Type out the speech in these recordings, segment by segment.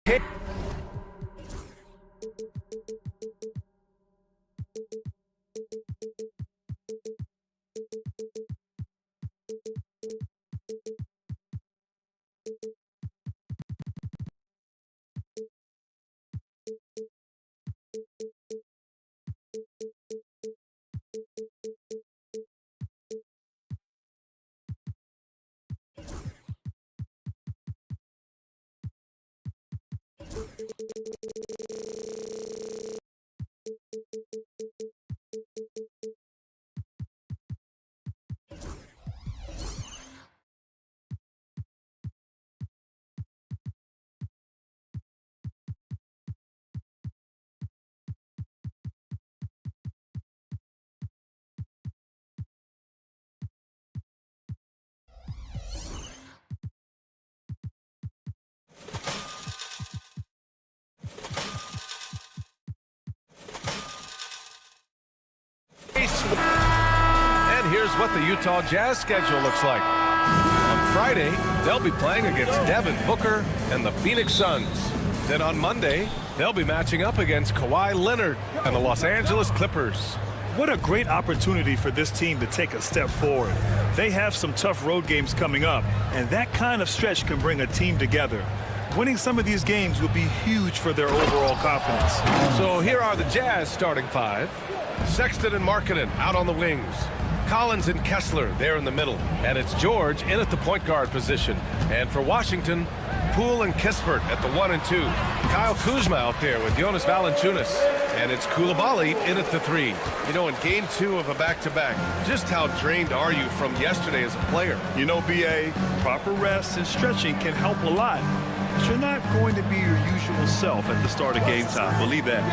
Hit. And here's what the Utah Jazz schedule looks like. On Friday, they'll be playing against Devin Booker and the Phoenix Suns. Then on Monday, they'll be matching up against Kawhi Leonard and the Los Angeles Clippers. What a great opportunity for this team to take a step forward. They have some tough road games coming up, and that kind of stretch can bring a team together. Winning some of these games would be huge for their overall confidence. So here are the Jazz starting five. Sexton and Markkanen out on the wings. Collins and Kessler there in the middle. And it's George in at the point guard position. And for Washington, Poole and Kispert at the 1 and 2. Kyle Kuzma out there with Jonas Valanciunas. And it's Coulibaly in at the 3. You know, in game 2 of a back-to-back, just how drained are you from yesterday as a player? You know, B.A., proper rest and stretching can help a lot. But you're not going to be your usual self at the start of game time. Believe that.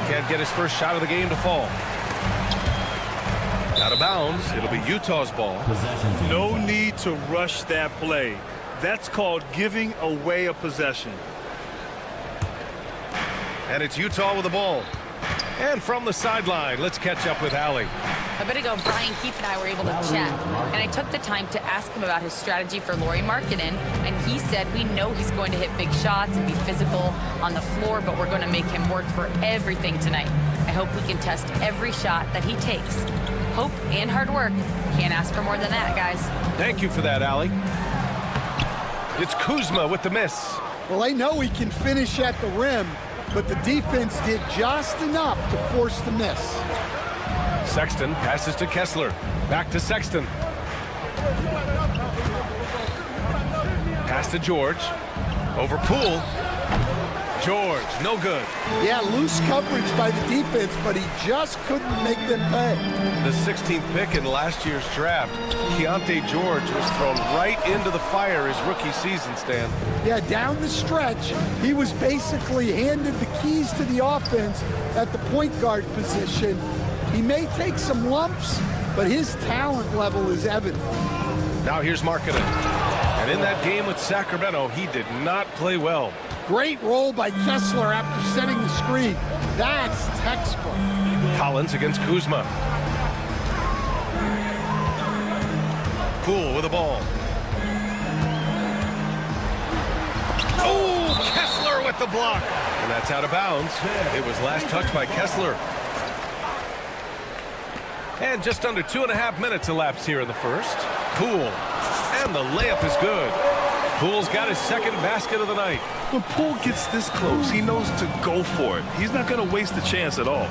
Can't get his first shot of the game to fall. Out of bounds, it'll be Utah's ball. No need to rush that play. That's called giving away a possession. And it's Utah with the ball. And from the sideline, let's catch up with Allie. A bit ago, Brian Keefe and I were able to chat, and I took the time to ask him about his strategy for Lauri Markkanen, and he said we know he's going to hit big shots and be physical on the floor, but we're going to make him work for everything tonight. I hope we can test every shot that he takes. Hope and hard work. Can't ask for more than that, guys. Thank you for that, Allie. It's Kuzma with the miss. Well, I know he can finish at the rim, but the defense did just enough to force the miss. Sexton passes to Kessler. Back to Sexton. Pass to George. Over Poole. George, no good. Yeah, loose coverage by the defense, but he just couldn't make them pay. The 16th pick in last year's draft, Keontae George was thrown right into the fire his rookie season, Stan. Yeah, down the stretch, he was basically handed the keys to the offense at the point guard position. He may take some lumps, but his talent level is evident. Now here's Markkanen. And in that game with Sacramento, he did not play well. Great roll by Kessler after setting the screen. That's textbook. Collins against Kuzma. Poole with the ball. Oh, Kessler with the block. And that's out of bounds. It was last touched by Kessler. And just under 2.5 minutes elapsed here in the first. Poole. And the layup is good. Poole's got his second basket of the night. When Poole gets this close, he knows to go for it. He's not going to waste the chance at all.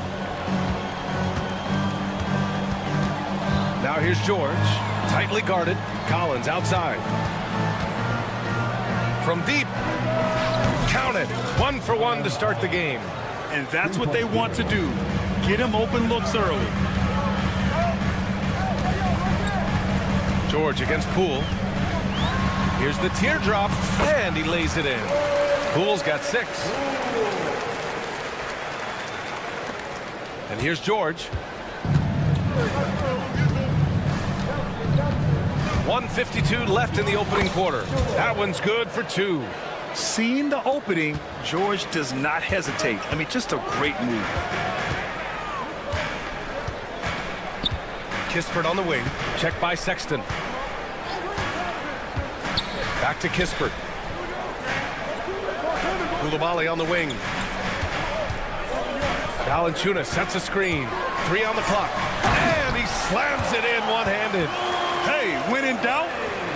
Now here's George. Tightly guarded. Collins outside. From deep. Count it. 1 for 1 to start the game. And that's what they want to do. Get him open looks early. George against Poole. Here's the teardrop, and he lays it in. Poole's got 6. And here's George. 1:52 left in the opening quarter. That one's good for 2. Seeing the opening, George does not hesitate. I mean, just a great move. Kispert on the wing. Checked by Sexton. Back to Kispert. Koulibaly on the wing. Valanciunas sets a screen. 3 on the clock. And he slams it in one-handed. Hey, when in doubt,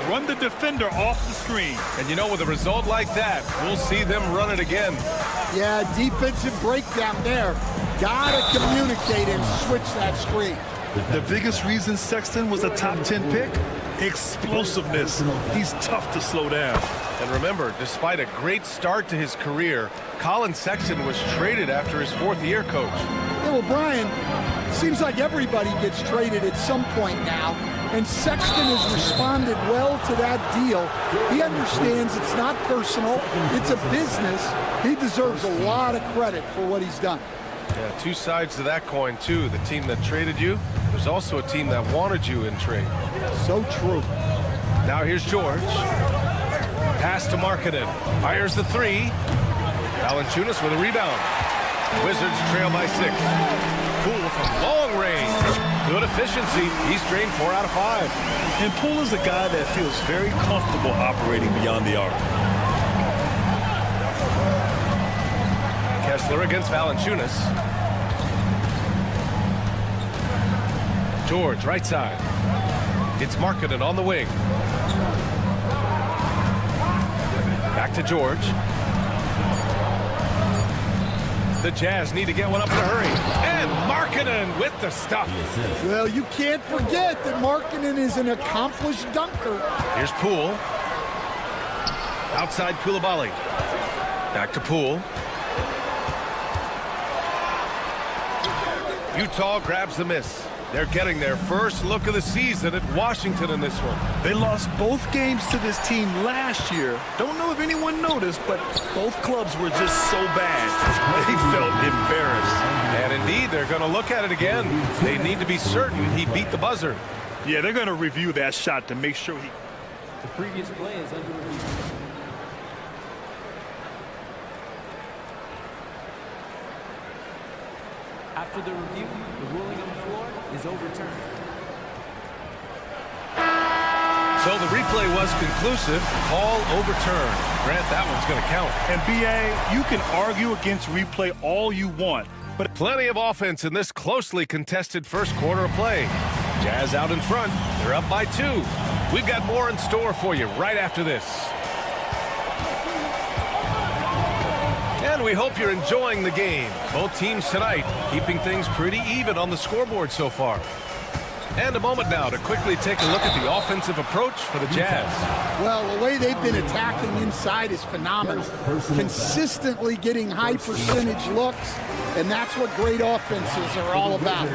run the defender off the screen. And you know, with a result like that, we'll see them run it again. Yeah, defensive breakdown there. Gotta communicate and switch that screen. The biggest reason Sexton was a top 10 pick? Explosiveness. He's tough to slow down. And remember, despite a great start to his career, Colin Sexton was traded after his 4th year, Coach. Yeah, well, Brian, seems like everybody gets traded at some point now, and Sexton has responded well to that deal. He understands it's not personal, it's a business. He deserves a lot of credit for what he's done. Yeah, 2 sides to that coin, too. The team that traded you, there's also a team that wanted you in trade. So true. Now here's George. Pass to Markkanen. Fires the 3. Valanciunas with a rebound. Wizards trail by 6. Poole from long range. Good efficiency. He's drained 4 out of 5. And Poole is a guy that feels very comfortable operating beyond the arc. Kessler against Valanciunas. George, right side. It's Markkanen on the wing. Back to George. The Jazz need to get one up in a hurry. And Markkanen with the stuff. Well, you can't forget that Markkanen is an accomplished dunker. Here's Poole. Outside Koulibaly. Back to Poole. Utah grabs the miss. They're getting their first look of the season at Washington in this one. They lost both games to this team last year. Don't know if anyone noticed, but both clubs were just so bad. They felt embarrassed. And indeed, they're going to look at it again. They need to be certain he beat the buzzer. Yeah, they're going to review that shot to make sure he... The previous play is under review. After the review, the ruling on the floor is overturned. So the replay was conclusive. Call overturned. Grant, that one's going to count. And B.A., you can argue against replay all you want, but Plenty of offense in this closely contested first quarter of play. Jazz out in front. They're up by 2. We've got more in store for you right after this. And we hope you're enjoying the game. Both teams tonight keeping things pretty even on the scoreboard so far. And a moment now to quickly take a look at the offensive approach for the Jazz. Well, the way they've been attacking inside is phenomenal. Consistently getting high percentage looks, and that's what great offenses are all about.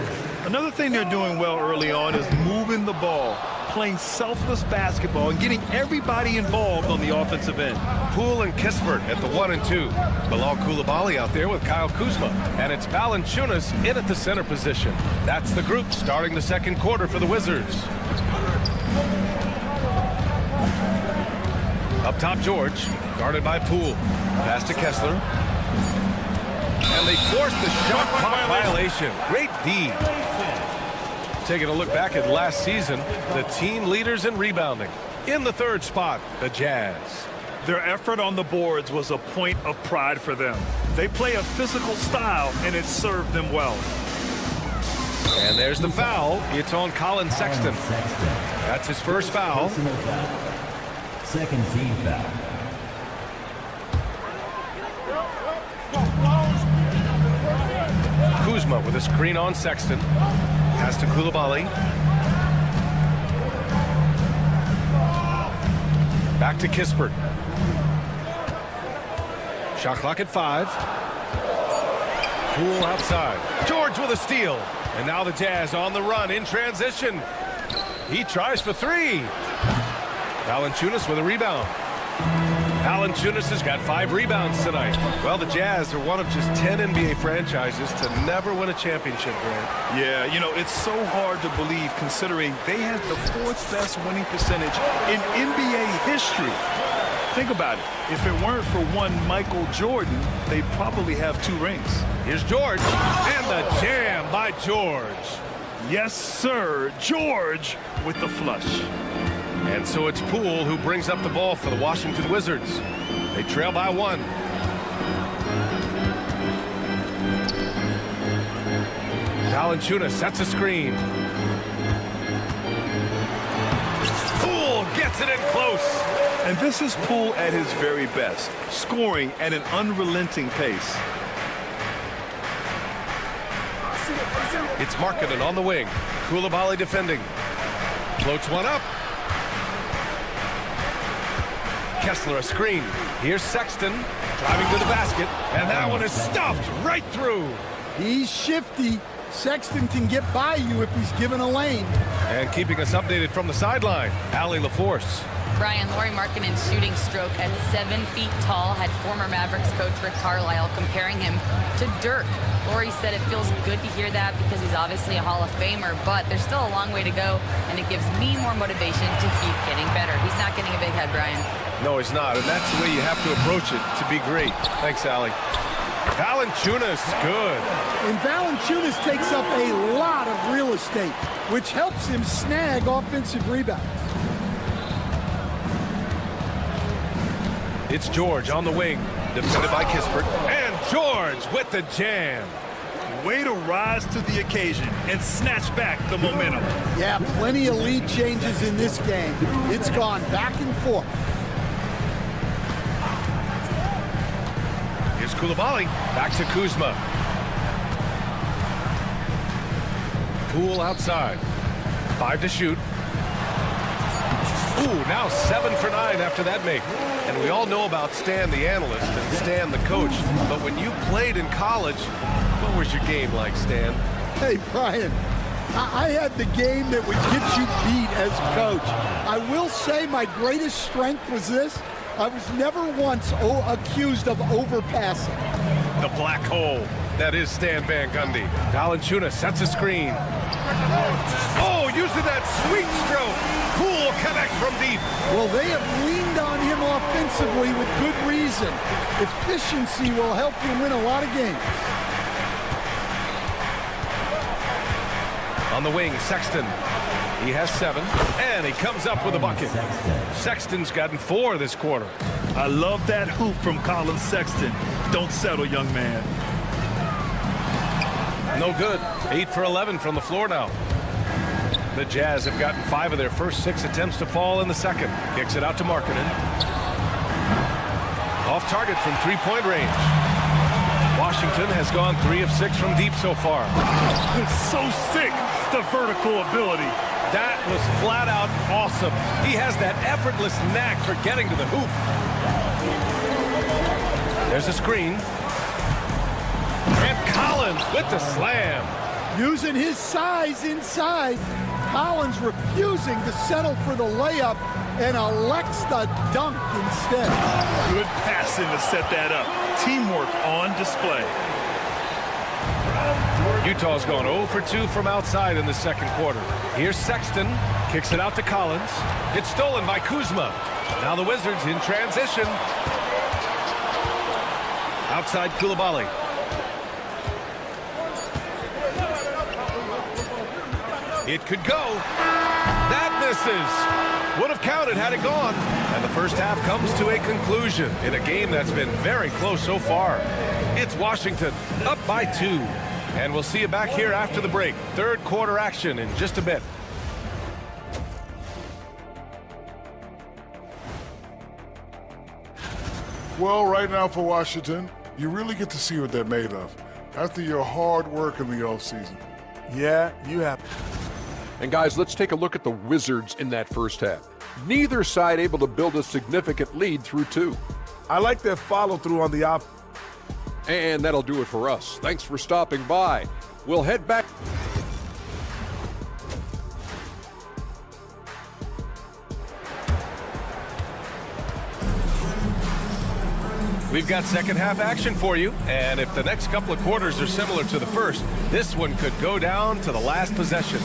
another thing they're doing well early on is moving the ball, playing selfless basketball, and getting everybody involved on the offensive end. Poole and Kispert at the 1 and 2. Bilal Coulibaly out there with Kyle Kuzma. And it's Valanciunas in at the center position. That's the group starting the second quarter for the Wizards. Up top, George, guarded by Poole. Pass to Kessler. And they force the shot clock violation. Great D. Taking a look back at last season, the team leaders in rebounding. In the third spot, the Jazz. Their effort on the boards was a point of pride for them. They play a physical style, and it served them well. And there's the foul. It's on Colin Sexton. That's his first foul. Second team foul. Kuzma with a screen on Sexton. Pass to Coulibaly. Back to Kispert. Shot clock at 5. Poole outside. George with a steal. And now the Jazz on the run in transition. He tries for 3. Valanciunas with a rebound. Valanciunas has got 5 rebounds tonight. Well, the Jazz are one of just 10 NBA franchises to never win a championship, Grant. Yeah, you know, it's so hard to believe considering they have the 4th best winning percentage in NBA history. Think about it. If it weren't for one Michael Jordan, they'd probably have 2 rings. Here's George, and the jam by George. Yes, sir. George with the flush. And so it's Poole who brings up the ball for the Washington Wizards. They trail by 1. Valanciunas sets a screen. Poole gets it in close. And this is Poole at his very best, scoring at an unrelenting pace. It's Markkanen on the wing. Koulibaly defending. Floats one up. Kessler a screen. Here's Sexton driving to the basket, and that one is stuffed right through. He's shifty. Sexton can get by you if he's given a lane. And keeping us updated from the sideline, Allie LaForce. Brian, Lauri Markkanen's shooting stroke at 7 feet tall had former Mavericks coach Rick Carlisle comparing him to Dirk. Lauri said it feels good to hear that because he's obviously a Hall of Famer, but there's still a long way to go, and it gives me more motivation to keep getting better. He's not getting a big head, Brian. No, he's not, and that's the way you have to approach it to be great. Thanks, Allie. Valanciunas, good. And Valanciunas takes up a lot of real estate, which helps him snag offensive rebounds. It's George on the wing, defended by Kispert, and George with the jam. Way to rise to the occasion and snatch back the momentum. Yeah, plenty of lead changes in this game. It's gone back and forth. Here's Koulibaly, back to Kuzma. Poole outside, 5 to shoot. Ooh, now 7 for 9 after that make. And we all know about Stan the analyst and Stan the coach. But when you played in college, what was your game like, Stan? Hey, Brian, I had the game that would get you beat as a coach. I will say my greatest strength was this. I was never once accused of overpassing. The black hole. That is Stan Van Gundy. Valanciunas sets a screen. Oh, using that sweet stroke. Poole connects from deep. Well, they have leaned on him offensively with good reason. Efficiency will help you win a lot of games. On the wing, Sexton. He has 7, and he comes up with a bucket. Sexton's gotten 4 this quarter. I love that hoop from Colin Sexton. Don't settle, young man. No good. 8 for 11 from the floor now. The Jazz have gotten 5 of their first 6 attempts to fall in the second. Kicks it out to Markkanen. Off target from 3-point range. Washington has gone 3 of 6 from deep so far. It's so sick, the vertical ability. That was flat out awesome. He has that effortless knack for getting to the hoop. There's a screen. And Collins with the slam. Using his size inside, Collins refusing to settle for the layup and elects the dunk instead. Good passing to set that up. Teamwork on display. Utah's gone 0 for 2 from outside in the second quarter. Here's Sexton, kicks it out to Collins. It's stolen by Kuzma. Now the Wizards in transition. Outside Koulibaly. It could go. That misses. Would have counted had it gone. And the first half comes to a conclusion in a game that's been very close so far. It's Washington up by 2. And we'll see you back here after the break. Third quarter action in just a bit. Well, right now for Washington, you really get to see what they're made of after your hard work in the offseason. Yeah, you have. And guys, let's take a look at the Wizards in that first half. Neither side able to build a significant lead through 2. I like their follow-through on the offense. And that'll do it for us. Thanks for stopping by. We'll head back. We've got second half action for you, and if the next couple of quarters are similar to the first, this one could go down to the last possession.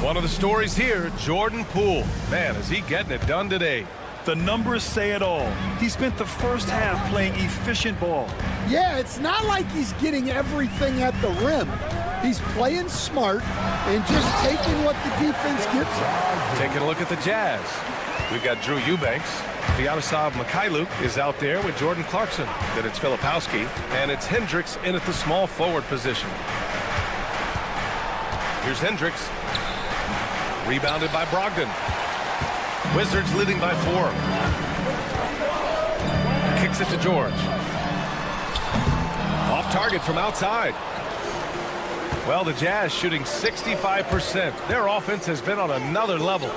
One of the stories here, Jordan Poole. Man, is he getting it done today. The numbers say it all. He spent the first half playing efficient ball. Yeah, it's not like he's getting everything at the rim. He's playing smart and just taking what the defense gives him. Taking a look at the Jazz. We've got Drew Eubanks. Vyacheslav Mikhailuk is out there with Jordan Clarkson. Then it's Filipowski, and it's Hendricks in at the small forward position. Here's Hendricks. Rebounded by Brogdon. Wizards leading by 4. Kicks it to George. Off target from outside. Well, the Jazz shooting 65%. Their offense has been on another level.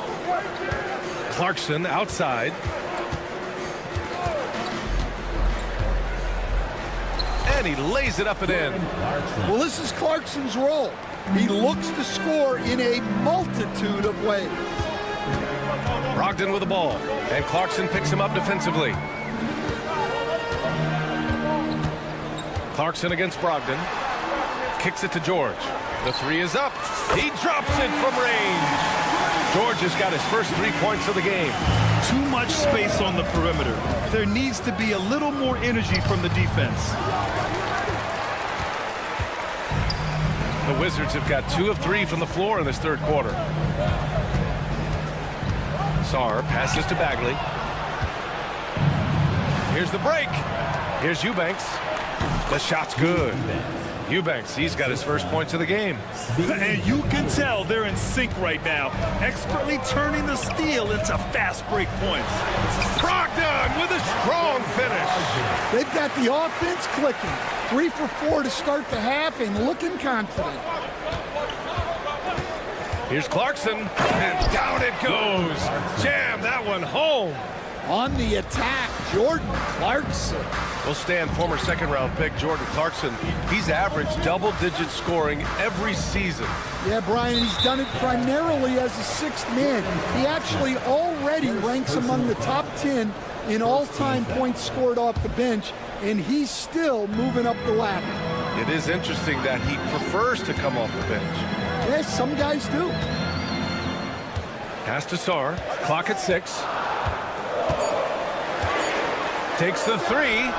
Clarkson outside. And he lays it up and in. Well, this is Clarkson's role. He looks to score in a multitude of ways. Brogdon with the ball, and Clarkson picks him up defensively. Clarkson against Brogdon. Kicks it to George. The 3 is up. He drops it from range. George has got his first 3 points of the game. Too much space on the perimeter. There needs to be a little more energy from the defense. The Wizards have got 2 of 3 from the floor in this third quarter. Sarr passes to Bagley. Here's the break. Here's Eubanks. The shot's good. Eubanks, he's got his first points of the game. And you can tell they're in sync right now, expertly turning the steal into fast break points. Brogdon with a strong finish. They've got the offense clicking. 3 for 4 to start the half and looking confident. Here's Clarkson, and down it goes. Jam that one home. On the attack, Jordan Clarkson. We'll stand former second-round pick Jordan Clarkson. He's averaged double-digit scoring every season. Yeah, Brian, he's done it primarily as a 6th man. He actually already ranks among the top 10 in all-time points scored off the bench, and he's still moving up the ladder. It is interesting that he prefers to come off the bench. Yes, some guys do. Pass to Sarr. Clock at 6. Takes the 3.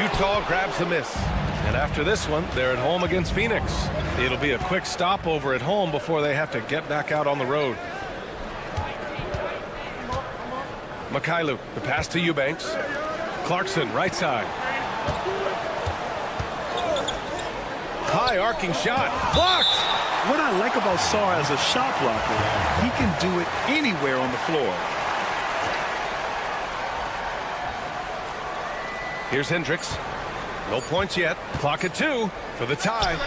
Utah grabs the miss. And after this one, they're at home against Phoenix. It'll be a quick stopover at home before they have to get back out on the road. Mikhailuk, the pass to Eubanks. Clarkson, right side. High arcing shot. Blocked! What I like about Sarr as a shot blocker, he can do it anywhere on the floor. Here's Hendricks. No points yet. Clock at 2 for the tie.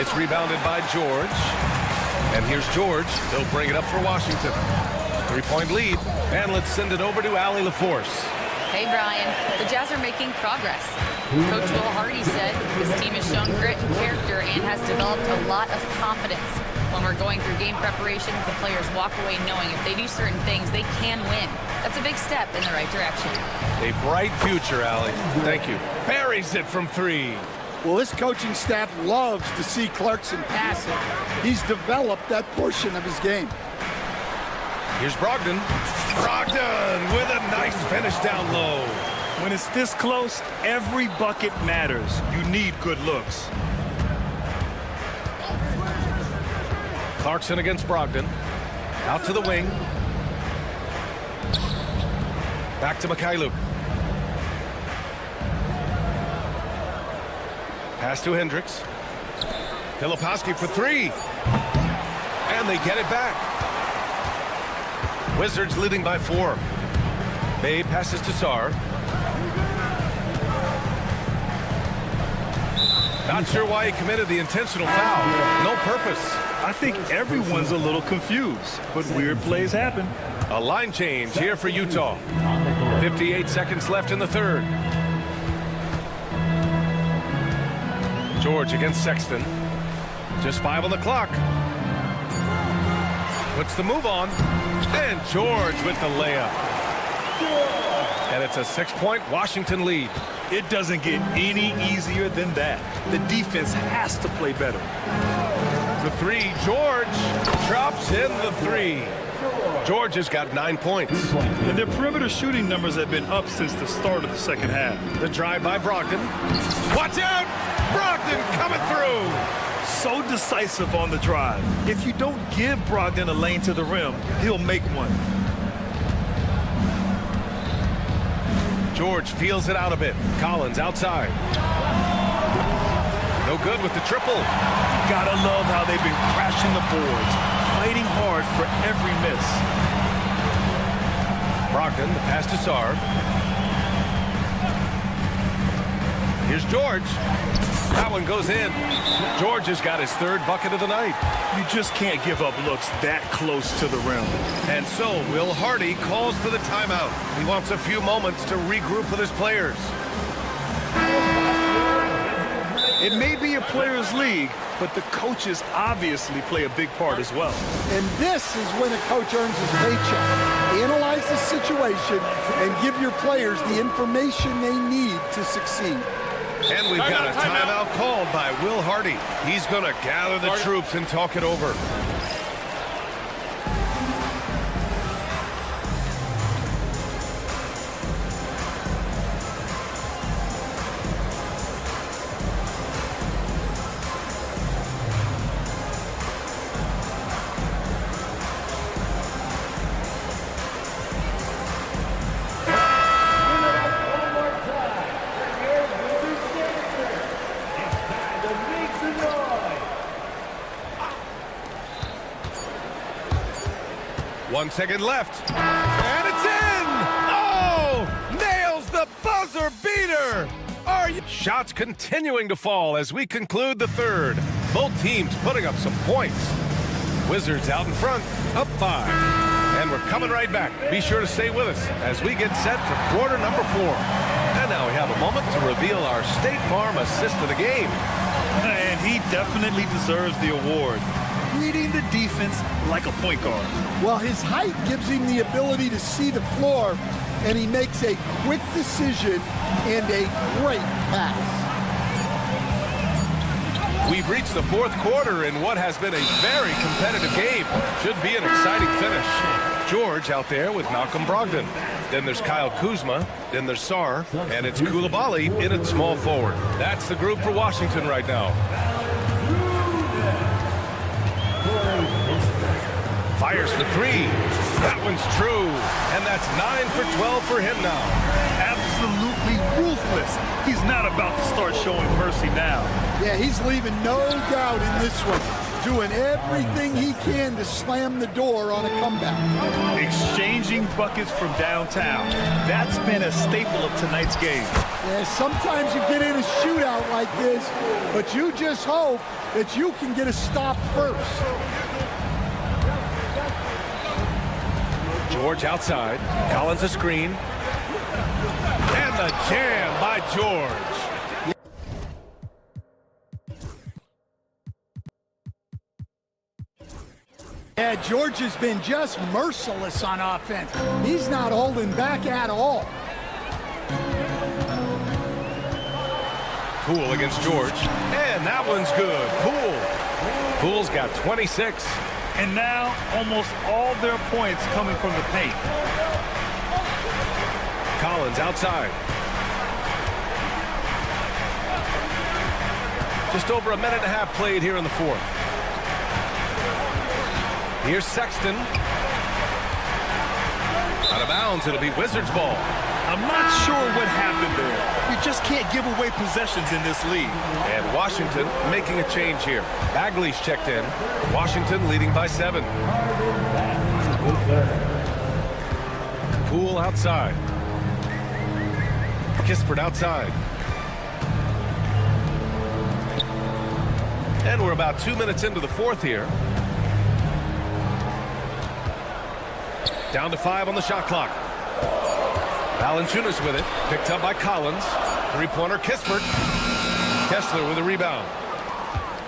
It's rebounded by George. And here's George. He'll bring it up for Washington. 3-point lead. And let's send it over to Allie LaForce. Hey, Brian. The Jazz are making progress. Coach Will Hardy said this team has shown grit and character and has developed a lot of confidence. When we're going through game preparations, the players walk away knowing if they do certain things, they can win. That's a big step in the right direction. A bright future, Allie. Thank you. Buries it from 3. Well, this coaching staff loves to see Clarkson pass it. He's developed that portion of his game. Here's Brogdon. Brogdon with a nice finish down low. When it's this close, every bucket matters. You need good looks. Clarkson against Brogdon. Out to the wing. Back to Mikhailuk. Pass to Hendricks. Filipowski for 3. And they get it back. Wizards leading by 4. Bay passes to Sarr. Not sure why he committed the intentional foul. No purpose. I think everyone's a little confused, but weird plays happen. A line change here for Utah. 58 seconds left in the third. George against Sexton. Just 5 on the clock. Puts the move on. And George with the layup. and it's a 6-point Washington lead. It doesn't get any easier than that. The defense has to play better. The three, George drops in the three. George has got 9 points. And their perimeter shooting numbers have been up since the start of the second half. The drive by Brogdon. Watch out! Brogdon coming through! So decisive on the drive. If you don't give Brogdon a lane to the rim, he'll make one. George feels it out a bit. Collins outside. No good with the triple. Gotta love how they've been crashing the boards, fighting hard for every miss. Brogdon, the pass to Sarr. Here's George. That one goes in. George has got his 3rd bucket of the night. You just can't give up looks that close to the rim. And so Will Hardy calls for the timeout. He wants a few moments to regroup with his players. It may be a players' league, but the coaches obviously play a big part as well. And this is when a coach earns his paycheck. Analyze the situation and give your players the information they need to succeed. And we've got a timeout called by Will Hardy. He's going to gather the troops and talk it over. One second left. And it's in! Oh! Nails the buzzer beater! Shots continuing to fall as we conclude the 3rd. Both teams putting up some points. Wizards out in front, up 5. And we're coming right back. Be sure to stay with us as we get set for quarter number 4. And now we have a moment to reveal our State Farm assist of the game. And he definitely deserves the award. Reading the defense like a point guard. Well, his height gives him the ability to see the floor, and he makes a quick decision and a great pass. We've reached the 4th quarter in what has been a very competitive game. Should be an exciting finish. George out there with Malcolm Brogdon. Then there's Kyle Kuzma. Then there's Sarr. And it's Coulibaly in at small forward. That's the group for Washington right now. Fires for 3. That one's true. And that's 9 for 12 for him now. Absolutely ruthless. He's not about to start showing mercy now. Yeah, he's leaving no doubt in this one. Doing everything he can to slam the door on a comeback. Exchanging buckets from downtown. That's been a staple of tonight's game. Yeah, sometimes you get in a shootout like this, but you just hope that you can get a stop first. George outside. Collins a screen. And the jam by George. Yeah, George has been just merciless on offense. He's not holding back at all. Poole against George. And that one's good. Poole's got 26. And now, almost all their points coming from the paint. Collins outside. Just over a minute and a half played here in the 4th. Here's Sexton. Out of bounds, it'll be Wizards ball. I'm not sure what happened there. You just can't give away possessions in this league. And Washington making a change here. Bagley's checked in. Washington leading by 7. Poole outside. Kispert outside. And we're about 2 minutes into the 4th here. Down to 5 on the shot clock. Valanciunas with it. Picked up by Collins. Three-pointer Kispert. Kessler with a rebound.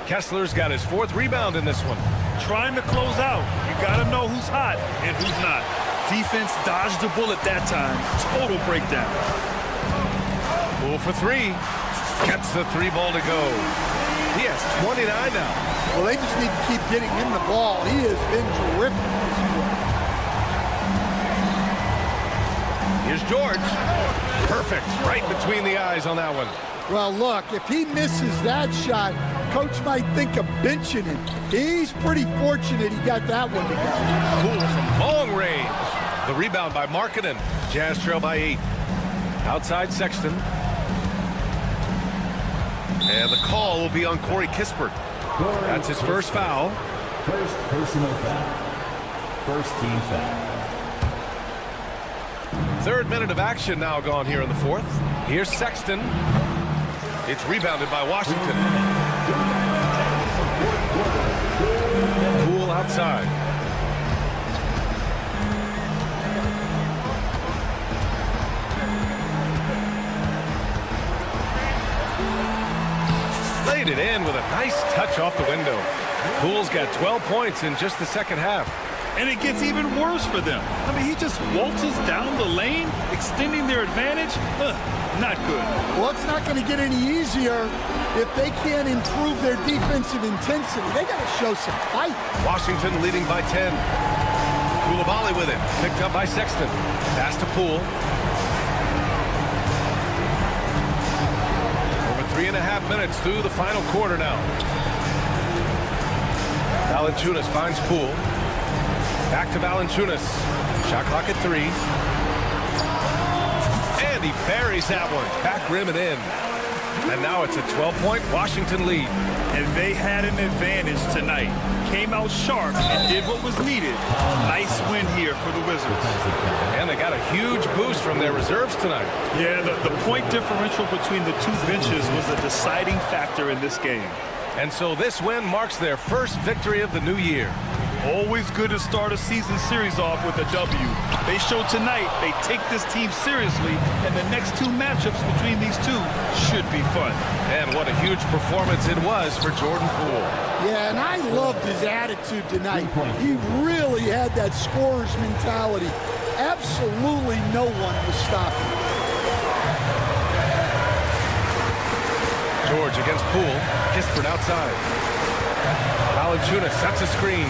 Kessler's got his 4th rebound in this one. Trying to close out. You got to know who's hot and who's not. Defense dodged the bullet that time. Total breakdown. Poole for three. Gets the three ball to go. He has 29 now. Well, they just need to keep getting him the ball. He has been terrific this year. Here's George. Perfect. Right between the eyes on that one. Well, look, if he misses that shot, coach might think of benching him. He's pretty fortunate he got that one to go. Poole from long range. The rebound by Markkanen. Jazz trail by 8. Outside Sexton. And the call will be on Corey Kispert. That's his first foul. First personal foul. First team foul. Third minute of action now gone here in the fourth. Here's Sexton. It's rebounded by Washington. Poole outside. Laid it in with a nice touch off the window. Poole's got 12 points in just the second half. And it gets even worse for them. I mean, he just waltzes down the lane, extending their advantage. Not good. Well, it's not going to get any easier if they can't improve their defensive intensity. They got to show some fight. Washington leading by 10. Coulibaly with it. Picked up by Sexton. Pass to Poole. Over 3.5 minutes through the final quarter now. Valanciunas finds Poole. Back to Valanciunas. Shot clock at 3. And he buries that one. Back rim and in. And now it's a 12-point Washington lead. And they had an advantage tonight. Came out sharp and did what was needed. Nice win here for the Wizards. And they got a huge boost from their reserves tonight. Yeah, the point differential between the two benches was a deciding factor in this game. And so this win marks their first victory of the new year. Always good to start a season series off with a W. They showed tonight they take this team seriously, and the next two matchups between these two should be fun. And what a huge performance it was for Jordan Poole. Yeah, and I loved his attitude tonight. He really had that scorer's mentality. Absolutely no one was stopping him. George against Poole. Kispert outside. Valanciunas sets a screen.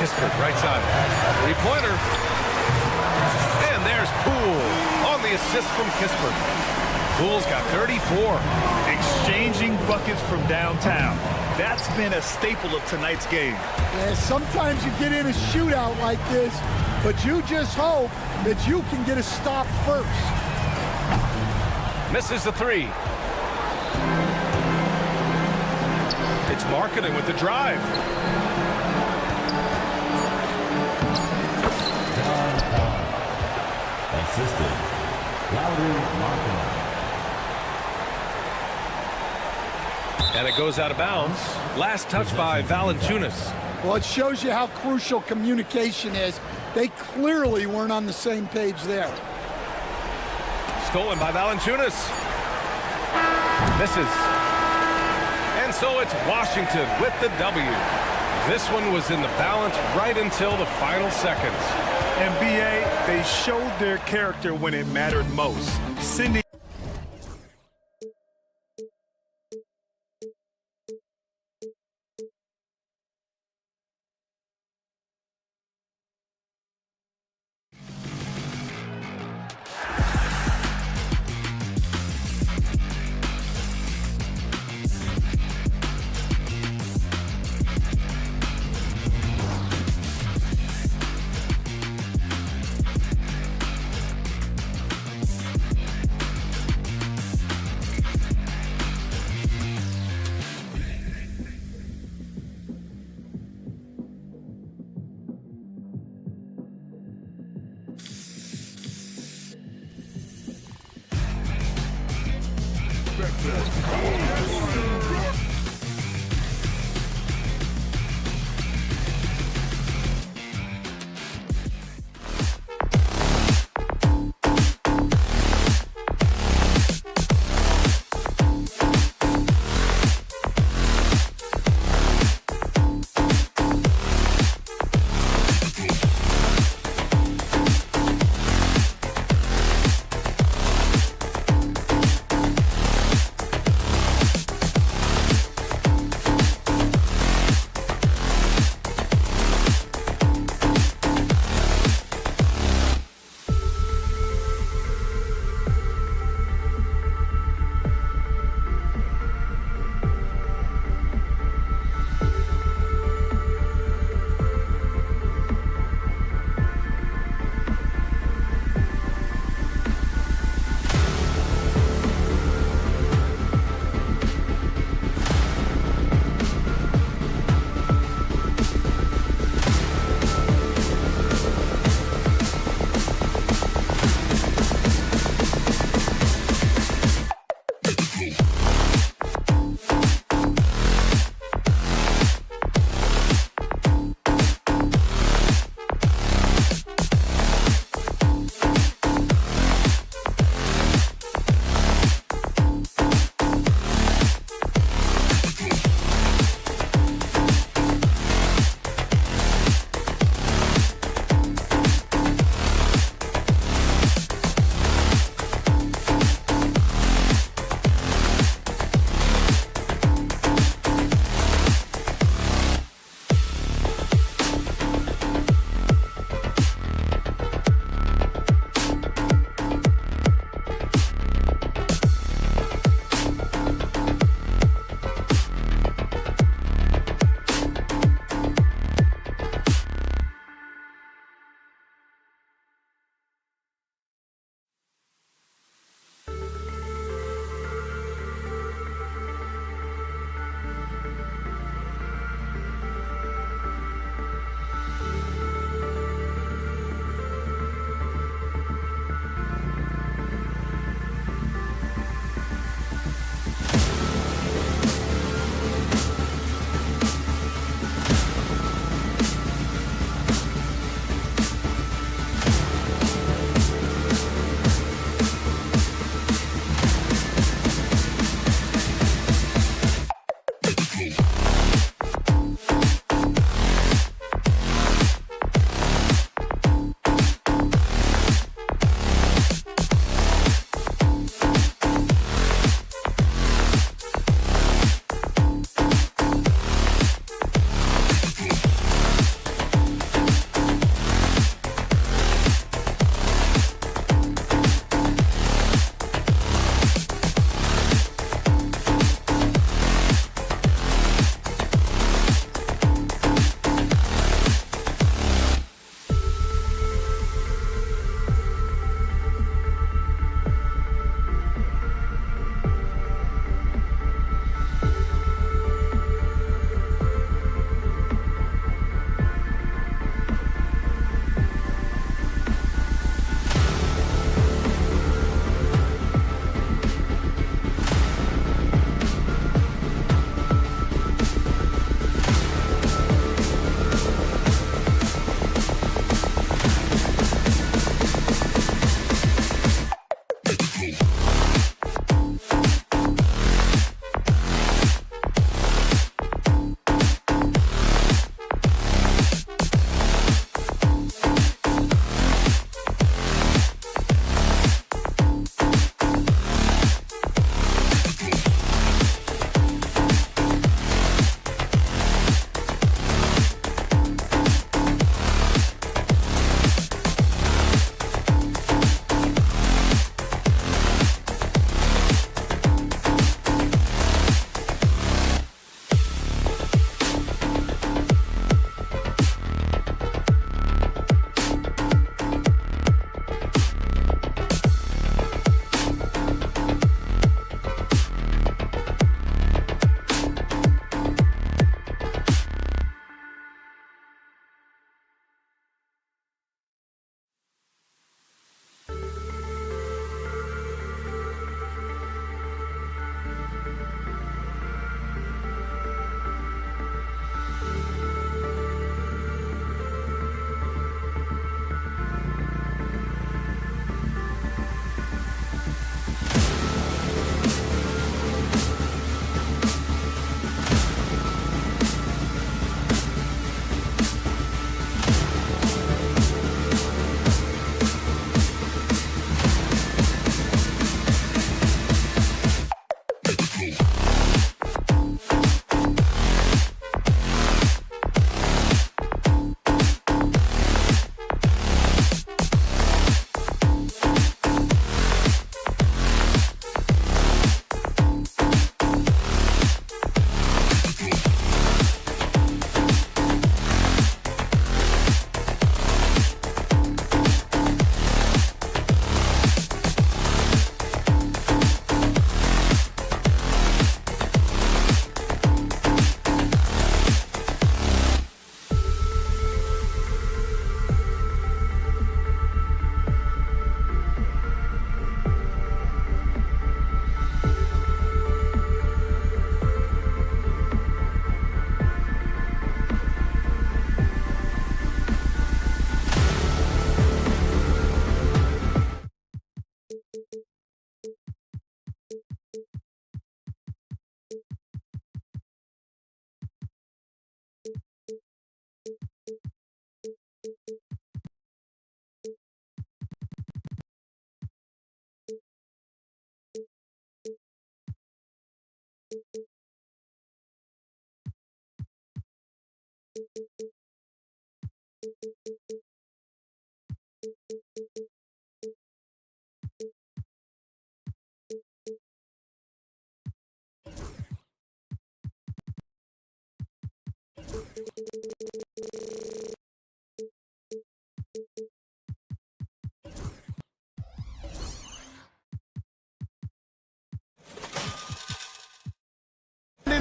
Kispert right side. Three-pointer. And there's Poole on the assist from Kispert. Poole's got 34. Exchanging buckets from downtown. That's been a staple of tonight's game. Yeah, sometimes you get in a shootout like this, but you just hope that you can get a stop first. Misses the three. It's Markkanen with the drive. Assisted. Markkanen. And it goes out of bounds. Last touch by Valanciunas. Well, it shows you how crucial communication is. They clearly weren't on the same page there. Stolen by Valanciunas. Misses. And so it's Washington with the W. This one was in the balance right until the final seconds. And B.A., they showed their character when it mattered most. Sending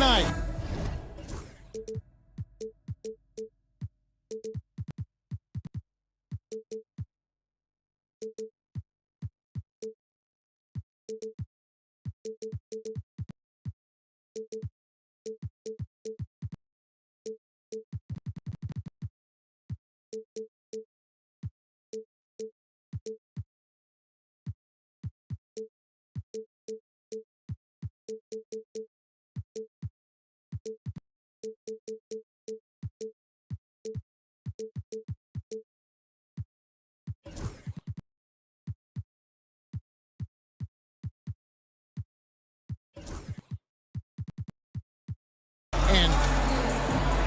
Night.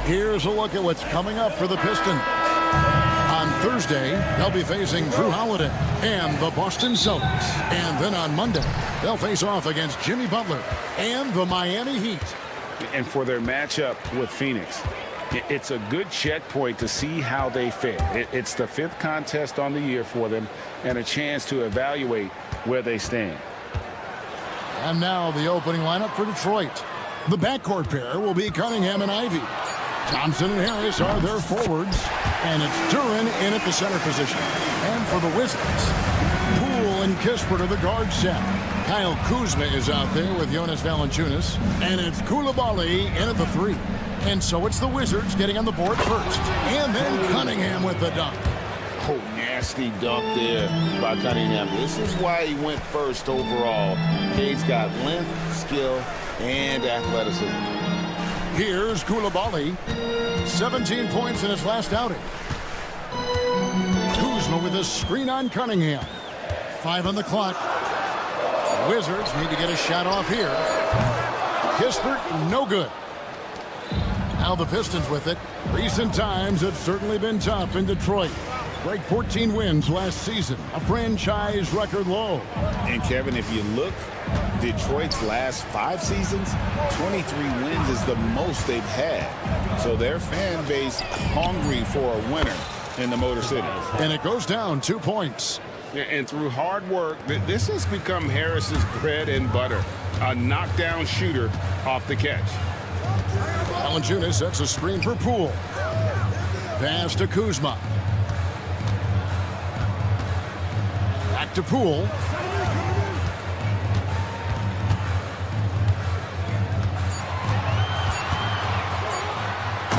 Here's a look at what's coming up for the Pistons. On Thursday, they'll be facing Drew Holiday and the Boston Celtics. And then on Monday, they'll face off against Jimmy Butler and the Miami Heat. And for their matchup with Phoenix, it's a good checkpoint to see how they fare. It's the 5th contest on the year for them and a chance to evaluate where they stand. And now the opening lineup for Detroit. The backcourt pair will be Cunningham and Ivy. Thompson and Harris are their forwards, and it's Duren in at the center position. And for the Wizards, Poole and Kispert are the guard set. Kyle Kuzma is out there with Jonas Valanciunas, and it's Koulibaly in at the 3. And so it's the Wizards getting on the board first, and then Cunningham with the dunk. Oh, nasty dunk there by Cunningham. This is why he went first overall. Cade's got length, skill, and athleticism. Here's Koulibaly. 17 points in his last outing. Kuzma with a screen on Cunningham. 5 on the clock. Wizards need to get a shot off here. Kispert, no good. Now the Pistons with it. Recent times have certainly been tough in Detroit. Break 14 wins last season, a franchise record low. And Kevin, if you look, Detroit's last 5 seasons, 23 wins is the most they've had. So their fan base hungry for a winner in the Motor City. And it goes down 2 points. And through hard work, this has become Harris's bread and butter. A knockdown shooter off the catch. Valanciunas sets a screen for Poole. Pass to Kuzma. Back to Poole.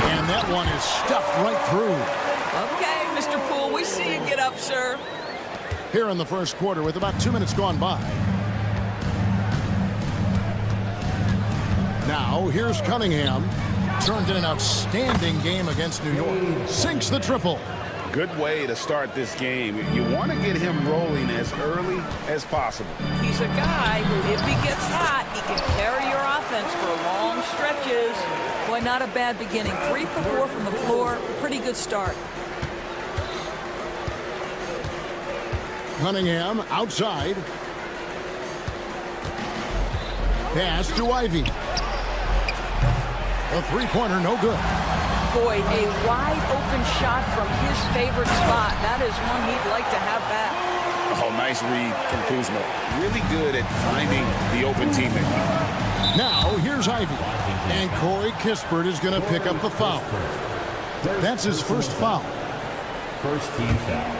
And that one is stuffed right through. Okay, Mr. Poole, we see you get up, sir. Here in the first quarter with about 2 minutes gone by. Now here's Cunningham. Turned in an outstanding game against New York. Sinks the triple. Good way to start this game. You want to get him rolling as early as possible. He's a guy who, if he gets hot, he can carry your offense for long stretches. Boy, not a bad beginning. 3 for 4 from the floor. Pretty good start. Cunningham outside. Pass to Ivy. A three-pointer, no good. Boy, a wide-open shot from his favorite spot. That is one he'd like to have back. Oh, nice read from Kuzma. Really good at finding the open teammate. Now, here's Ivy. And Corey Kispert is going to pick up the foul. That's his first foul. First team foul.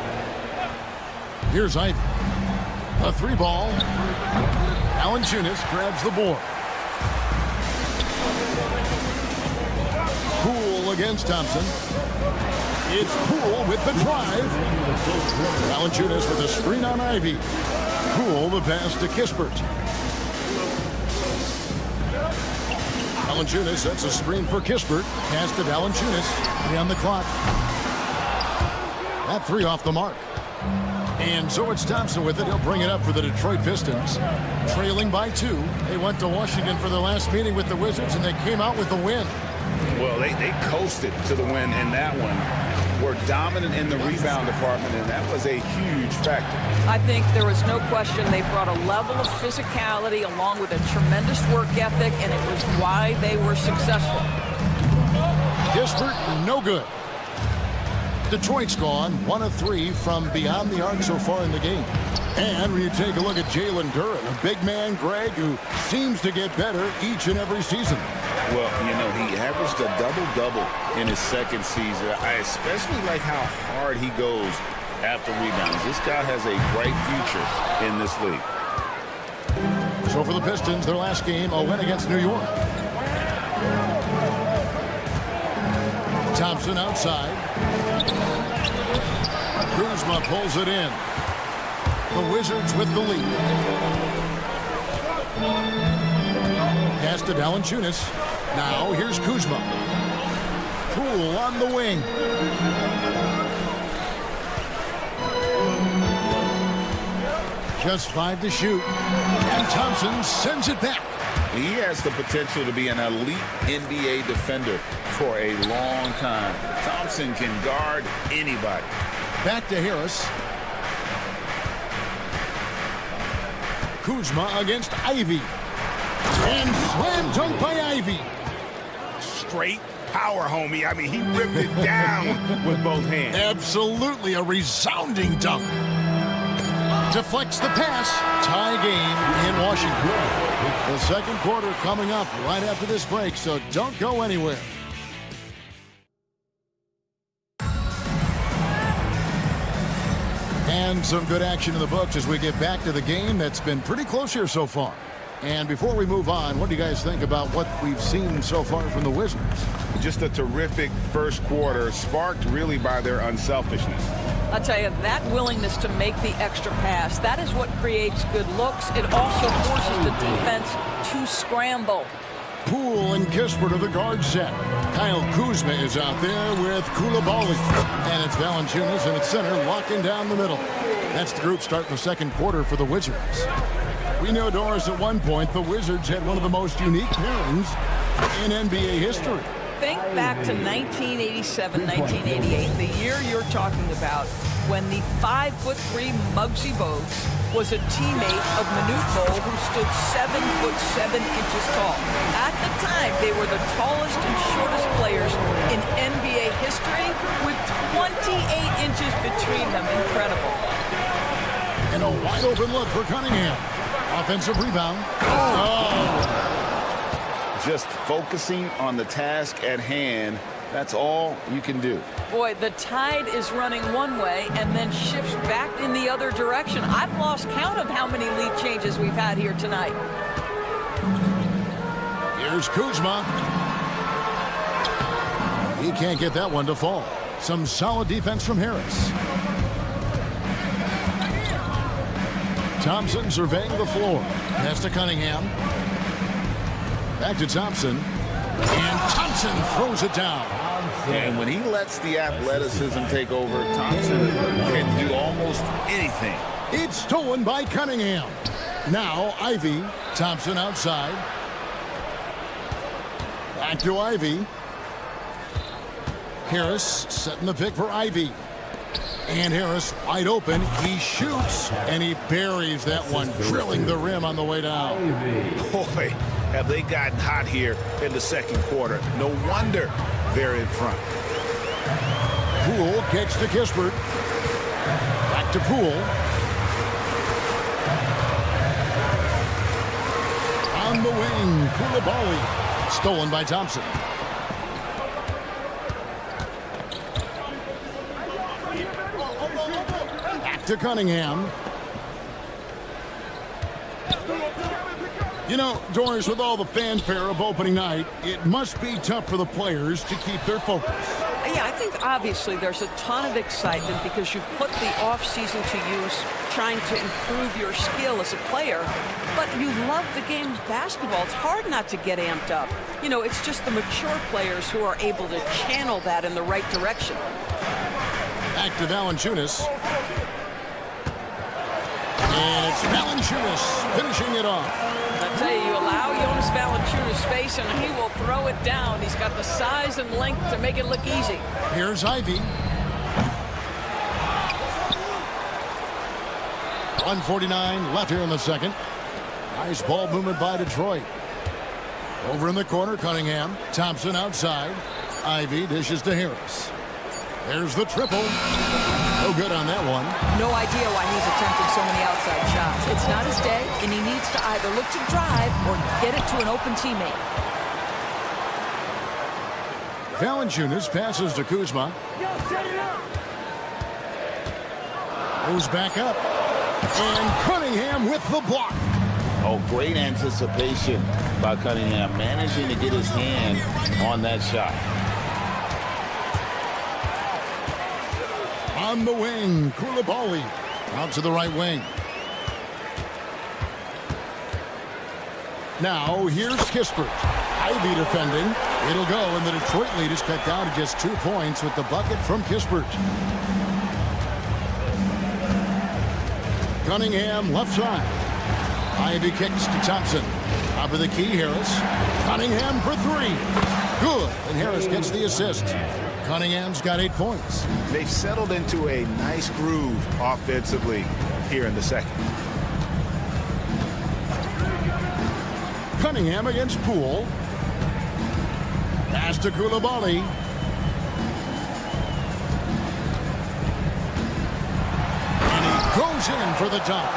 Here's Ivy. A 3-ball. Valanciunas grabs the board. Poole against Thompson. It's Poole with the drive. Valanciunas with a screen on Ivy. Poole the pass to Kispert. Valanciunas sets a screen for Kispert. Pass to Valanciunas. 3 on the clock. That 3 off the mark. And so it's Thompson with it. He'll bring it up for the Detroit Pistons. Trailing by 2. They went to Washington for their last meeting with the Wizards, and they came out with the win. Well, they coasted to the win in that one. Were dominant in the rebound department, and that was a huge factor. I think there was no question they brought a level of physicality along with a tremendous work ethic, and it was why they were successful. Kispert, no good. Detroit's gone 1 of 3 from beyond the arc so far in the game. And when you take a look at Jalen Duren, a big man, Greg, who seems to get better each and every season. Well, you know, he averaged a double-double in his second season. I especially like how hard he goes after rebounds. This guy has a bright future in this league. So for the Pistons, their last game, a win against New York. Thompson outside. Kuzma pulls it in. The Wizards with the lead. Pass to Valanciunas. Now here's Kuzma. Poole on the wing. Just 5 to shoot. And Thompson sends it back. He has the potential to be an elite NBA defender for a long time. Thompson can guard anybody. Back to Harris. Kuzma against Ivy. And slam dunk by Ivy. Straight power, homie. I mean, he ripped it down with both hands. Absolutely a resounding dunk. Deflects the pass. Tie game in Washington. The second quarter coming up right after this break, so don't go anywhere. And some good action in the books as we get back to the game that's been pretty close here so far. And before we move on, what do you guys think about what we've seen so far from the Wizards? Just a terrific first quarter, sparked really by their unselfishness. I'll tell you, that willingness to make the extra pass, that is what creates good looks. It also forces the defense to scramble. Poole and Kispert are the guard set. Kyle Kuzma is out there with Koulibaly. And it's Valanciunas in its center, locking down the middle. That's the group starting the second quarter for the Wizards. We know, Doris, at one point, the Wizards had one of the most unique pairings in NBA history. Think back to 1987, 1988, the year you're talking about, when the 5'3" Muggsy Bogues was a teammate of Manute Bol, who stood 7'7" tall. At the time, they were the tallest and shortest players in NBA history, with 28 inches between them. Incredible. And a wide open look for Cunningham. Offensive rebound. Oh! Just focusing on the task at hand, that's all you can do. Boy, the tide is running one way and then shifts back in the other direction. I've lost count of how many lead changes we've had here tonight. Here's Kuzma. He can't get that one to fall. Some solid defense from Harris. Thompson surveying the floor. Pass to Cunningham. Back to Thompson. And Thompson throws it down. And when he lets the athleticism take over, Thompson can do almost anything. It's stolen by Cunningham. Now Ivy. Thompson outside. Back to Ivy. Harris setting the pick for Ivy. And Harris wide open. He shoots, and he buries that one, drilling the rim on the way down. Boy, have they gotten hot here in the second quarter. No wonder they're in front. Poole kicks to Kispert. Back to Poole. On the wing, Koulibaly. Stolen by Thompson. To Cunningham. You know, Doris, with all the fanfare of opening night, it must be tough for the players to keep their focus. Yeah, I think obviously there's a ton of excitement because you've put the offseason to use trying to improve your skill as a player, but you love the game of basketball. It's hard not to get amped up. You know, it's just the mature players who are able to channel that in the right direction. Back to Valanciunas. And it's Valanciunas finishing it off. I tell you, you allow Jonas Valanciunas space and he will throw it down. He's got the size and length to make it look easy. Here's Ivy. 1:49 left here in the second. Nice ball movement by Detroit. Over in the corner, Cunningham. Thompson outside. Ivy dishes to Harris. There's the triple. No good on that one. No idea why he's attempting so many outside shots. It's not his day, and he needs to either look to drive or get it to an open teammate. Valanciunas passes to Kuzma. Goes back up. And Cunningham with the block. Oh, great anticipation by Cunningham, managing to get his hand on that shot. On the wing, Koulibaly out to the right wing. Now here's Kispert. Ivy defending. It'll go, and the Detroit lead is cut down to just 2 points with the bucket from Kispert. Cunningham left side. Ivy kicks to Thompson. Top of the key, Harris. Cunningham for three. Good, and Harris gets the assist. Cunningham's got 8 points. They've settled into a nice groove offensively here in the second. Cunningham against Poole. Pass to Koulibaly. And he goes in for the dunk.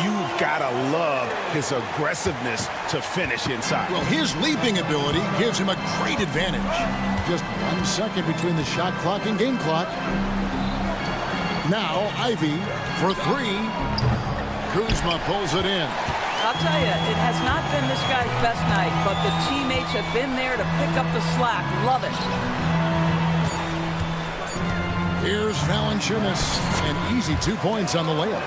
You've got to love his aggressiveness to finish inside. Well, his leaping ability gives him a great advantage. Just 1 second between the shot clock and game clock. Now Ivy for three. Kuzma pulls it in. I'll tell you, it has not been this guy's best night, but the teammates have been there to pick up the slack. Love it. Here's Valanciunas. An easy 2 points on the layup.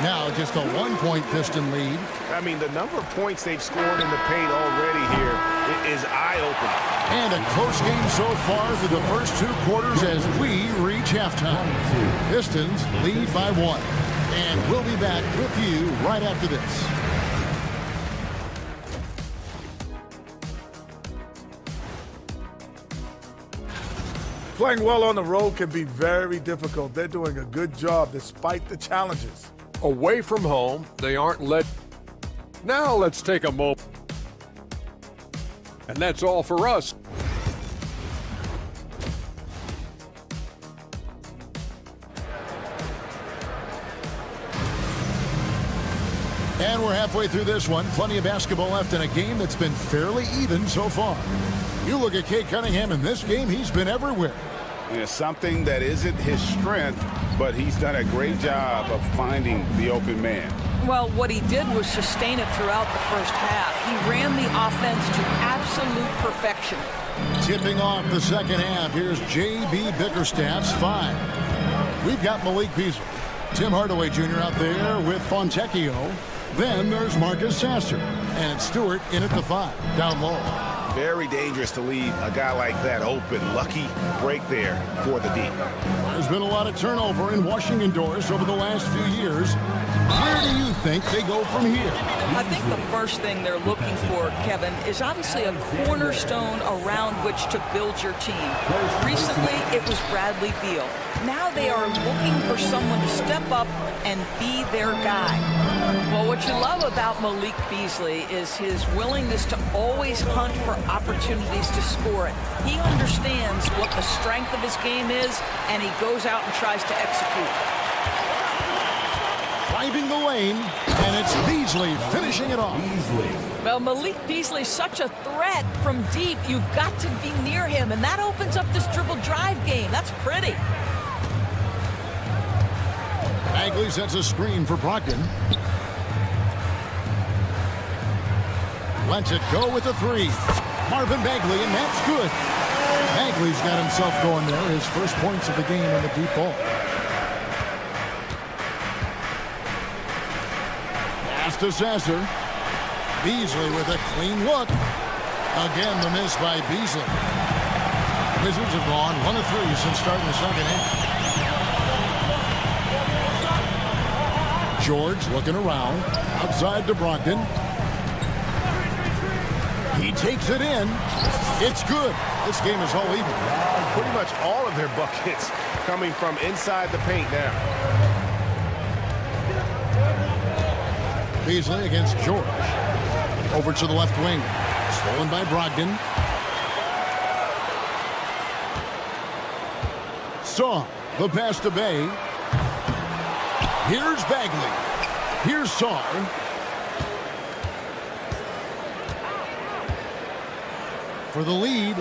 Now just a 1-point Piston lead. I mean, the number of points they've scored in the paint already here is eye-opening. And a close game so far through the first 2 quarters as we reach halftime. Pistons lead by 1. And we'll be back with you right after this. Playing well on the road can be very difficult. They're doing a good job despite the challenges. Away from home, they aren't led. Now let's take a moment. And that's all for us. And we're halfway through this one. Plenty of basketball left in a game that's been fairly even so far. You look at Cade Cunningham in this game, he's been everywhere. And it's something that isn't his strength, but he's done a great job of finding the open man. Well, what he did was sustain it throughout the first half. He ran the offense to absolute perfection. Tipping off the second half, here's J.B. Bickerstaff's 5. We've got Malik Beasley, Tim Hardaway Jr. out there with Fontecchio. Then there's Marcus Sasser, and it's Stewart in at the 5, down low. Very dangerous to leave a guy like that open. Lucky break there for the D. There's been a lot of turnover in Washington doors over the last few years. Where do you think they go from here? I think the first thing they're looking for, Kevin, is obviously a cornerstone around which to build your team. Recently, it was Bradley Beal. Now they are looking for someone to step up and be their guy. Well, what you love about Malik Beasley is his willingness to always hunt for opportunities to score it. He understands what the strength of his game is, and he goes out and tries to execute. Driving the lane, and it's Beasley finishing it off. Well, Malik Beasley's such a threat from deep. You've got to be near him, and that opens up this dribble drive game. That's pretty. Bagley sets a screen for Brogdon. Lets it go with the 3. Marvin Bagley, and that's good. Bagley's got himself going there. His first points of the game in the deep ball. Pass to Sasser. Beasley with a clean look. Again, the miss by Beasley. Wizards have gone 1 of 3 since starting the second half. George looking around. Outside to Brogdon. He takes it in. It's good. This game is all even. Pretty much all of their buckets coming from inside the paint now. Beasley against George. Over to the left wing. Stolen by Brogdon. Saw the pass to Bay. Here's Bagley. Here's Saw. For the lead,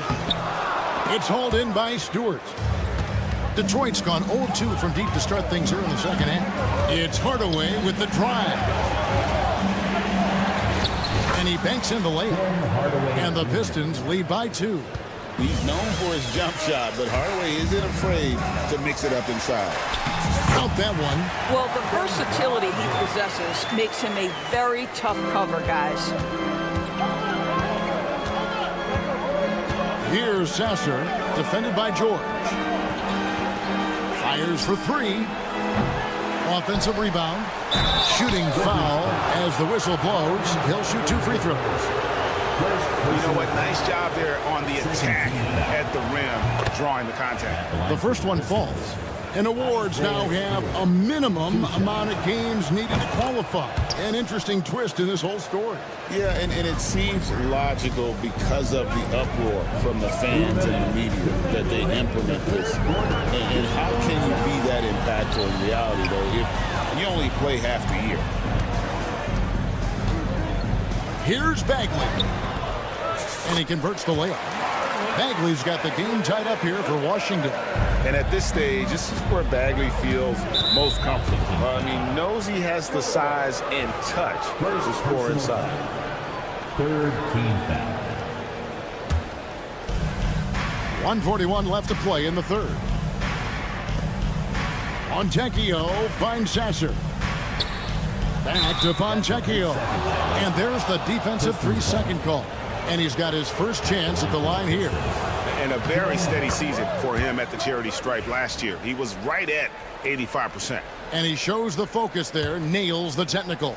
it's hauled in by Stewart. Detroit's gone 0-2 from deep to start things here in the second half. It's Hardaway with the drive. And he banks in the layup. And the Pistons lead by 2. He's known for his jump shot, but Hardaway isn't afraid to mix it up inside. Count that one. Well, the versatility he possesses makes him a very tough cover, guys. Here's Sasser, defended by George. Fires for 3. Offensive rebound. Shooting foul as the whistle blows. He'll shoot 2 free throws. You know what? Nice job there on the attack at the rim, drawing the contact. The first one falls. And awards now have a minimum amount of games needed to qualify. An interesting twist in this whole story. Yeah, and it seems logical because of the uproar from the fans and the media that they implement this. And how can you be that impactful in reality, though, if you only play half the year? Here's Bagley. And he converts the layup. Bagley's got the game tied up here for Washington. And at this stage, this is where Bagley feels most comfortable. Knows he has the size and touch to score inside. Third team foul. 1:41 left to play in the third. Fontecchio finds Sasser. Back to Fontecchio. And there's the defensive 3-second call. And he's got his first chance at the line here. And a very steady season for him at the charity stripe last year. He was right at 85%. And he shows the focus there, nails the technical.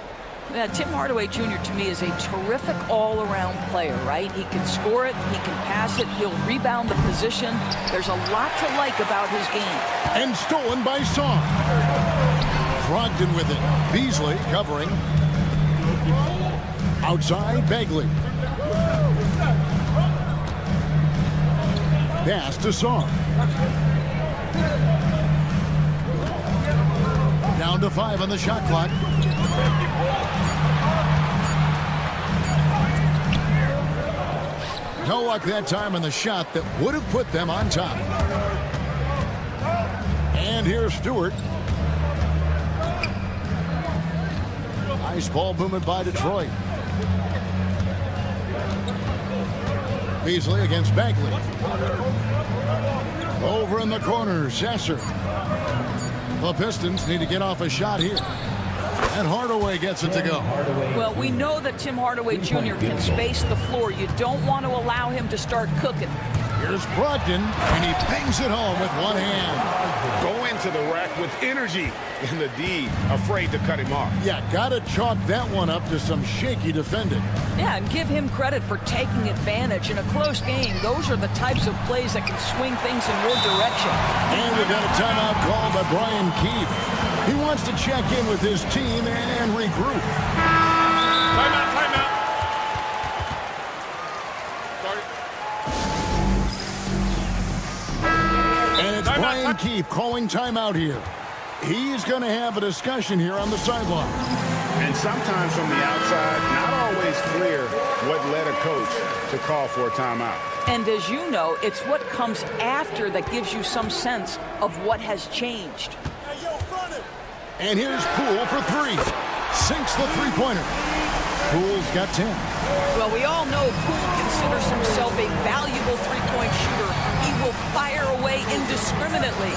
Yeah, Tim Hardaway Jr. to me is a terrific all-around player, right? He can score it, he can pass it, he'll rebound the position. There's a lot to like about his game. And stolen by Song. Brogdon with it. Beasley covering. Outside, Bagley. Pass to Song. Down to 5 on the shot clock. No luck that time on the shot that would have put them on top. And here's Stewart. Nice ball movement by Detroit. Beasley against Bagley. Over in the corner, Sasser. The Pistons need to get off a shot here. And Hardaway gets it to go. Well, we know that Tim Hardaway Jr. can space the floor. You don't want to allow him to start cooking. Here's Brogdon, and he bangs it home with one hand. Go into the rack with energy, and the D afraid to cut him off. Yeah, gotta chalk that one up to some shaky defending. Yeah, and give him credit for taking advantage. In a close game, those are the types of plays that can swing things in your direction. And we've got a timeout called by Brian Keefe. He wants to check in with his team and regroup. Timeout, timeout. And it's Brian Keefe calling timeout here. He's going to have a discussion here on the sideline. And sometimes from the outside, not always clear what led a coach to call for a timeout. And as you know, it's what comes after that gives you some sense of what has changed. And here's Poole for 3. Sinks the three-pointer. Poole's got 10. Well, we all know Poole considers himself a valuable three-point shooter. He will fire away indiscriminately.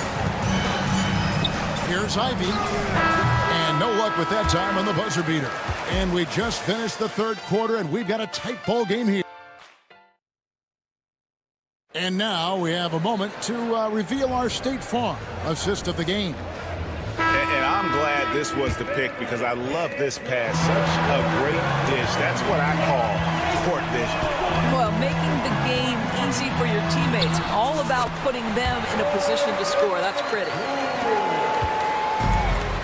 Here's Ivy. And no luck with that time on the buzzer beater. And we just finished the third quarter, and we've got a tight ball game here. And now we have a moment to reveal our State Farm assist of the game. And I'm glad this was the pick because I love this pass. Such a great dish. That's what I call court vision. Well, making the game easy for your teammates. All about putting them in a position to score. That's pretty.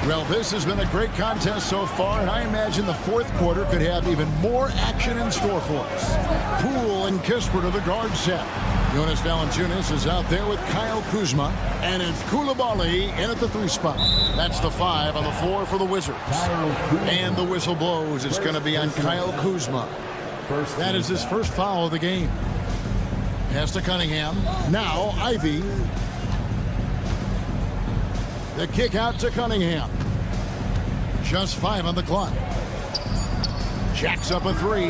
Well, this has been a great contest so far, and I imagine the fourth quarter could have even more action in store for us. Poole and Kispert are the guard set. Jonas Valanciunas is out there with Kyle Kuzma, and it's Coulibaly in at the 3 spot. That's the 5 on the floor for the Wizards. And the whistle blows. It's going to be on Kyle Kuzma. That is his first foul of the game. Pass to Cunningham. Now Ivy. The kick out to Cunningham. Just 5 on the clock. Jacks up a 3.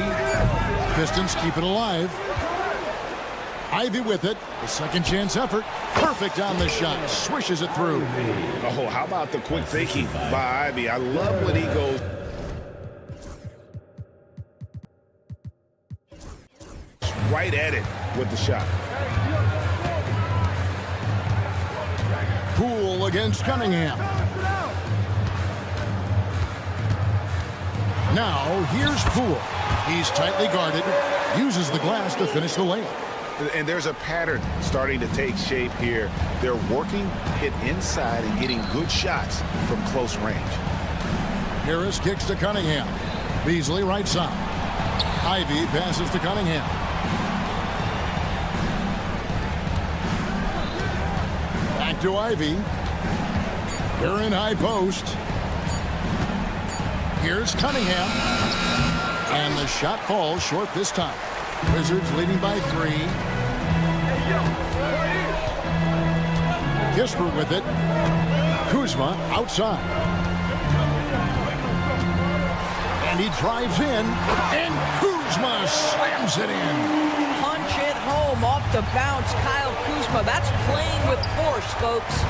Pistons keep it alive. Ivy with it. The second chance effort. Perfect on the shot. Swishes it through. Oh, how about the quick thinking by Ivy? I love when he goes right at it with the shot. Poole against Cunningham. Now here's Poole. He's tightly guarded. Uses the glass to finish the layup. And there's a pattern starting to take shape here. They're working it inside and getting good shots from close range. Harris kicks to Cunningham. Beasley right side. Ivy passes to Cunningham. Back to Ivy. They're in high post. Here's Cunningham. And the shot falls short this time. Wizards leading by 3. Kispert with it. Kuzma outside. And he drives in. And Kuzma slams it in. Punch it home off the bounce. Kyle Kuzma. That's playing with force, folks.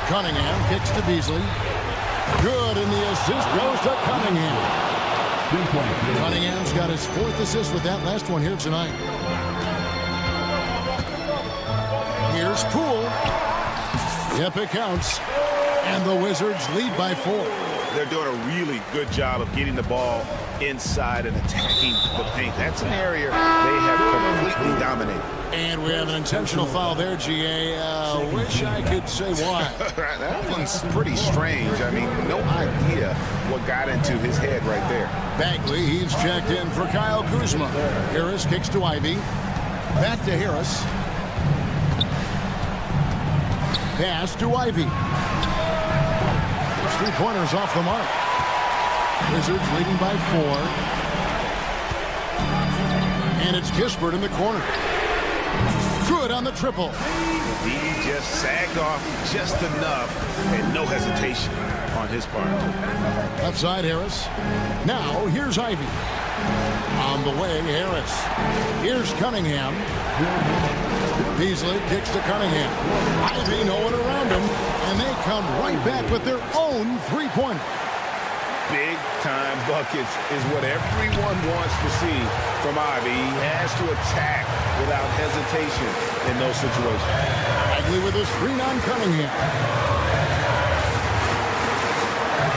Cunningham kicks to Beasley. Good, and the assist goes to Cunningham. Cunningham's got his 4th assist with that last one here tonight. Here's Poole. Yep, it counts. And the Wizards lead by 4. They're doing a really good job of getting the ball inside and attacking the paint. That's an area they have completely dominated. And we have an intentional foul there, GA. Wish I could say why. That one's pretty strange. I mean, no idea what got into his head right there. Bagley, he's checked in for Kyle Kuzma. Harris kicks to Ivy. Back to Harris. Pass to Ivy. There's 3-pointers off the mark. Wizards leading by 4. And it's Kispert in the corner. Good on the triple. He just sagged off just enough and no hesitation on his part. Left side, Harris. Now, here's Ivy. On the way, Harris. Here's Cunningham. Beasley kicks to Cunningham. Ivy nowhere around him, and they come right back with their own 3-pointer. Big-time buckets is what everyone wants to see from Ivy. He has to attack without hesitation in those situations. Bagley with a screen on Cunningham.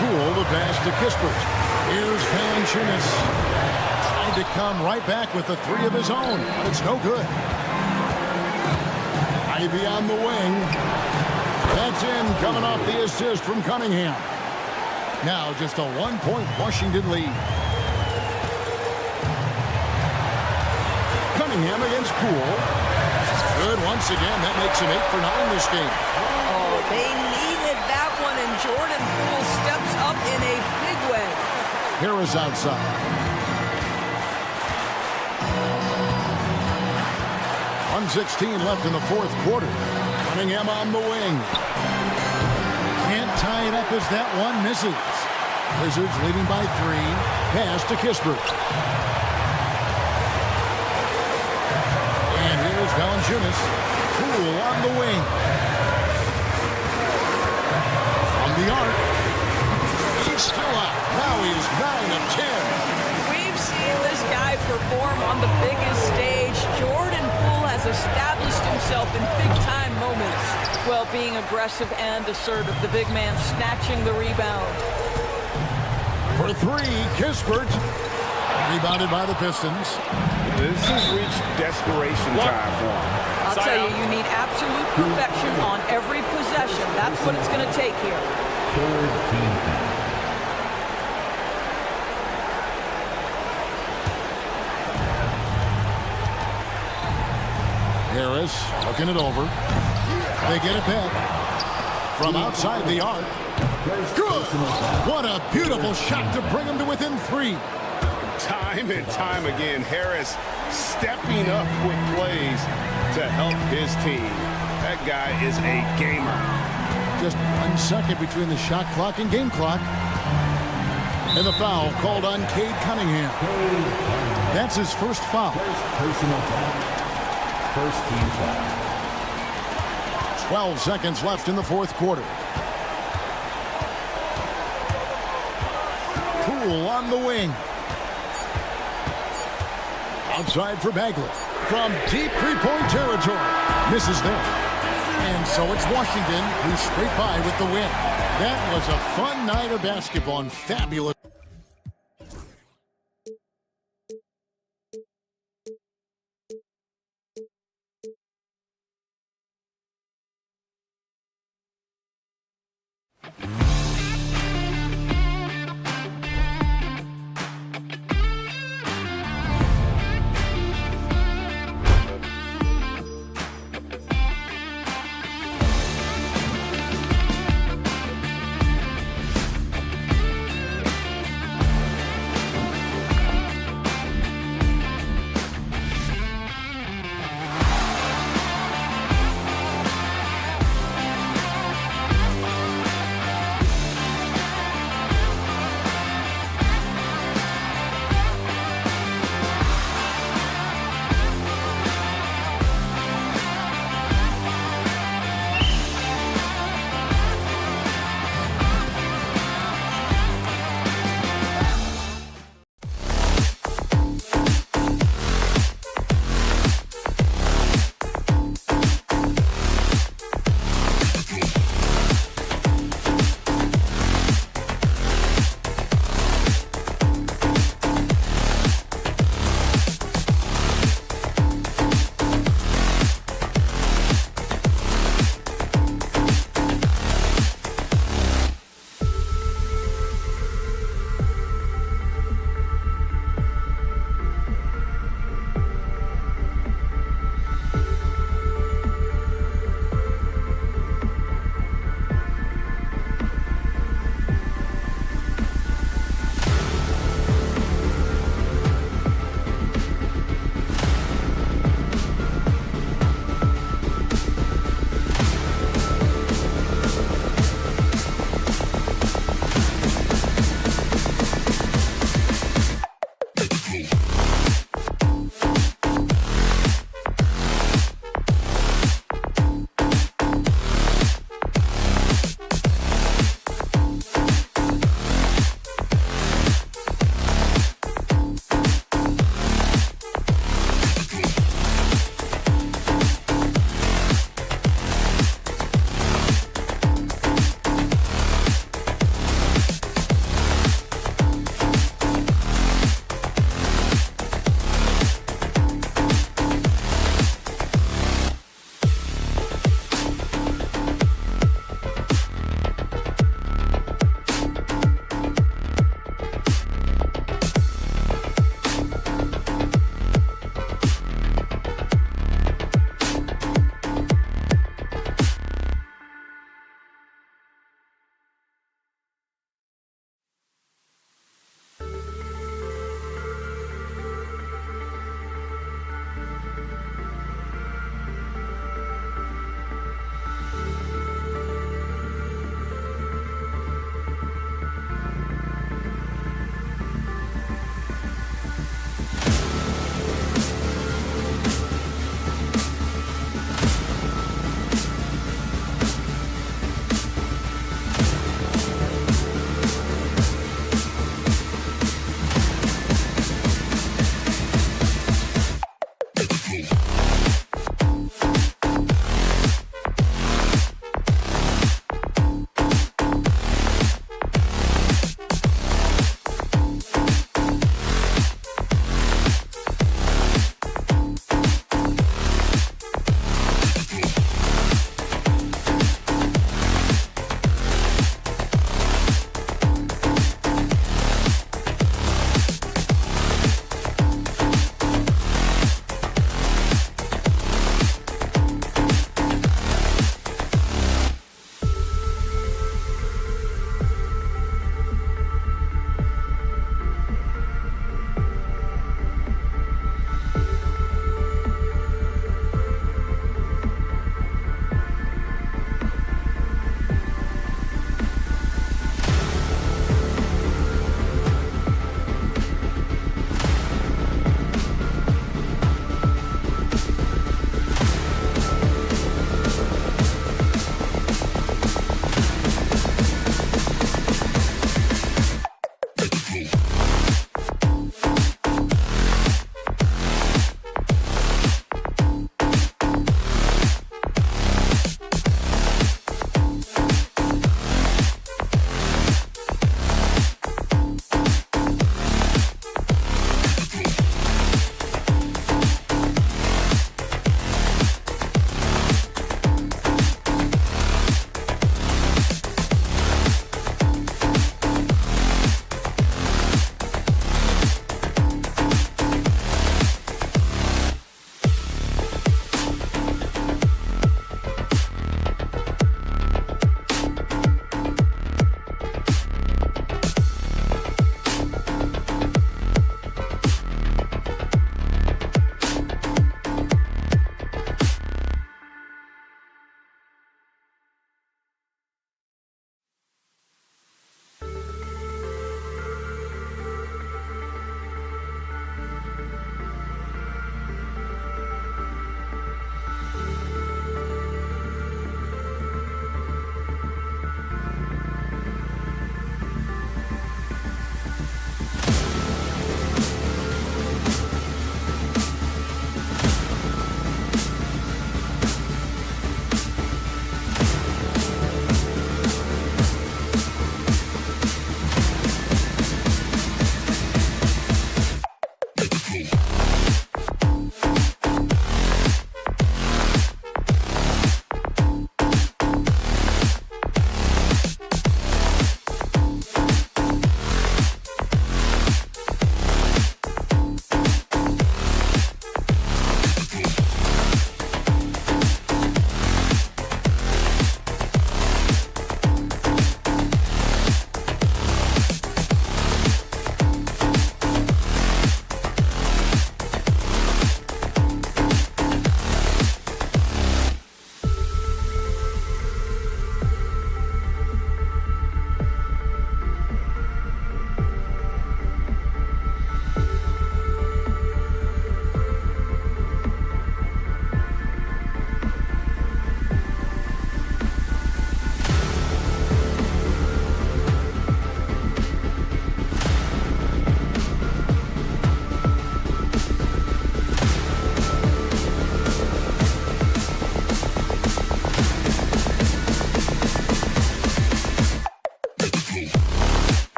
Poole the pass to Kispert. Here's Valanciunas. Trying to come right back with the 3 of his own, but it's no good. Ivy on the wing. That's in, coming off the assist from Cunningham. Now just a 1-point Washington lead. Cunningham against Poole. Good once again. That makes him 8 for 9 this game. Oh, they needed that one, and Jordan Poole steps up in a big way. Harris outside. 1:16 left in the 4th quarter. Cunningham on the wing. Can't tie it up as that one misses. Wizards leading by 3. Pass to Kispert. And here's Valanciunas. Poole on the wing. From the arc. He's still up. Now he's 9 of 10. We've seen this guy perform on the biggest stage. Jordan Poole has established himself in big-time moments while being aggressive and assertive. The big man snatching the rebound. For 3, Kispert. Rebounded by the Pistons. This has reached desperation time for him. I'll tell you, you need absolute perfection on every possession. That's what it's going to take here. Harris looking it over. They get it back. From outside the arc. Good! What a beautiful shot to bring him to within 3. Time and time again, Harris stepping up with plays to help his team. That guy is a gamer. Just 1 second between the shot clock and game clock. And the foul called on Cade Cunningham. That's his first foul. Personal foul. First team foul. 12 seconds left in the 4th quarter. Poole on the wing. Outside for Bagley. From deep 3-point territory. Misses there. And so it's Washington who scrape by with the win. That was a fun night of basketball and fabulous.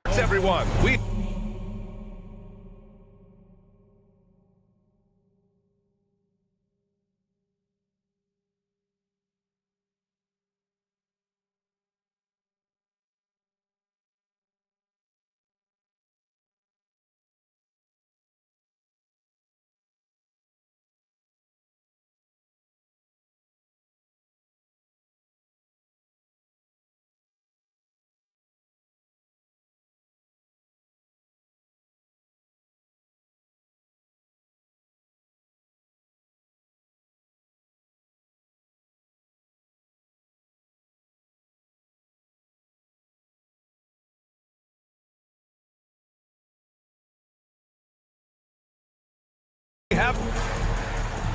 Everyone,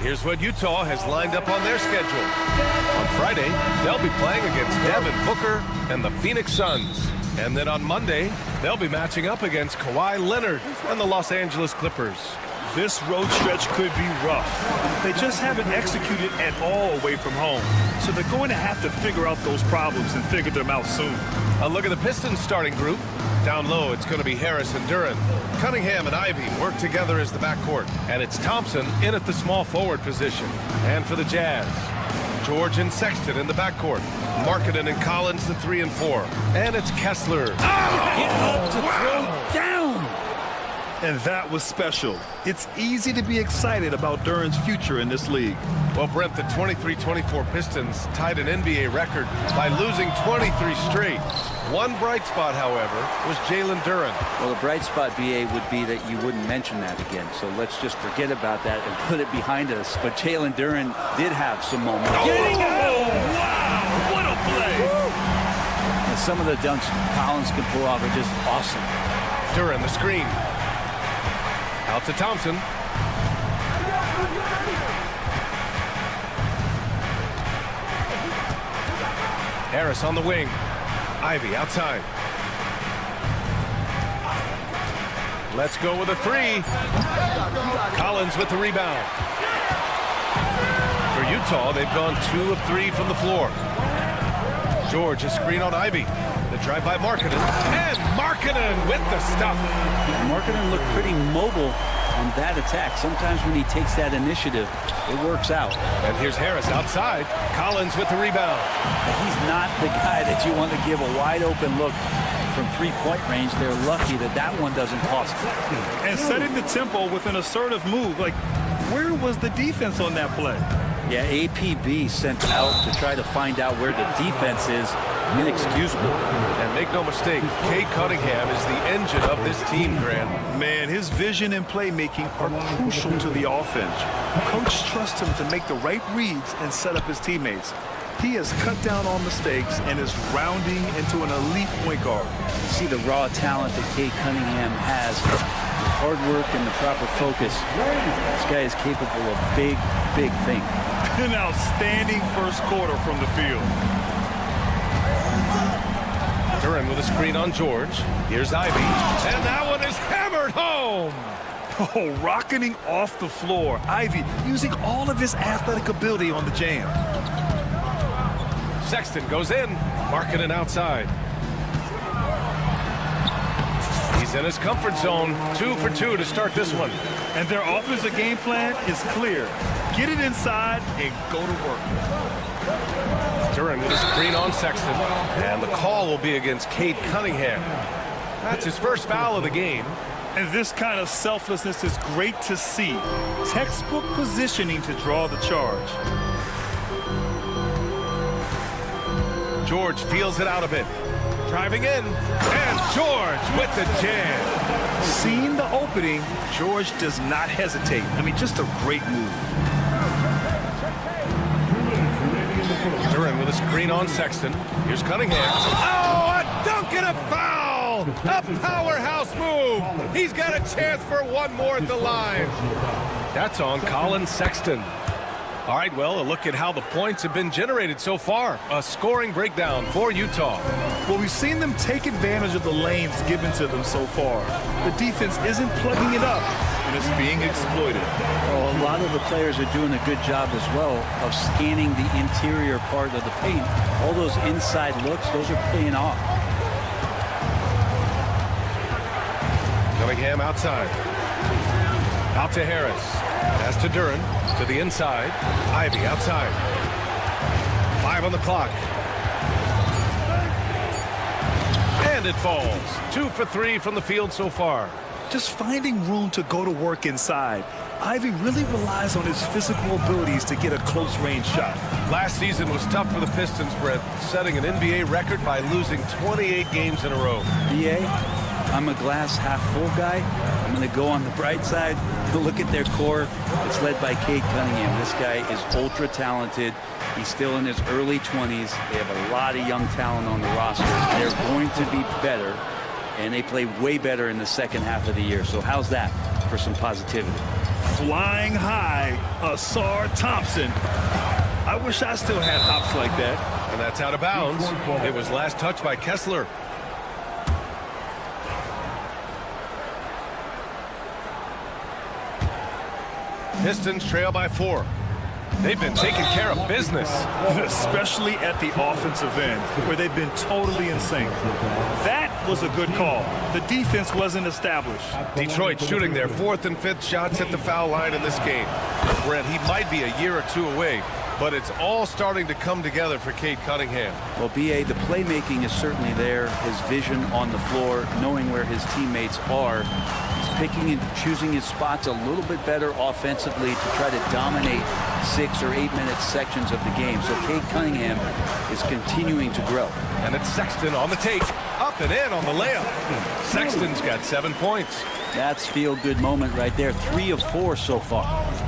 here's what Utah has lined up on their schedule. On Friday, they'll be playing against Devin Booker and the Phoenix Suns. And then on Monday, they'll be matching up against Kawhi Leonard and the Los Angeles Clippers. This road stretch could be rough. They just haven't executed at all away from home. So they're going to have to figure out those problems and figure them out soon. A look at the Pistons starting group. Down low, it's going to be Harris and Duren. Cunningham and Ivy work together as the backcourt. And it's Thompson in at the small forward position. And for the Jazz, George and Sexton in the backcourt. Markkanen and Collins, the 3 and 4. And it's Kessler. Throw down! And that was special. It's easy to be excited about Duren's future in this league. Well, Brent, the 23-24 Pistons tied an NBA record by losing 23 straight. One bright spot, however, was Jalen Duren. Well, the bright spot, BA, would be that you wouldn't mention that again. So let's just forget about that and put it behind us. But Jalen Duren did have some moments. Getting out! Wow! What a play! And some of the dunks Collins can pull off are just awesome. Duren, the screen. Out to Thompson. Harris on the wing. Ivy outside. Let's go with a 3. Collins with the rebound. For Utah, they've gone 2 of 3 from the floor. George, a screen on Ivy. The drive by Markkanen. And Markkanen with the stuff. Markkanen looked pretty mobile on that attack. Sometimes when he takes that initiative, it works out. And here's Harris outside. Collins with the rebound. He's not the guy that you want to give a wide open look from three-point range. They're lucky that that one doesn't cost. And setting the tempo with an assertive move. Like, where was the defense on that play? Yeah, APB sent out to try to find out where the defense is. Inexcusable. And make no mistake, Cade Cunningham is the engine of this team, Grant. Man, his vision and playmaking are crucial to the offense. Coach trusts him to make the right reads and set up his teammates. He has cut down on mistakes and is rounding into an elite point guard. You see the raw talent that Cade Cunningham has. With hard work and the proper focus. This guy is capable of big, big things. An outstanding first quarter from the field. Duren with a screen on George. Here's Ivy. And that one is hammered home. Oh, rocketing off the floor. Ivy using all of his athletic ability on the jam. Sexton goes in. Markkanen outside. He's in his comfort zone. 2 for 2 to start this one. And their offensive game plan is clear. Get it inside and go to work. Duren with a screen on Sexton. And the call will be against Cade Cunningham. That's his first foul of the game. And this kind of selflessness is great to see. Textbook positioning to draw the charge. George feels it out a bit. Driving in. And George with the jam. Seeing the opening, George does not hesitate. I mean, just a great move. Duren with a screen on Sexton. Here's Cunningham. Oh, a dunk and a foul! A powerhouse move! He's got a chance for one more at the line. That's on Colin Sexton. All right, well, a look at how the points have been generated so far. A scoring breakdown for Utah. Well, we've seen them take advantage of the lanes given to them so far. The defense isn't plugging it up. and it's being exploited. Well, a lot of the players are doing a good job as well of scanning the interior part of the paint. All those inside looks, those are paying off. Cunningham outside. Out to Harris. Pass to Duran. To the inside. Ivy outside. 5 on the clock. And it falls. 2 for 3 from the field so far. Just finding room to go to work inside. Ivy really relies on his physical abilities to get a close-range shot. Last season was tough for the Pistons, Brett, setting an NBA record by losing 28 games in a row. BA, I'm a glass half full guy. I'm going to go on the bright side. Look at their core. It's led by Cade Cunningham. This guy is ultra talented. He's still in his early 20s. They have a lot of young talent on the roster. They're going to be better, and they play way better in the second half of the year. So how's that for some positivity? Flying high, Asar Thompson. I wish I still had hops like that. And that's out of bounds. It was last touched by Kessler. Pistons trail by 4. They've been taking care of business. Especially at the offensive end, where they've been totally in sync. That was a good call. The defense wasn't established. Detroit shooting their 4th and 5th shots at the foul line in this game. Brett, he might be a year or 2 away, but it's all starting to come together for Cade Cunningham. Well, BA, the playmaking is certainly there. His vision on the floor, knowing where his teammates are. He's picking and choosing his spots a little bit better offensively to try to dominate 6 or 8 minute sections of the game. So Cade Cunningham is continuing to grow. And it's Sexton on the take. Up and in on the layup. Sexton's got 7 points. That's feel-good moment right there. 3 of 4 so far.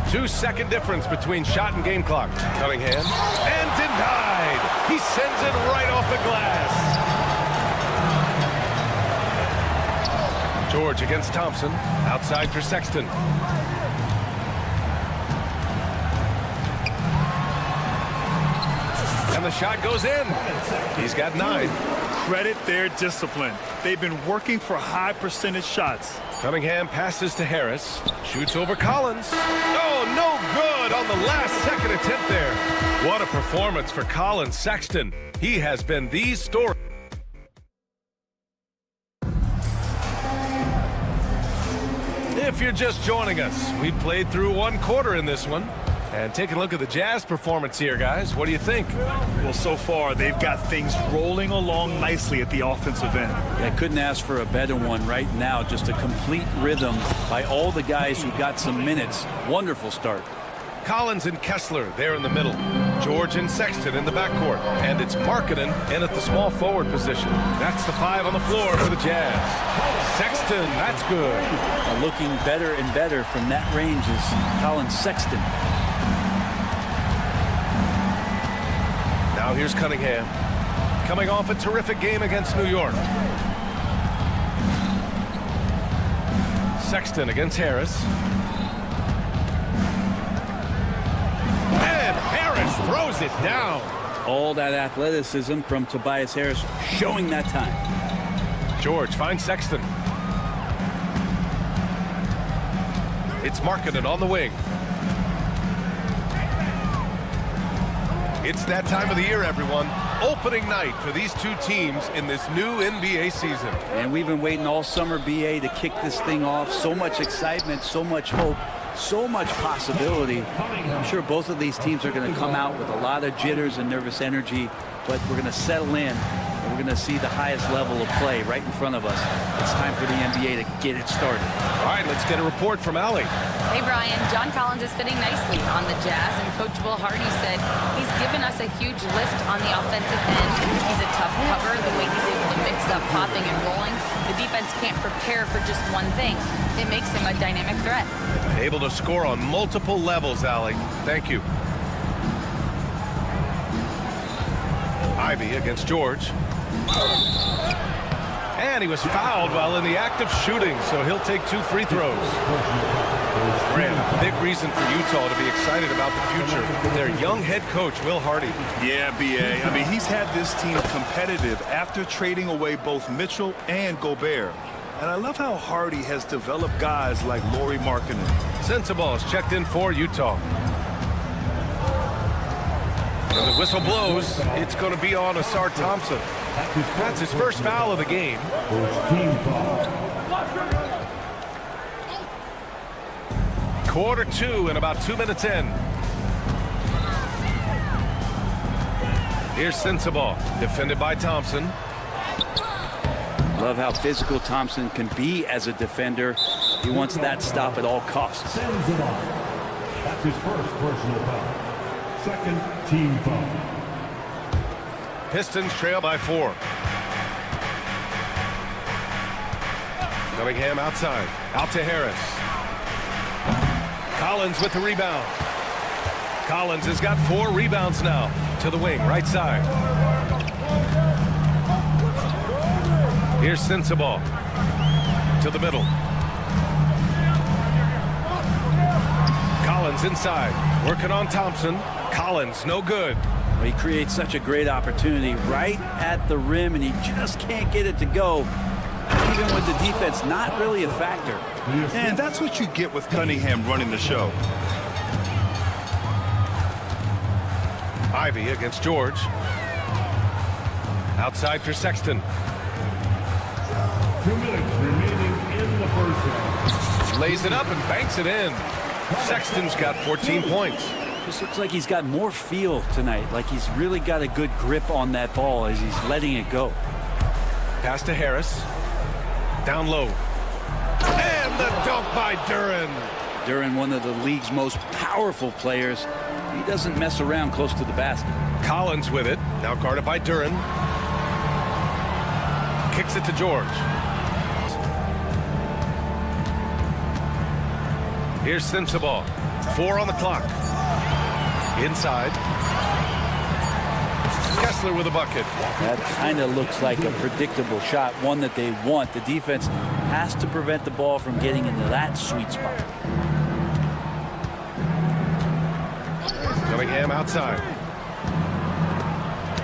2-second difference between shot and game clock. Cunningham. And denied. He sends it right off the glass. George against Thompson. Outside for Sexton. And the shot goes in. He's got 9. Credit their discipline. They've been working for high percentage shots. Cunningham passes to Harris. Shoots over Collins. Oh, no good on the last second attempt there. What a performance for Colin Sexton. He has been the story. If you're just joining us, we played through 1 quarter in this one. And take a look at the Jazz performance here, guys. What do you think? Well, so far, they've got things rolling along nicely at the offensive end. I couldn't ask for a better one right now. Just a complete rhythm by all the guys who got some minutes. Wonderful start. Collins and Kessler there in the middle. George and Sexton in the backcourt. And it's Markkanen in at the small forward position. That's the 5 on the floor for the Jazz. Sexton, that's good. Looking better and better from that range is Colin Sexton. Now here's Cunningham, coming off a terrific game against New York. Sexton against Harris. And Harris throws it down. All that athleticism from Tobias Harris showing that time. George finds Sexton. It's Markkanen on the wing. It's that time of the year, everyone. Opening night for these 2 teams in this new NBA season. And we've been waiting all summer, BA, to kick this thing off. So much excitement, so much hope, so much possibility. I'm sure both of these teams are going to come out with a lot of jitters and nervous energy, but we're going to settle in, and we're going to see the highest level of play right in front of us. It's time for the NBA to get it started. All right, let's get a report from Allie. Hey, Brian. John Collins is fitting nicely on the Jazz, and Coach Will Hardy said he's given us a huge lift on the offensive end. He's a tough cover, the way he's able to mix up popping and rolling. The defense can't prepare for just one thing. It makes him a dynamic threat. Able to score on multiple levels, Allie. Thank you. Ivy against George. And he was fouled while in the act of shooting, so he'll take 2 free throws. Grant, big reason for Utah to be excited about the future. Their young head coach, Will Hardy. Yeah, BA. He's had this team competitive after trading away both Mitchell and Gobert. And I love how Hardy has developed guys like Lauri Markkanen. Sensabaugh is checked in for Utah. When the whistle blows, it's going to be on Asar Thompson. That's his first foul of the game. Team foul. Quarter 2 and about 2 minutes in. Here's Sensabaugh, defended by Thompson. Love how physical Thompson can be as a defender. He wants that stop at all costs. Sensabaugh. That's his first personal foul. Second team foul. Pistons trail by 4. Cunningham outside. Out to Harris. Collins with the rebound. Collins has got 4 rebounds now. To the wing, right side. Here's Sensabaugh. To the middle. Collins inside. Working on Thompson. Collins, no good. Well, he creates such a great opportunity right at the rim, and he just can't get it to go. Even with the defense not really a factor. And that's what you get with Cunningham running the show. Ivy against George. Outside for Sexton. 2 minutes remaining in the first half. Lays it up and banks it in. Sexton's got 14 points. Just looks like he's got more feel tonight, like he's really got a good grip on that ball as he's letting it go. Pass to Harris. Down low. And the dunk by Duren. Duren, one of the league's most powerful players. He doesn't mess around close to the basket. Collins with it. Now guarded by Duren. Kicks it to George. Here's Sensabaugh. 4 on the clock. Inside. Kessler with a bucket. That kind of looks like a predictable shot, one that they want. The defense has to prevent the ball from getting into that sweet spot. Cunningham outside.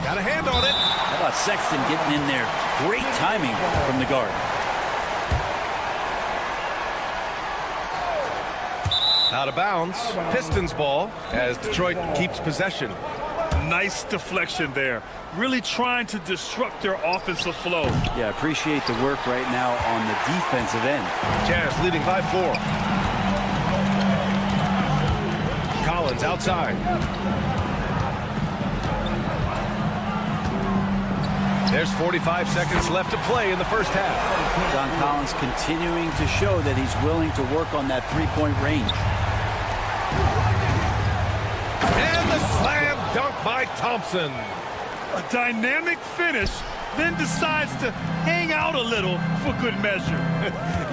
Got a hand on it. How about Sexton getting in there? Great timing from the guard. Out of bounds. Pistons ball as Detroit keeps possession. Nice deflection there. Really trying to disrupt their offensive flow. Yeah, appreciate the work right now on the defensive end. Jazz leading by 4. Collins outside. There's 45 seconds left to play in the first half. John Collins continuing to show that he's willing to work on that three-point range. And the slam dunk by Thompson. A dynamic finish, then decides to hang out a little for good measure.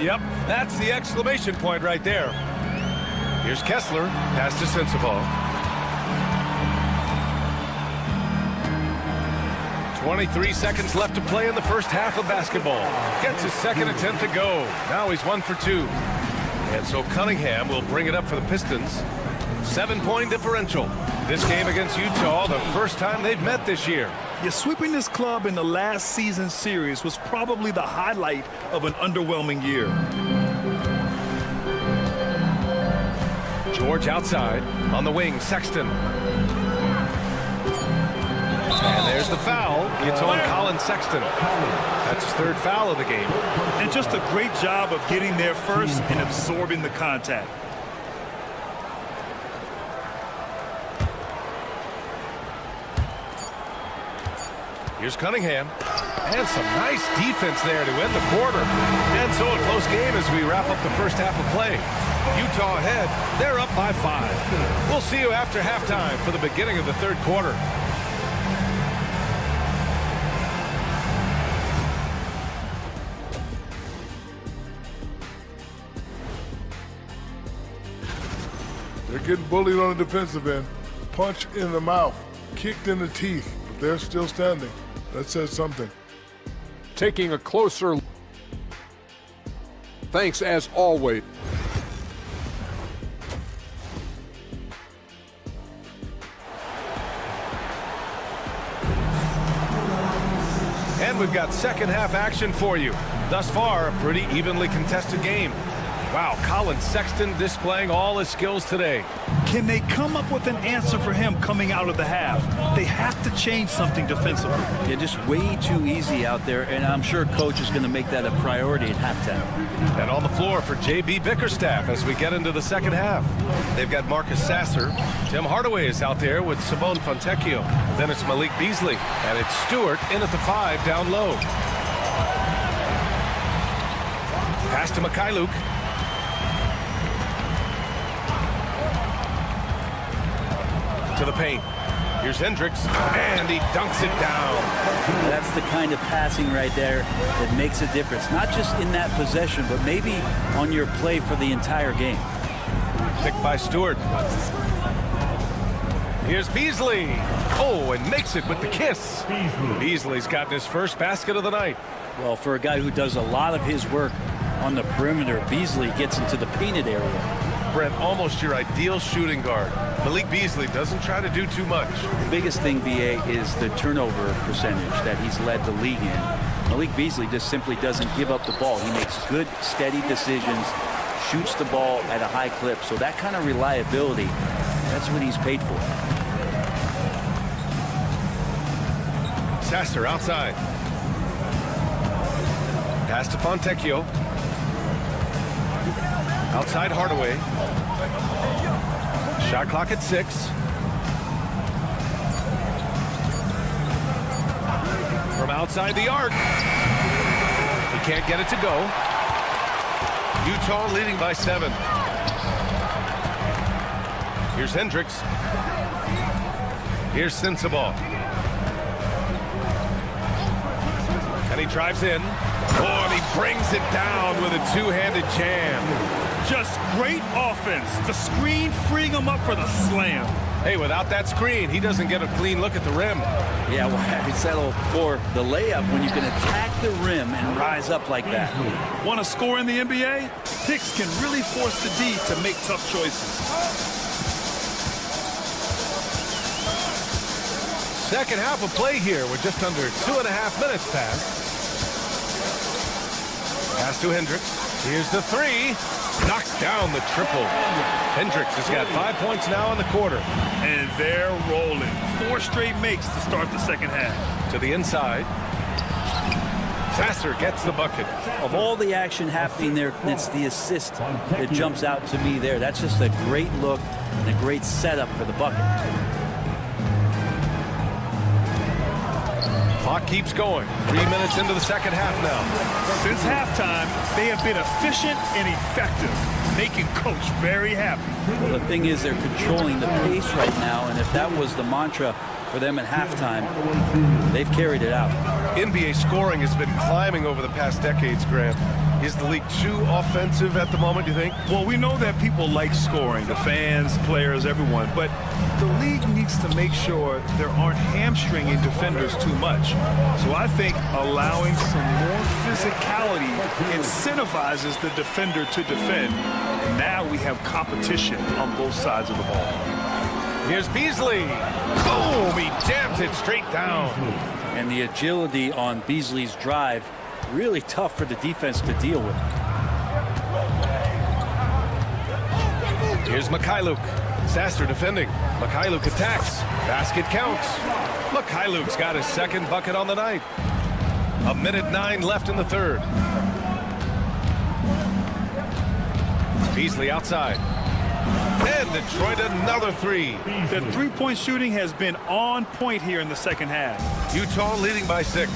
Yep, that's the exclamation point right there. Here's Kessler, pass to Sensabaugh. 23 seconds left to play in the first half of basketball. Gets his second attempt to go. Now he's 1 for 2. And so Cunningham will bring it up for the Pistons. 7-point differential. This game against Utah, the first time they've met this year. Yeah, sweeping this club in the last season series was probably the highlight of an underwhelming year. George outside. On the wing, Sexton. And there's the foul. It's on Colin Sexton. That's his 3rd foul of the game. And just a great job of getting there first and absorbing the contact. Here's Cunningham. And some nice defense there to end the quarter. And so a close game as we wrap up the first half of play. Utah ahead. They're up by 5. We'll see you after halftime for the beginning of the 3rd quarter. They're getting bullied on the defensive end. Punch in the mouth, kicked in the teeth, but they're still standing. That says something. Taking a closer look. Thanks as always. And we've got second half action for you. Thus far, a pretty evenly contested game. Wow, Colin Sexton displaying all his skills today. Can they come up with an answer for him coming out of the half? They have to change something defensively. Yeah, just way too easy out there, and I'm sure coach is going to make that a priority at halftime. And on the floor for J.B. Bickerstaff as we get into the second half. They've got Marcus Sasser. Tim Hardaway is out there with Simone Fontecchio. Then it's Malik Beasley. And it's Stewart in at the 5 down low. Pass to Mikhailuk. To the paint. Here's Hendricks, and he dunks it down. That's the kind of passing right there that makes a difference. Not just in that possession, but maybe on your play for the entire game. Picked by Stewart. Here's Beasley. Oh, and makes it with the kiss. Beasley's gotten his first basket of the night. Well, for a guy who does a lot of his work on the perimeter, Beasley gets into the painted area. Brent, almost your ideal shooting guard. Malik Beasley doesn't try to do too much. The biggest thing, BA, is the turnover percentage that he's led the league in. Malik Beasley just simply doesn't give up the ball. He makes good, steady decisions, shoots the ball at a high clip. So that kind of reliability, that's what he's paid for. Sasser outside. Pass to Fontecchio. Outside Hardaway. Shot clock at 6. From outside the arc. He can't get it to go. Utah leading by 7. Here's Hendricks. Here's Sensabaugh. And he drives in. Oh, and he brings it down with a two-handed jam. Just great offense. The screen freeing him up for the slam. Hey, without that screen, he doesn't get a clean look at the rim. Yeah, well, I settle for the layup when you can attack the rim and rise up like that. Want to score in the NBA? Picks can really force the D to make tough choices. Second half of play here with just under 2.5 minutes passed. Pass to Hendricks. Here's the 3. Knocks down the triple. Hendricks has got 5 points now in the quarter. And they're rolling. 4 straight makes to start the second half. To the inside. Sasser gets the bucket. Of all the action happening there, it's the assist that jumps out to me there. That's just a great look and a great setup for the bucket. Clock keeps going. 3 minutes into the second half now. Since halftime, they have been efficient and effective, making Coach very happy. Well, the thing is, they're controlling the pace right now, and if that was the mantra for them at halftime, they've carried it out. NBA scoring has been climbing over the past decades, Graham. Is the league too offensive at the moment, do you think? Well, we know that people like scoring, the fans, players, everyone, but the league needs to make sure there aren't hamstringing defenders too much. So I think allowing some more physicality incentivizes the defender to defend. And now we have competition on both sides of the ball. Here's Beasley. Boom! He jams it straight down. And the agility on Beasley's drive, really tough for the defense to deal with. Here's Mikhailuk. Sasser defending. Mikhailuk attacks. Basket counts. Mikhailuk's got his second bucket on the night. 1:09 left in the third. Beasley outside. And Detroit another 3. The three-point shooting has been on point here in the second half. Utah leading by 6.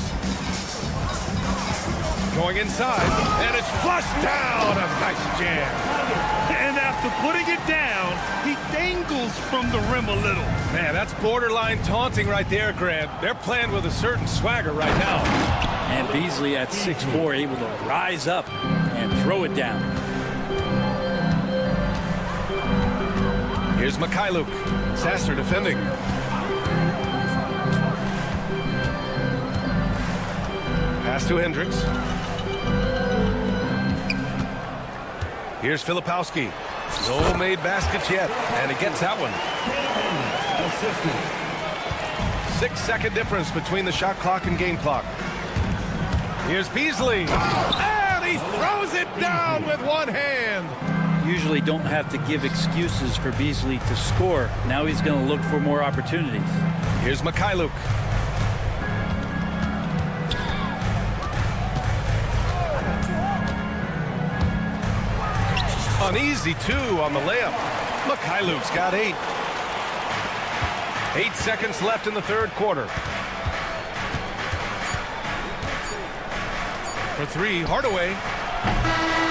Going inside, and it's flushed down. A nice jam. And after putting it down, he dangles from the rim a little. Man, that's borderline taunting right there, Grant. They're playing with a certain swagger right now. And Beasley at 6'4", able to rise up and throw it down. Here's Mikhailuk. Sasser defending. Pass to Hendricks. Here's Filipowski. No made baskets yet, and he gets that one. 6-second difference between the shot clock and game clock. Here's Beasley. And he throws it down with one hand. Usually don't have to give excuses for Beasley to score. Now he's going to look for more opportunities. Here's Mikhailuk. An easy 2 on the layup. Mikhailuk's got 8. 8 seconds left in the third quarter. For 3, Hardaway.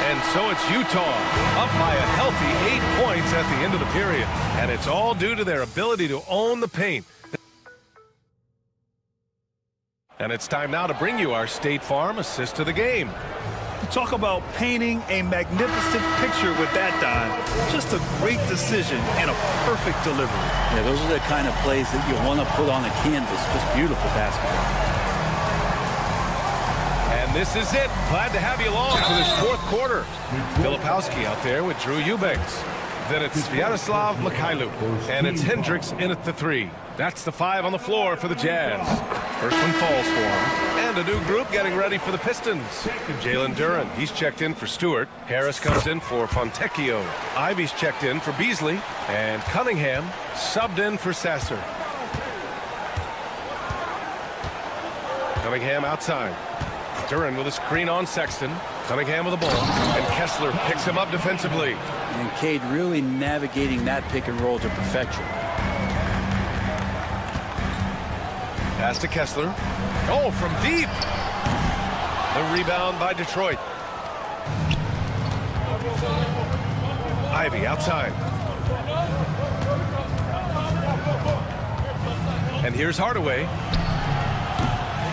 And so it's Utah, up by a healthy 8 points at the end of the period. And it's all due to their ability to own the paint. And it's time now to bring you our State Farm assist of the game. Talk about painting a magnificent picture with that, Don. Just a great decision and a perfect delivery. Yeah, those are the kind of plays that you want to put on a canvas. Just beautiful basketball. And this is it. Glad to have you along for this fourth quarter. Filipowski out there with Drew Eubanks. Then it's Sviatoslav Mikhailuk. And it's Hendricks in at the 3. That's the 5 on the floor for the Jazz. First one falls for him. And a new group getting ready for the Pistons. Jalen Duren, he's checked in for Stewart. Harris comes in for Fontecchio. Ivy's checked in for Beasley. And Cunningham subbed in for Sasser. Cunningham outside. Duren with a screen on Sexton. Cunningham with the ball. And Kessler picks him up defensively. And Cade really navigating that pick and roll to perfection. Pass to Kessler. Oh, from deep. The rebound by Detroit. Ivy outside. And here's Hardaway.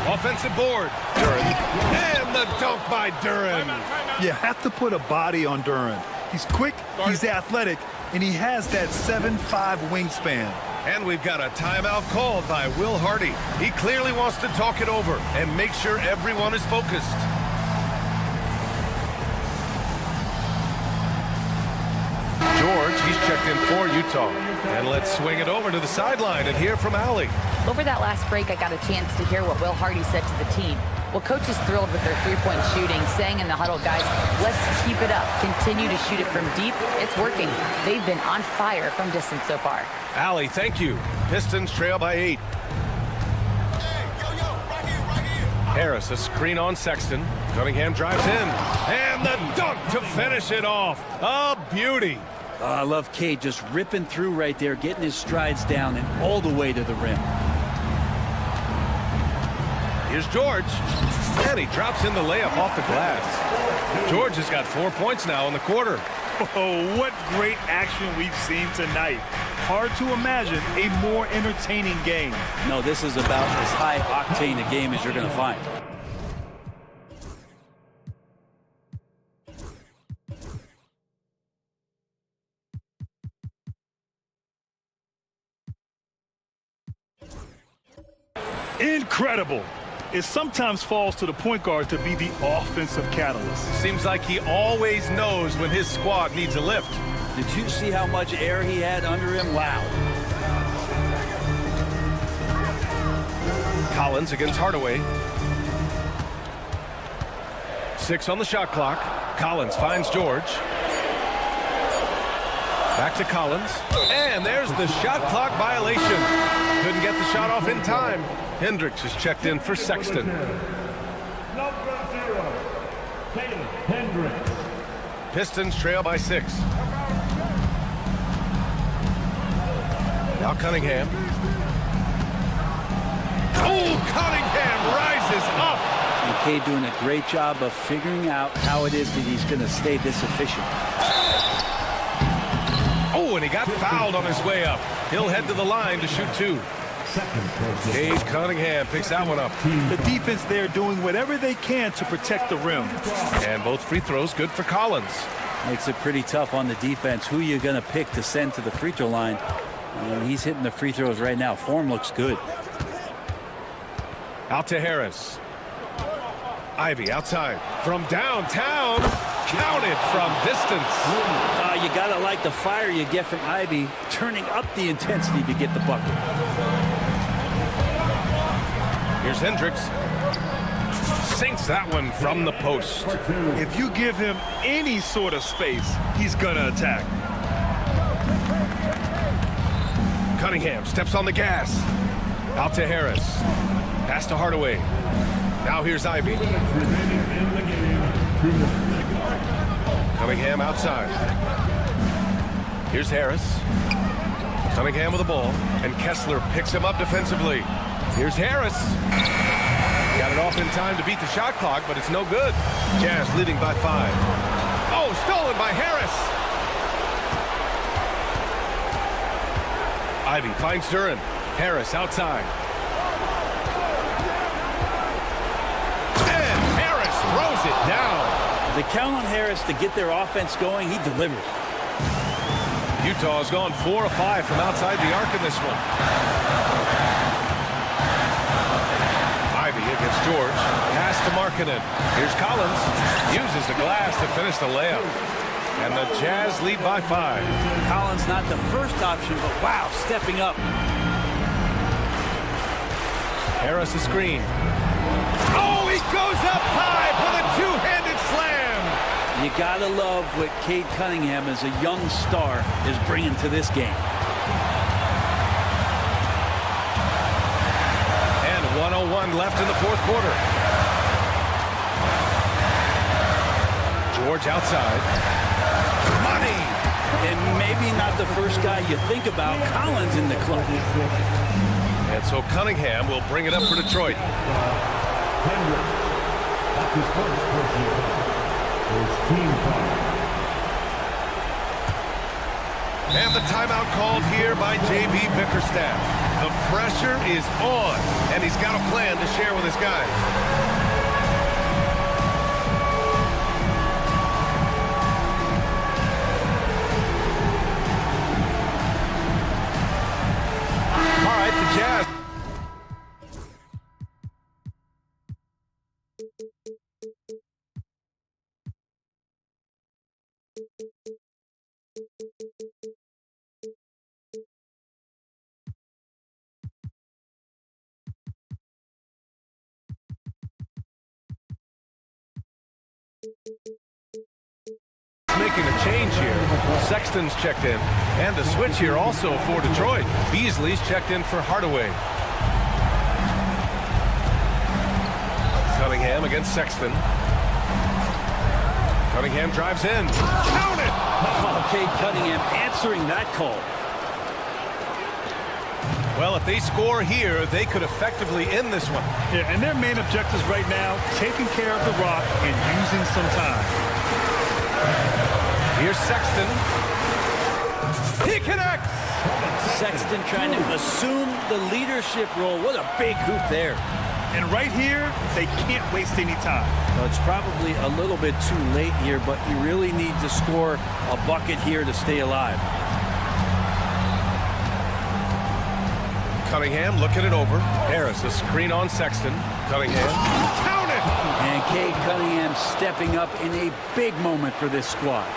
Offensive board. Duren. And the dunk by Duren. You have to put a body on Duren. He's quick, he's athletic, and he has that 7'5" wingspan. And we've got a timeout called by Will Hardy. He clearly wants to talk it over and make sure everyone is focused. George, he's checked in for Utah. And let's swing it over to the sideline and hear from Allie. Over that last break, I got a chance to hear what Will Hardy said to the team. Well, coach is thrilled with their three-point shooting, saying in the huddle, guys, let's keep it up. Continue to shoot it from deep. It's working. They've been on fire from distance so far. Allie, thank you. Pistons trail by 8. Harris, a screen on Sexton. Cunningham drives in. And the dunk to finish it off. A beauty. I love Cade just ripping through right there, getting his strides down and all the way to the rim. Here's George. And he drops in the layup off the glass. George has got 4 points now in the quarter. Oh, what great action we've seen tonight. Hard to imagine a more entertaining game. No, this is about as high-octane a game as you're going to find. Incredible. It sometimes falls to the point guard to be the offensive catalyst. Seems like he always knows when his squad needs a lift. Did you see how much air he had under him? Wow. Collins against Hardaway. 6 on the shot clock. Collins finds George. Back to Collins. And there's the shot clock violation. Couldn't get the shot off in time. Hendricks is checked in for Sexton. Number 0, Taylor Hendricks. Pistons trail by 6. Now Cunningham. Oh, Cunningham rises up. And Cade doing a great job of figuring out how it is that he's going to stay this efficient. Oh, and he got fouled on his way up. He'll head to the line to shoot 2. Cade Cunningham picks that one up. The defense there doing whatever they can to protect the rim. And both free throws good for Collins. Makes it pretty tough on the defense. Who you're going to pick to send to the free throw line. He's hitting the free throws right now. Form looks good. Out to Harris. Ivy outside. From downtown. Counted from distance. You got to like the fire you get from Ivy, turning up the intensity to get the bucket. Here's Hendricks. sinks that one from the post. If you give him any sort of space, he's going to attack. Cunningham steps on the gas. Out to Harris. Pass to Hardaway. Now here's Ivy. Cunningham outside. Here's Harris. Cunningham with the ball, and Kessler picks him up defensively. Here's Harris. Got it off in time to beat the shot clock, but it's no good. Jazz leading by 5. Oh, stolen by Harris. Ivy finds Duran. Harris outside. And Harris throws it down. They count on Harris to get their offense going. He delivers. Utah has gone 4 of 5 from outside the arc in this one. Ivy against George. Pass to Markkanen. Here's Collins. Uses the glass to finish the layup. And the Jazz lead by 5. Collins not the first option, but wow, stepping up. Harris a screen. Oh, he goes up high for the two-handed slam. You gotta love what Cade Cunningham, as a young star, is bringing to this game. And 1:01 left in the fourth quarter. George outside. Money! And maybe not the first guy you think about. Collins in the clutch. And so Cunningham will bring it up for Detroit. That's his first personal foul. First team foul. And the timeout called here by J.B. Bickerstaff. The pressure is on, and he's got a plan to share with his guys. All right, the Jazz. Making a change here. Sexton's checked in. And the switch here also for Detroit. Beasley's checked in for Hardaway. Cunningham against Sexton. Cunningham drives in. Count it! Okay, Cunningham answering that call. Well, if they score here, they could effectively end this one. Yeah, and their main objectives right now, taking care of the rock and using some time. Here's Sexton. He connects! Sexton trying to assume the leadership role. What a big hoop there. And right here, they can't waste any time. Well, it's probably a little bit too late here, but you really need to score a bucket here to stay alive. Cunningham looking it over. Harris, a screen on Sexton. Cunningham. Count it! And Cade Cunningham stepping up in a big moment for this squad.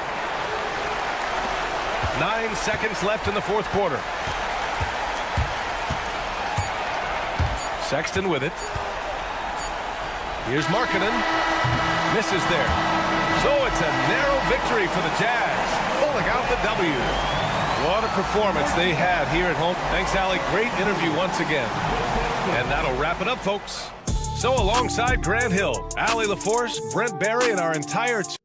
9 seconds left in the fourth quarter. Sexton with it. Here's Markkanen. Misses there. So it's a narrow victory for the Jazz, pulling out the W. What a performance they had here at home. Thanks, Allie. Great interview once again. And that'll wrap it up, folks. So alongside Grant Hill, Allie LaForce, Brent Barry, and our entire team.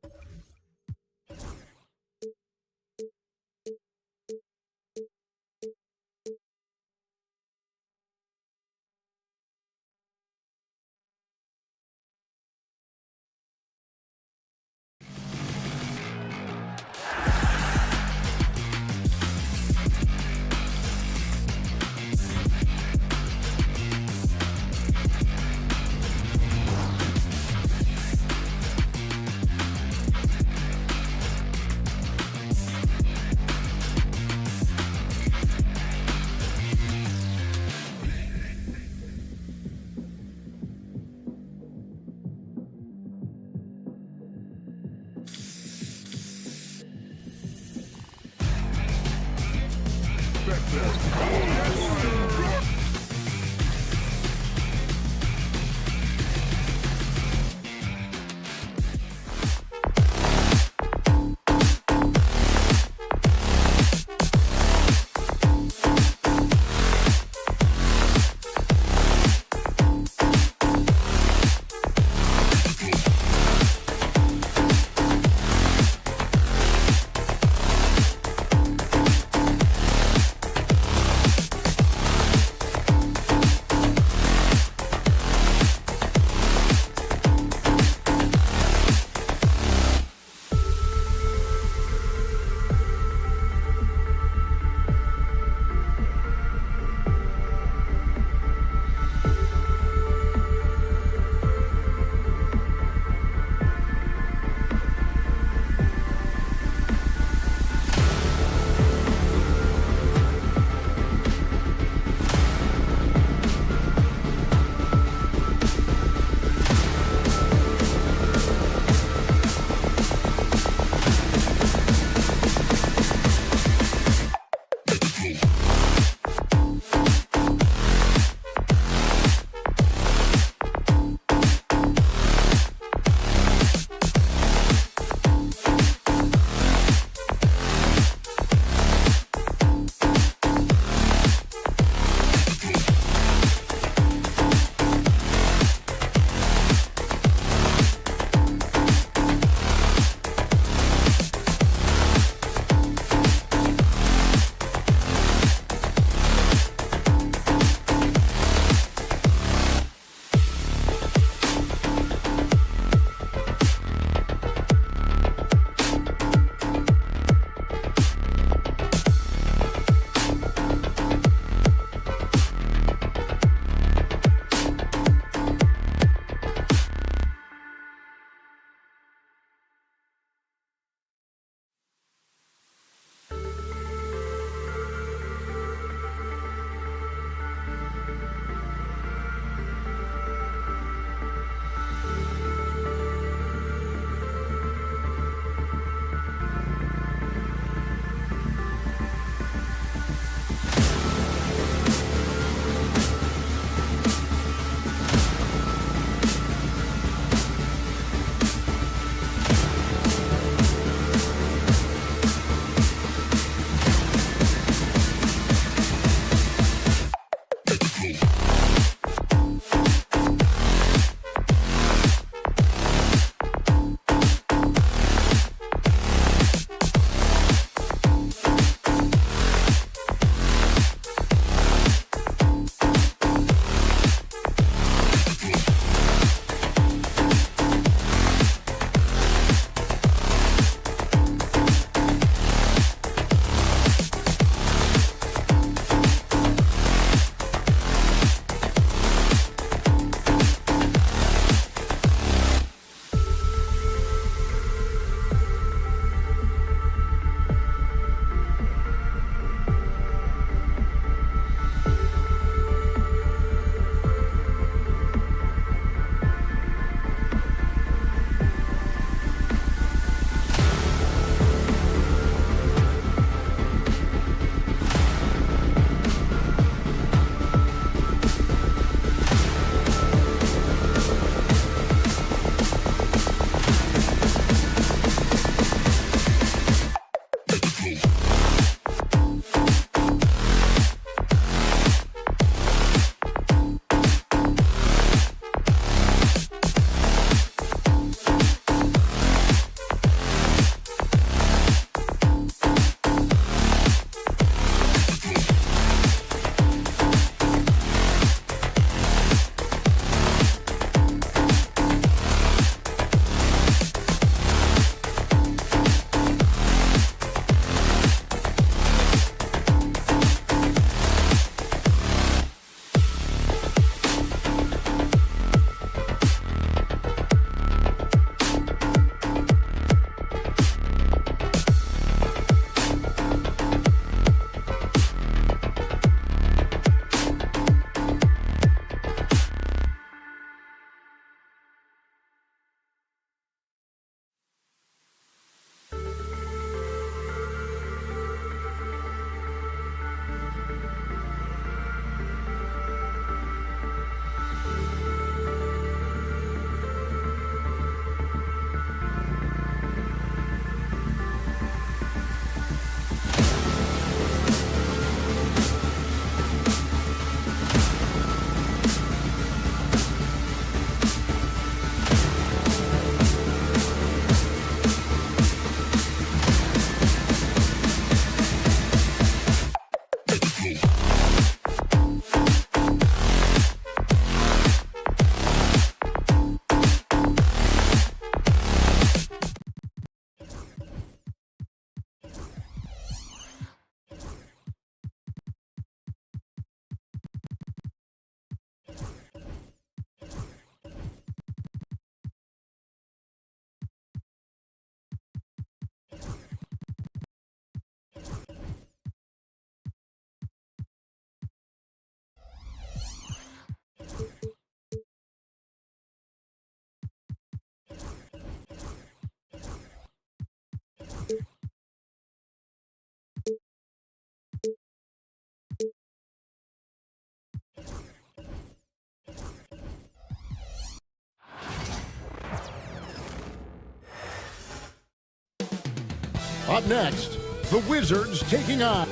Up next, the Wizards taking on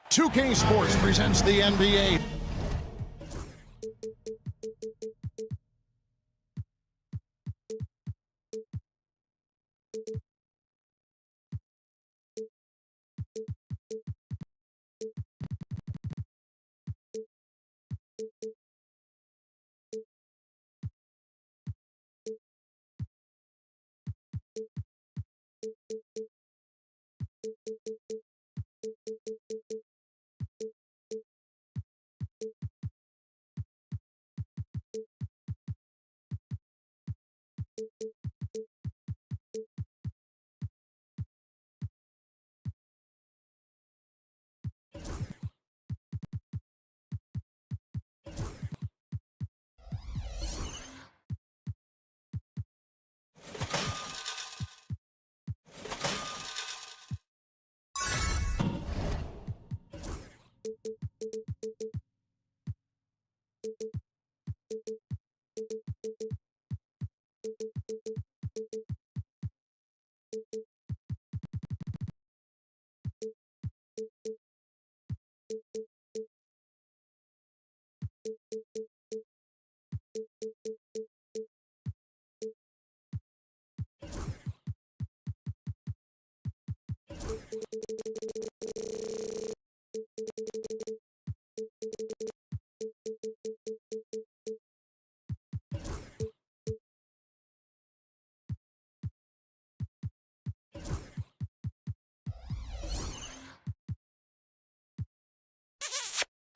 2K Sports presents the NBA.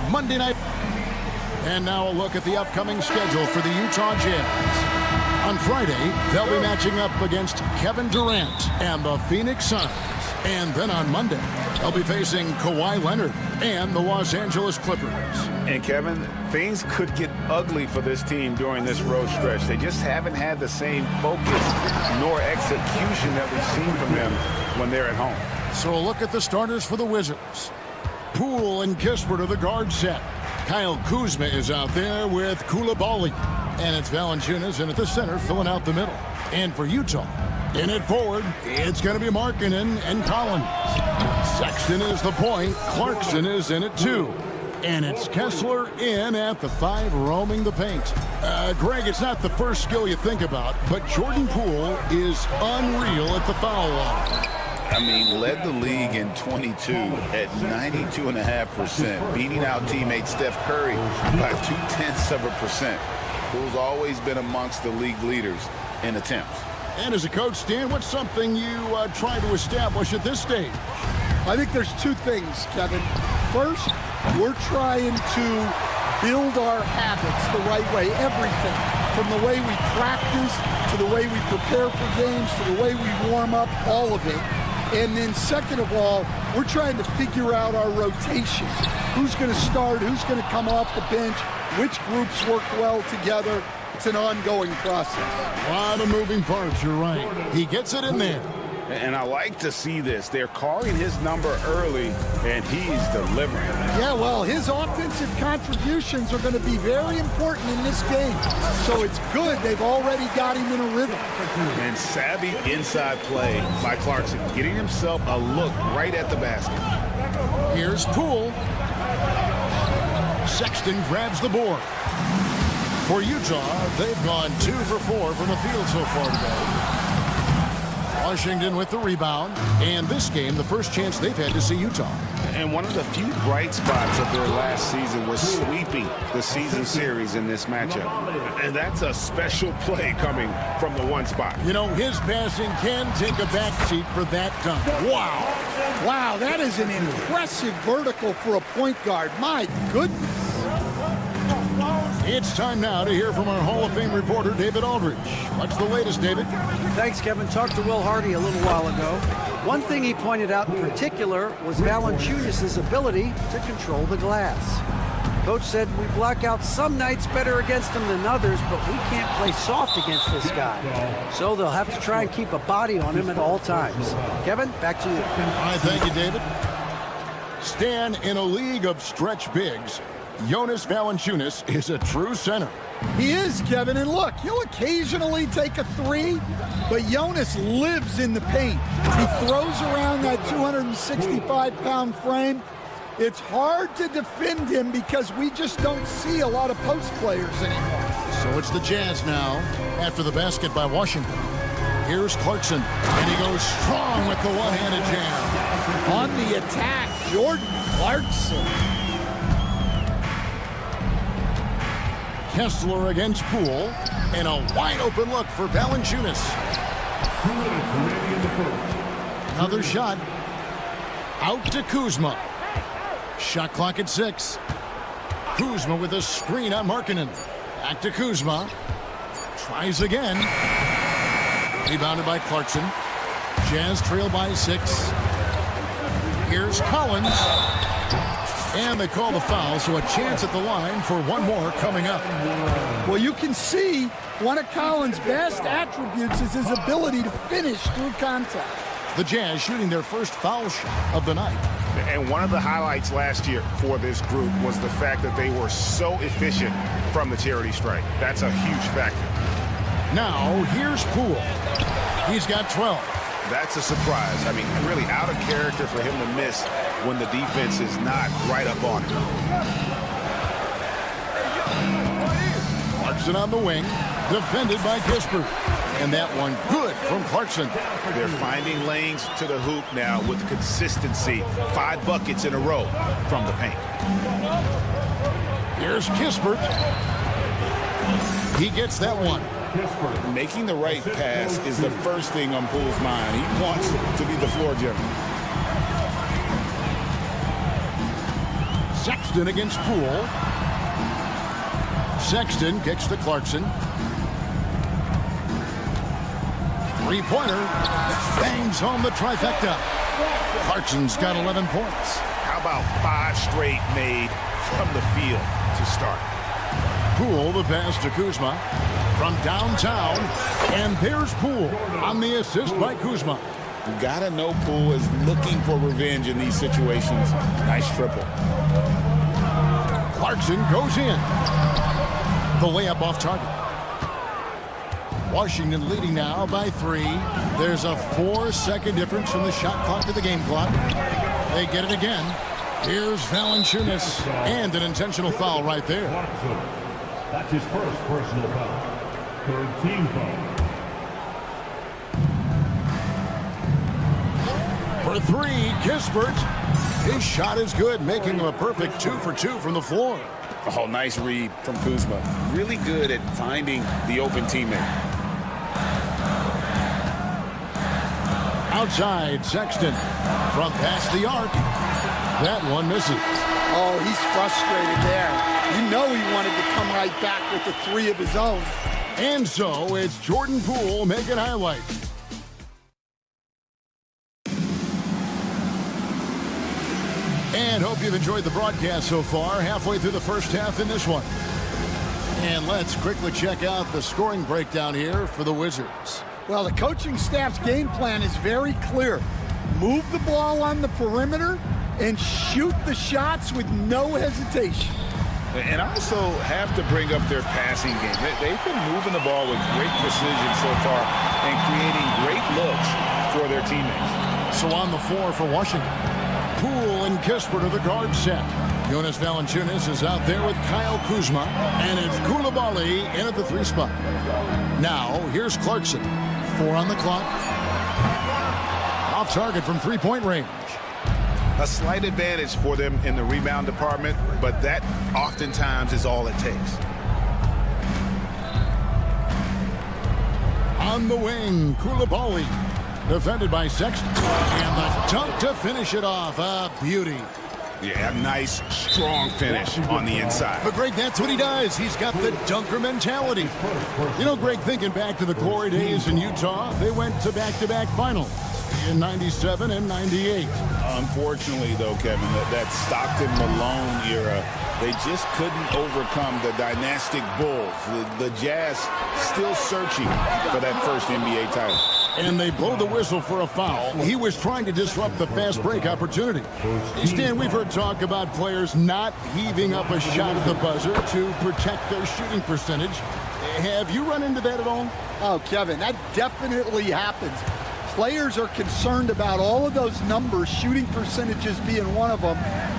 Monday night. And now a look at the upcoming schedule for the Utah Jazz. On Friday, they'll be matching up against Kevin Durant and the Phoenix Suns. And then on Monday, they'll be facing Kawhi Leonard and the Los Angeles Clippers. And Kevin, things could get ugly for this team during this road stretch. They just haven't had the same focus nor execution that we've seen from them when they're at home. So a look at the starters for the Wizards. Poole and Kispert are the guard set. Kyle Kuzma is out there with Koulibaly. And it's Valanciunas in at the center, filling out the middle. And for Utah, in at forward, it's going to be Markkanen and Collins. Sexton is the point. Clarkson is in at 2. And it's Kessler in at the 5, roaming the paint. Greg, it's not the first skill you think about, but Jordan Poole is unreal at the foul line. I mean, led the league in 22 at 92.5%, beating out teammate Steph Curry by 0.2%. Poole's always been amongst the league leaders in attempts. And as a coach, Stan, what's something you try to establish at this stage? I think there's two things, Kevin. First, we're trying to build our habits the right way, everything. From the way we practice, to the way we prepare for games, to the way we warm up, all of it. And then second of all, we're trying to figure out our rotation. Who's going to start, who's going to come off the bench, which groups work well together. It's an ongoing process. A lot of moving parts, you're right. He gets it in there. And I like to see this. They're calling his number early, and he's delivering. Yeah, well, his offensive contributions are going to be very important in this game. So it's good they've already got him in a rhythm. And savvy inside play by Clarkson, getting himself a look right at the basket. Here's Poole. Sexton grabs the board. For Utah, they've gone 2 for 4 from the field so far today. Washington with the rebound. And this game, the first chance they've had to see Utah. And one of the few bright spots of their last season was sweeping the season series in this matchup. And that's a special play coming from the one spot. You know, his passing can take a backseat for that dunk. Wow. Wow, that is an impressive vertical for a point guard. My goodness. It's time now to hear from our Hall of Fame reporter, David Aldridge. What's the latest, David? Thanks, Kevin. Talked to Will Hardy a little while ago. One thing he pointed out in particular was Valanciunas' ability to control the glass. Coach said we block out some nights better against him than others, but we can't play soft against this guy. So they'll have to try and keep a body on him at all times. Kevin, back to you. All right, thank you, David. Stan, in a league of stretch bigs, Jonas Valanciunas is a true center. He is, Kevin, and look, he'll occasionally take a three, but Jonas lives in the paint. He throws around that 265-pound frame. It's hard to defend him because we just don't see a lot of post players anymore. So it's the Jazz now after the basket by Washington. Here's Clarkson, and he goes strong with the one-handed jam. On the attack, Jordan Clarkson. Kessler against Poole, and a wide-open look for Valanciunas. Another shot. Out to Kuzma. Shot clock at 6. Kuzma with a screen on Markkanen. Back to Kuzma. Tries again. Rebounded by Clarkson. Jazz trail by 6. Here's Collins. And they call the foul, so a chance at the line for one more coming up. Well, you can see one of Collins' best attributes is his ability to finish through contact. The Jazz shooting their first foul shot of the night. And one of the highlights last year for this group was the fact that they were so efficient from the charity stripe. That's a huge factor. Now, here's Poole. He's got 12. That's a surprise. I mean, really out of character for him to miss when the defense is not right up on him. Clarkson on the wing, defended by Kispert. And that one good from Clarkson. They're finding lanes to the hoop now with consistency. 5 buckets in a row from the paint. Here's Kispert. He gets that one. Making the right pass is the first thing on Poole's mind. He wants to be the floor general. Sexton against Poole. Sexton kicks to Clarkson. Three-pointer. Bangs home the trifecta. Clarkson's got 11 points. How about 5 straight made from the field to start? Poole, the pass to Kuzma. From downtown, and there's Poole on the assist by Kuzma. You gotta know Poole is looking for revenge in these situations. Nice triple. Clarkson goes in. The layup off target. Washington leading now by 3. There's a 4-second difference from the shot clock to the game clock. They get it again. Here's Valanciunas, and an intentional foul right there. That's his first personal foul. Third team foul. For 3, Kispert. His shot is good, making him a perfect 2 for 2 from the floor. Oh, nice read from Kuzma. Really good at finding the open teammate. Outside, Sexton. From past the arc. That one misses. Oh, he's frustrated there. You know he wanted to come right back with the 3 of his own. And so it's Jordan Poole making highlights. And hope you've enjoyed the broadcast so far. Halfway through the first half in this one. And let's quickly check out the scoring breakdown here for the Wizards. Well, the coaching staff's game plan is very clear. Move the ball on the perimeter and shoot the shots with no hesitation. And also have to bring up their passing game. They've been moving the ball with great precision so far and creating great looks for their teammates. So on the floor for Washington, Poole and Kispert are the guard set. Jonas Valanciunas is out there with Kyle Kuzma, and it's Koulibaly in at the 3 spot. Now, here's Clarkson. 4 on the clock. Off target from 3-point range. A slight advantage for them in the rebound department, but that oftentimes is all it takes. On the wing, Koulibaly, defended by Sexton. And the dunk to finish it off. A beauty. Yeah, a nice, strong finish on the inside. But Greg, that's what he does. He's got the dunker mentality. You know, Greg, thinking back to the glory days in Utah, they went to back-to-back finals in 97 and 98. Unfortunately, though, Kevin, that Stockton-Malone era, they just couldn't overcome the dynastic Bulls. The Jazz still searching for that first NBA title. And they blow the whistle for a foul. He was trying to disrupt the fast break opportunity. Stan, we've heard talk about players not heaving up a shot at the buzzer to protect their shooting percentage. Have you run into that at all? Oh, Kevin, that definitely happens. Players are concerned about all of those numbers, shooting percentages being one of them,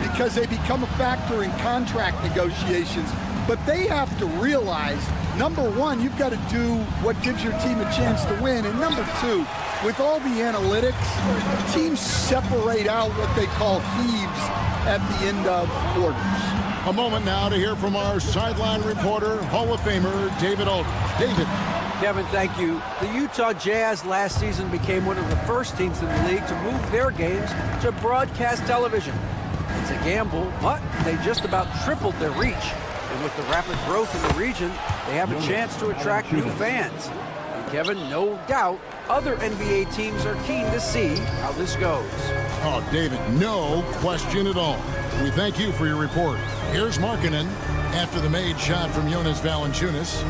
because they become a factor in contract negotiations. But they have to realize, number one, you've got to do what gives your team a chance to win. And number two, with all the analytics, teams separate out what they call heaves at the end of quarters. A moment now to hear from our sideline reporter, Hall of Famer David Aldridge. David. Kevin, thank you. The Utah Jazz last season became one of the first teams in the league to move their games to broadcast television. It's a gamble, but they just about tripled their reach. And with the rapid growth in the region, they have a chance to attract new fans. And Kevin, no doubt, other NBA teams are keen to see how this goes. Oh, David, no question at all. We thank you for your report. Here's Markkanen after the made shot from Jonas Valanciunas.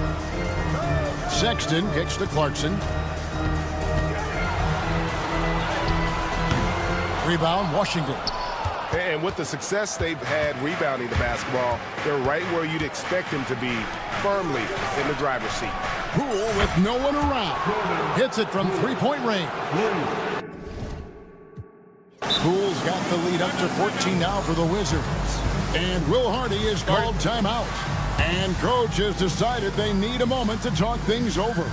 Sexton kicks to Clarkson. Rebound, Washington. And with the success they've had rebounding the basketball, they're right where you'd expect them to be, firmly in the driver's seat. Poole with no one around. Hits it from three-point range. Poole's got the lead up to 14 now for the Wizards. And Will Hardy is called timeout. And coach has decided they need a moment to talk things over.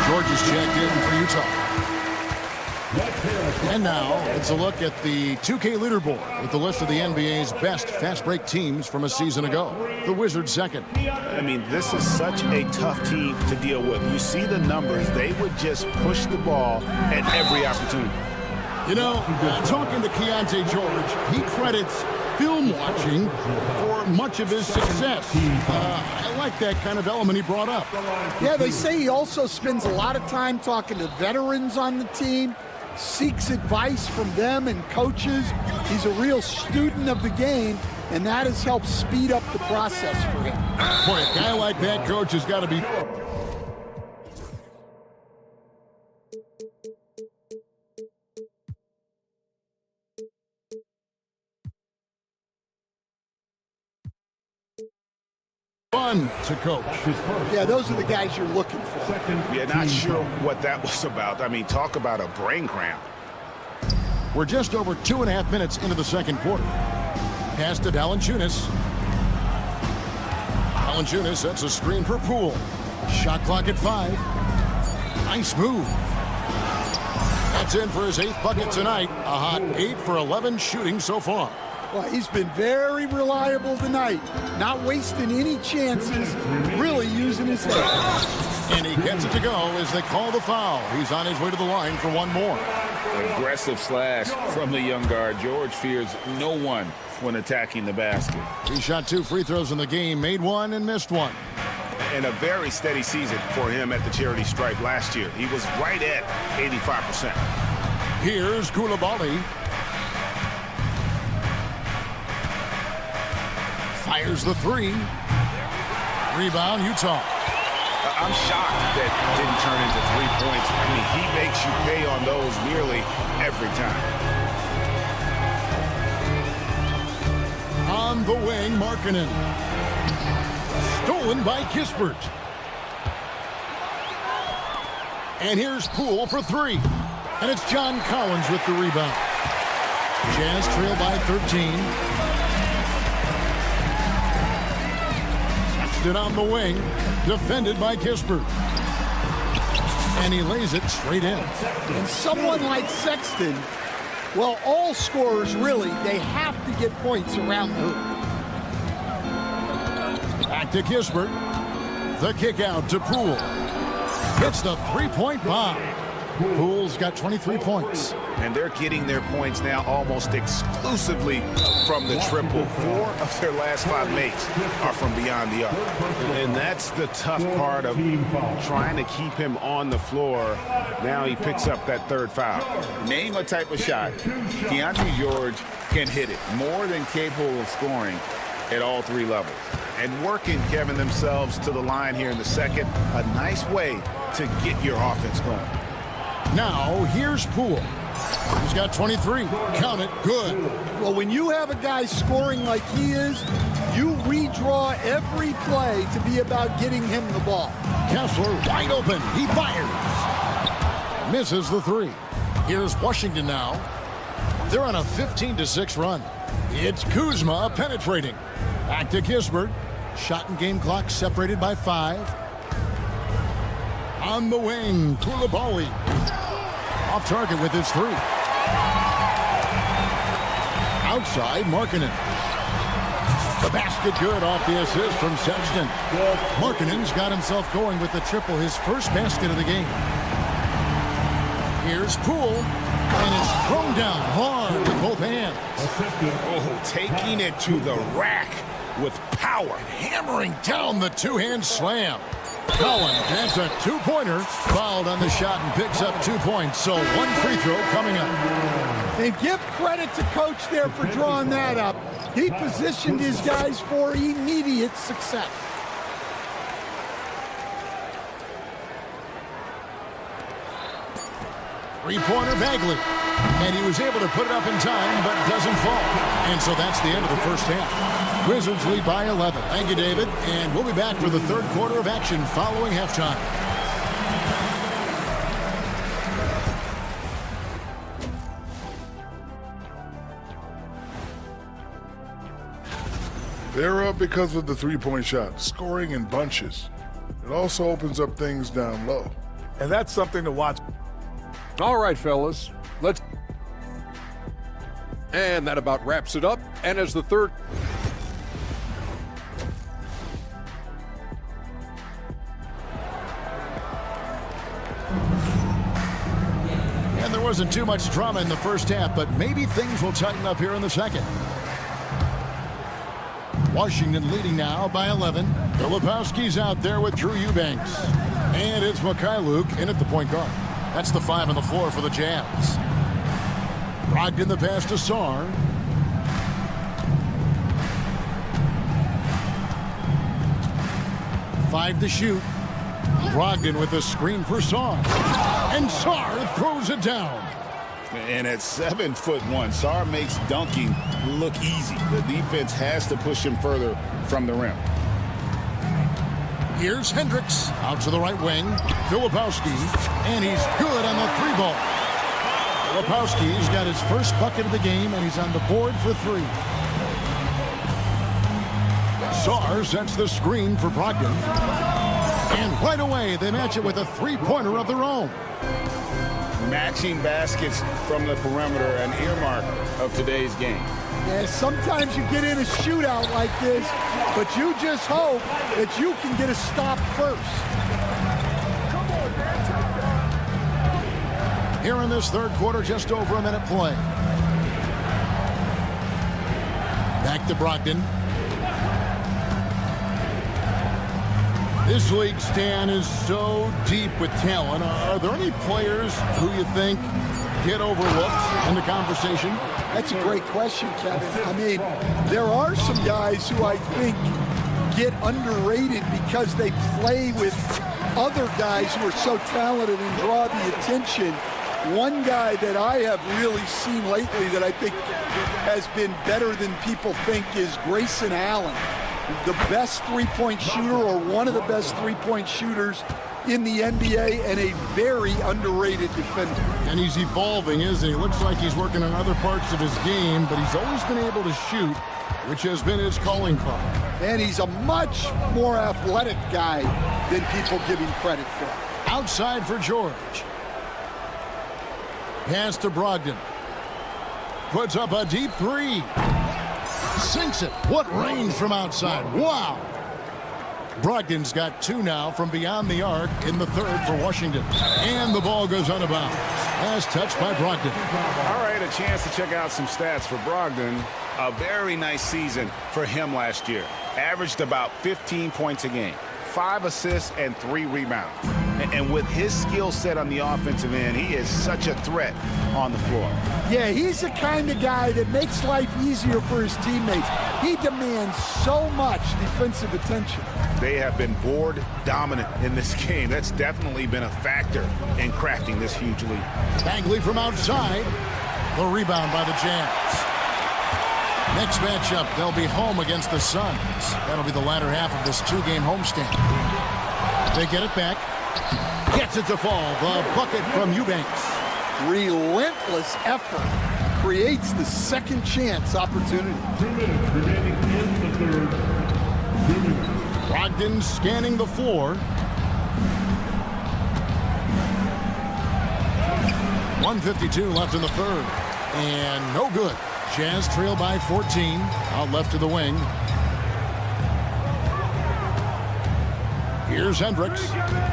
George is checked in for Utah. And now it's a look at the 2K leaderboard with the list of the NBA's best fast break teams from a season ago. The Wizards second. I mean, this is such a tough team to deal with. You see the numbers. They would just push the ball at every opportunity. You know, talking to Keontae George, he credits film watching for much of his success. I like that kind of element he brought up. Yeah, they say he also spends a lot of time talking to veterans on the team, seeks advice from them and coaches. He's a real student of the game, and that has helped speed up the process for him. Boy, a guy like that, coach, has got to be... fun to coach. Yeah, those are the guys you're looking for. Yeah, not sure what that was about. I mean, talk about a brain cramp. We're just over 2.5 minutes into the second quarter. Pass to Valanciunas. Valanciunas sets a screen for Poole. Shot clock at 5. Nice move. That's in for his 8th bucket tonight. A hot 8 for 11 shooting so far. Well, he's been very reliable tonight. Not wasting any chances, really using his head. And he gets it to go as they call the foul. He's on his way to the line for one more. Aggressive slash from the young guard. George fears no one when attacking the basket. He shot 2 free throws in the game, made 1 and missed 1. And a very steady season for him at the charity stripe last year. He was right at 85%. Here's Koulibaly. Fires the 3. Rebound, Utah. I'm shocked that didn't turn into 3 points. I mean, he makes you pay on those nearly every time. On the wing, Markkanen. Stolen by Kispert. And here's Poole for 3. And it's John Collins with the rebound. Jazz trail by 13. Sexton on the wing, defended by Kispert. And he lays it straight in. And someone like Sexton, well, all scorers really, they have to get points around the hoop. Back to Kispert. The kick out to Poole. Hits the 3-point bomb. Poole's got 23 points. And they're getting their points now almost exclusively from the triple. 4 of their last 5 makes are from beyond the arc. And that's the tough part of trying to keep him on the floor. Now he picks up that third foul. Name a type of shot Keontae George can hit it, more than capable of scoring at all 3 levels. And working, Kevin, themselves to the line here in the second, a nice way to get your offense going. Now, here's Poole. He's got 23. Count it. Good. Well, when you have a guy scoring like he is, you redraw every play to be about getting him the ball. Kessler wide open. He fires. Misses the 3. Here's Washington now. They're on a 15-6 run. It's Kuzma penetrating. Back to Kispert. Shot and game clock separated by 5. On the wing, Koulibaly. Off target with his 3. Outside, Markkanen. The basket good off the assist from Sexton. Markkanen's got himself going with the triple, his first basket of the game. Here's Poole, and it's thrown down hard with both hands. Oh, taking it to the rack with power. Hammering down the 2-hand slam. Collins has a 2-pointer, fouled on the shot and picks up 2 points. So 1 free throw coming up. And give credit to coach there for drawing that up. He positioned his guys for immediate success. Three-pointer Bagley. And he was able to put it up in time, but doesn't fall. And so that's the end of the first half. Wizards lead by 11. Thank you, David. And we'll be back for the third quarter of action following halftime. They're up because of the three-point shot, scoring in bunches. It also opens up things down low. And that's something to watch. All right, fellas, let's... And that about wraps it up. And as the third... And there wasn't too much drama in the first half, but maybe things will tighten up here in the second. Washington leading now by 11. Filipowski's out there with Drew Eubanks. And it's Mikhailuk in at the point guard. That's the 5 on the floor for the Jazz. Brogdon the pass to Sarr. Five to shoot. Brogdon with a screen for Sarr. And Sarr throws it down. And at 7'1", Sarr makes dunking look easy. The defense has to push him further from the rim. Here's Hendricks out to the right wing. Filipowski, and he's good on the 3-ball. Filipowski's got his first bucket of the game, and he's on the board for 3. Sarr sets the screen for Brogdon. And right away, they match it with a 3-pointer of their own. Matching baskets from the perimeter, an earmark of today's game. Yeah, sometimes you get in a shootout like this, but you just hope that you can get a stop first. Here in this third quarter, just over a minute play. Back to Brogdon. This league, Stan, is so deep with talent. Are there any players who you think get overlooked in the conversation? That's a great question, Kevin. I mean, there are some guys who I think get underrated because they play with other guys who are so talented and draw the attention. One guy that I have really seen lately that I think has been better than people think is Grayson Allen. The best three-point shooter, or one of the best three-point shooters in the NBA, and a very underrated defender. And he's evolving, isn't he? Looks like he's working on other parts of his game, but he's always been able to shoot, which has been his calling card. And he's a much more athletic guy than people give him credit for. Outside for George. Pass to Brogdon. Puts up a deep 3. Sinks it. What range from outside. Wow. Brogdon's got 2 now from beyond the arc in the third for Washington. And the ball goes out of bounds. Last touch by Brogdon. All right, a chance to check out some stats for Brogdon. A very nice season for him last year. Averaged about 15 points a game, 5 assists, and 3 rebounds. And with his skill set on the offensive end, he is such a threat on the floor. Yeah, he's the kind of guy that makes life easier for his teammates. He demands so much defensive attention. They have been board dominant in this game. That's definitely been a factor in crafting this huge lead. Bagley from outside. The rebound by the Jazz. Next matchup, they'll be home against the Suns. That'll be the latter half of this 2-game homestand. They get it back. Gets it to fall. The bucket from Eubanks. Relentless effort creates the second chance opportunity. 2 minutes remaining in the third. 2 minutes. Brogdon scanning the floor. 1:52 left in the third. And no good. Jazz trail by 14. Out left to the wing. Here's Hendricks.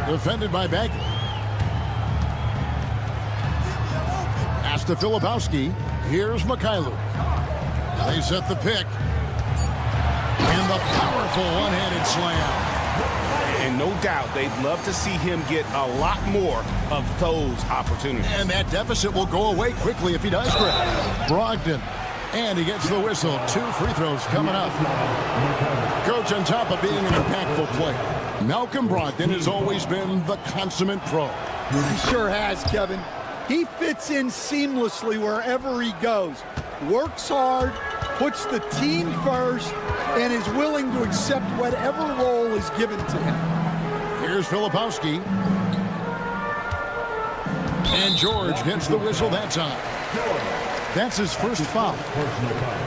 Defended by Bagley. Pass to Filipowski. Here's Mikhailuk. They set the pick. And the powerful one-handed slam. And no doubt they'd love to see him get a lot more of those opportunities. And that deficit will go away quickly if he does great. Brogdon. And he gets the whistle. 2 free throws coming up. Coach, on top of being an impactful player, Malcolm Brogdon has always been the consummate pro. He sure has, Kevin. He fits in seamlessly wherever he goes. Works hard, puts the team first, and is willing to accept whatever role is given to him. Here's Filipowski. And George gets the whistle that time. That's his first foul. Personal foul.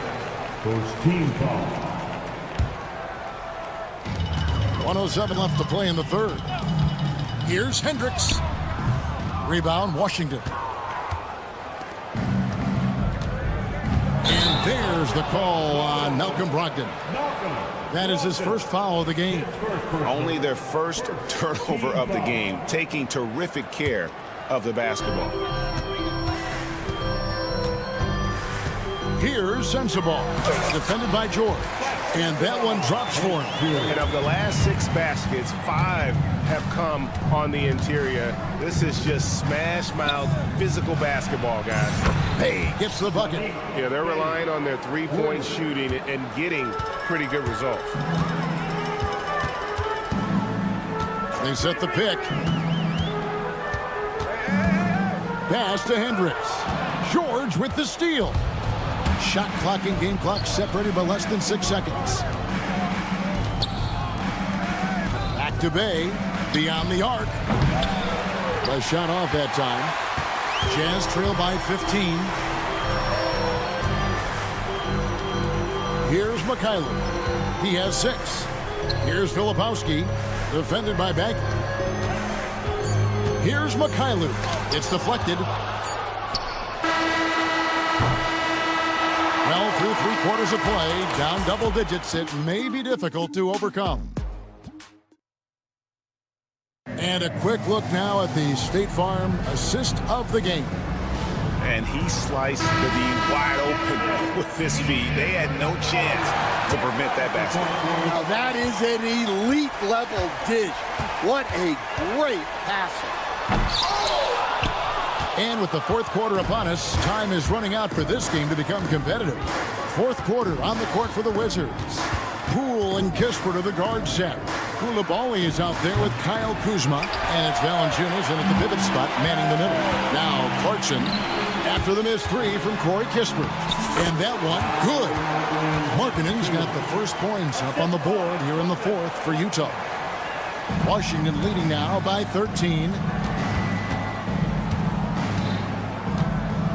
First team foul. 1:07 left to play in the third. Here's Hendricks. Rebound, Washington. And there's the call on Malcolm Brogdon. That is his first foul of the game. Only their first turnover of the game, taking terrific care of the basketball. Here's Sensabaugh, defended by George. And that one drops for him. And of the last 6 baskets, 5 have come on the interior. This is just smash-mouth physical basketball, guys. Hey, gets the bucket. Yeah, they're relying on their 3-point shooting and getting pretty good results. They set the pick. Pass to Hendricks. George with the steal. Shot clock and game clock separated by less than 6 seconds. Back to Bay. Beyond the arc. A shot off that time. Jazz trail by 15. Here's Mikhailuk. He has 6. Here's Filipowski. Defended by Bagley. Here's Mikhailuk. It's deflected. Well, through 3/4 of play, down double digits, it may be difficult to overcome. And a quick look now at the State Farm assist of the game. And he sliced the D wide open with his feet. They had no chance to prevent that basket. Now that is an elite level dish. What a great passer. And with the 4th quarter upon us, time is running out for this game to become competitive. 4th quarter on the court for the Wizards. Poole and Kispert are the guard set. Koulibaly is out there with Kyle Kuzma. And it's Valanciunas in at the pivot spot, manning the middle. Now Clarkson after the missed 3 from Corey Kispert. And that one, good. Markkanen's got the first points up on the board here in the 4th for Utah. Washington leading now by 13.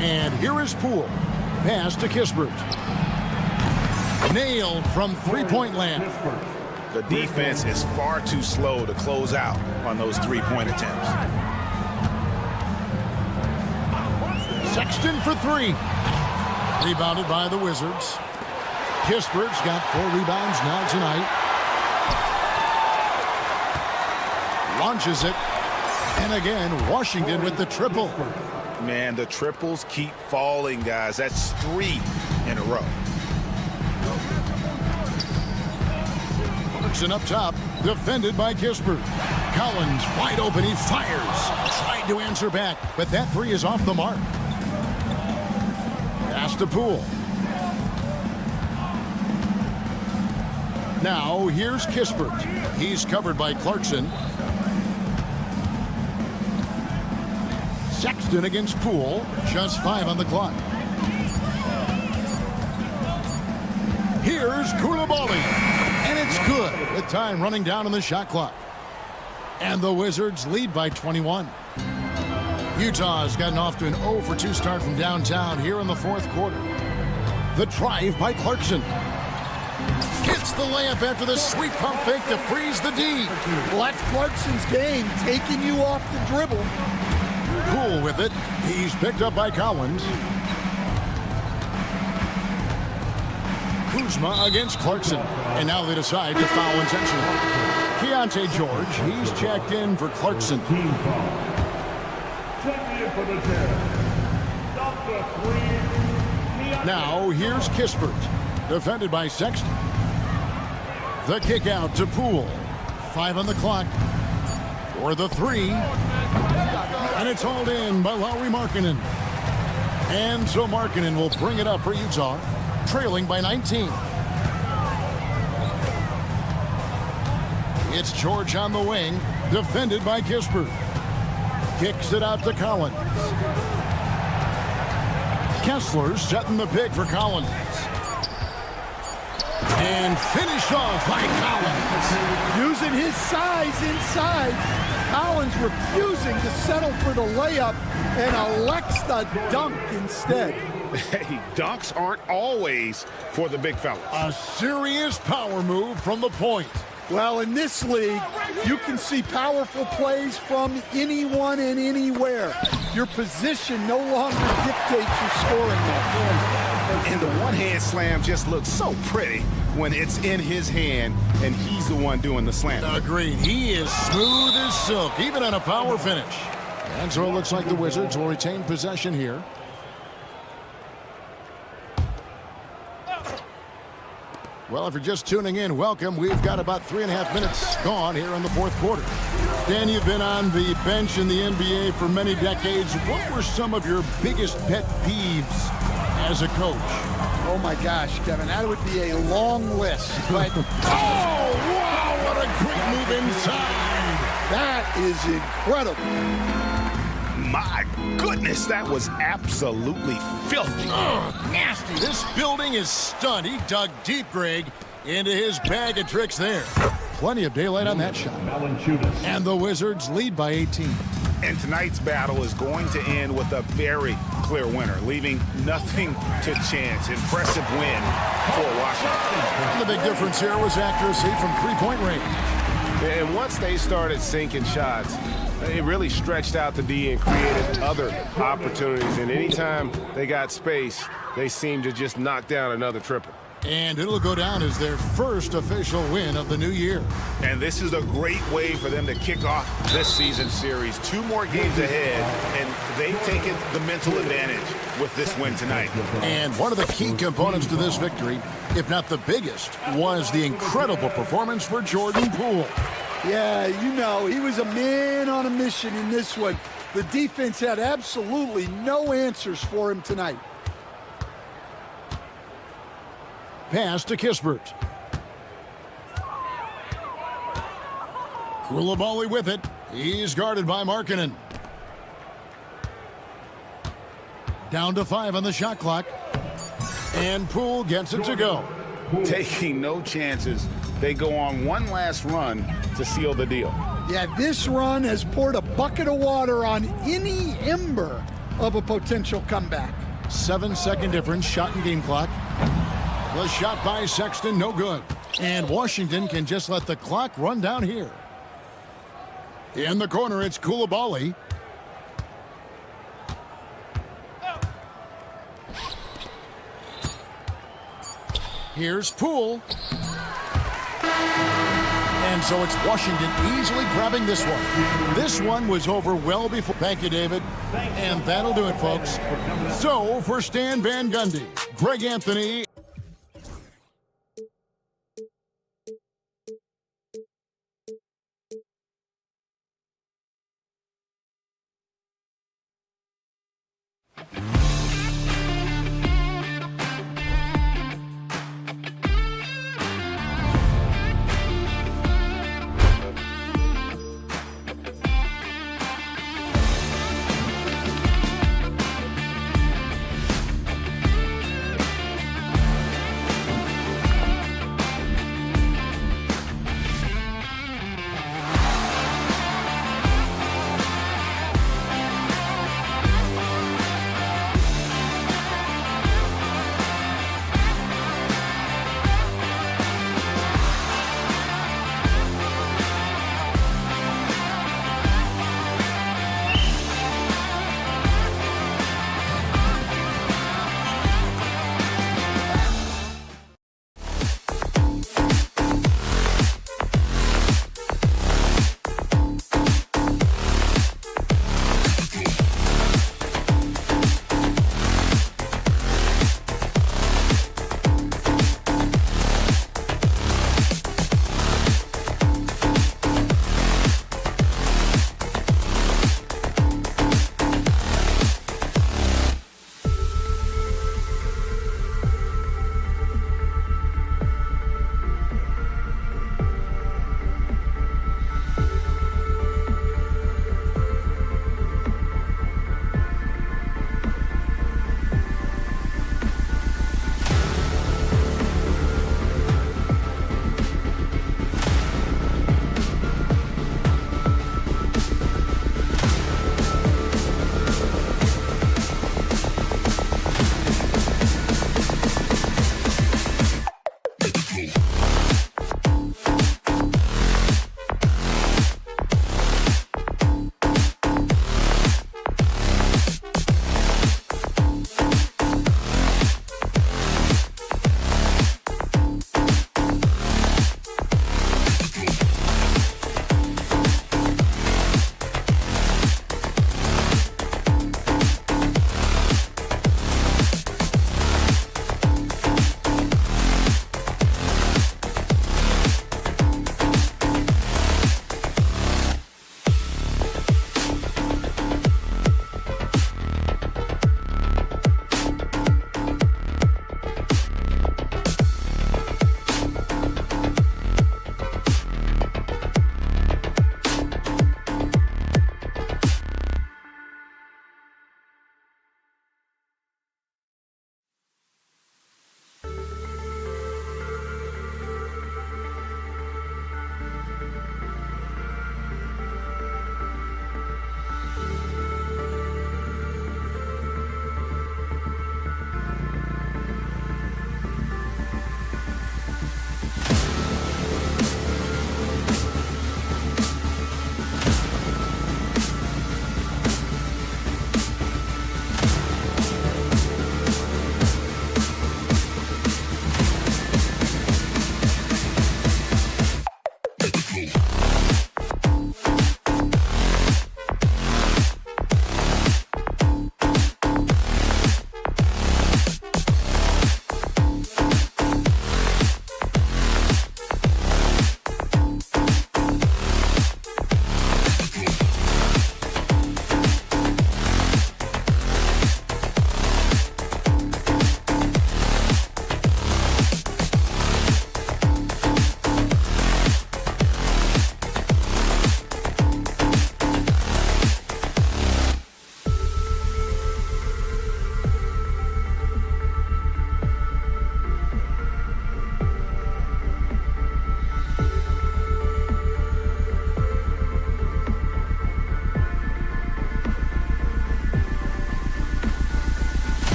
And here is Poole. Pass to Kispert. Nailed from 3-point land. The defense is far too slow to close out on those 3-point attempts. Sexton for 3. Rebounded by the Wizards. Kispert's got 4 rebounds now tonight. launches it. And again, Washington with the triple. Man, the triples keep falling, guys. That's 3 in a row. Clarkson up top, defended by Kispert. Collins wide open, he fires. Tried to answer back, but that 3 is off the mark. Pass to Poole. Now here's Kispert. He's covered by Clarkson. Sexton against Poole. Just 5 on the clock. Here's Koulibaly. And it's good with time running down on the shot clock. And the Wizards lead by 21. Utah's gotten off to an 0 for 2 start from downtown here in the fourth quarter. The drive by Clarkson. Hits the layup after the sweet pump fake to freeze the D. Well, that's Clarkson's game, taking you off the dribble. Poole with it. He's picked up by Collins. Kuzma against Clarkson. And now they decide to foul intentionally. Keontae George, he's checked in for Clarkson. Now here's Kispert, defended by Sexton. The kick out to Poole. 5 on the clock for the 3. And it's hauled in by Lauri Markkanen. And so Markkanen will bring it up for Utah, trailing by 19. It's George on the wing, defended by Kispert. Kicks it out to Collins. Kessler setting the pick for Collins. And finished off by Collins. Using his size inside. Collins refusing to settle for the layup and elects the dunk instead. Hey, dunks aren't always for the big fellas. A serious power move from the point. Well, in this league, you can see powerful plays from anyone and anywhere. Your position no longer dictates your scoring level. And the one-hand slam just looks so pretty when it's in his hand and he's the one doing the slam. Agreed. He is smooth as silk, even on a power finish. And so it looks like the Wizards will retain possession here. Well, if you're just tuning in, welcome. We've got about 3.5 minutes gone here in the fourth quarter. Dan, you've been on the bench in the NBA for many decades. What were some of your biggest pet peeves as a coach? Oh, my gosh, Kevin, that would be a long list. But oh, wow, what a great move inside. That is incredible. My goodness, that was absolutely filthy. Oh, nasty. This building is stunned. He dug deep, Greg, into his bag of tricks there. Plenty of daylight on that shot. And the Wizards lead by 18. And tonight's battle is going to end with a very clear winner, leaving nothing to chance. Impressive win for Washington. And the big difference here was accuracy from three-point range. And once they started sinking shots, it really stretched out the D and created other opportunities. And anytime they got space, they seemed to just knock down another triple. And it'll go down as their first official win of the new year. And this is a great way for them to kick off this season series. 2 more games ahead, and they've taken the mental advantage with this win tonight. And one of the key components to this victory, if not the biggest, was the incredible performance for Jordan Poole. Yeah, you know, he was a man on a mission in this one. The defense had absolutely no answers for him tonight. Pass to Kispert. Koulibaly with it. He's guarded by Markkanen. Down to 5 on the shot clock. And Poole gets it to go. Taking no chances. They go on one last run to seal the deal. Yeah, this run has poured a bucket of water on any ember of a potential comeback. 7-second difference, shot and game clock. The shot by Sexton, no good. And Washington can just let the clock run down here. In the corner, it's Koulibaly. Here's Poole. And so it's Washington easily grabbing this one. This one was over well before. Thank you, David. And that'll do it, folks. So for Stan Van Gundy, Greg Anthony.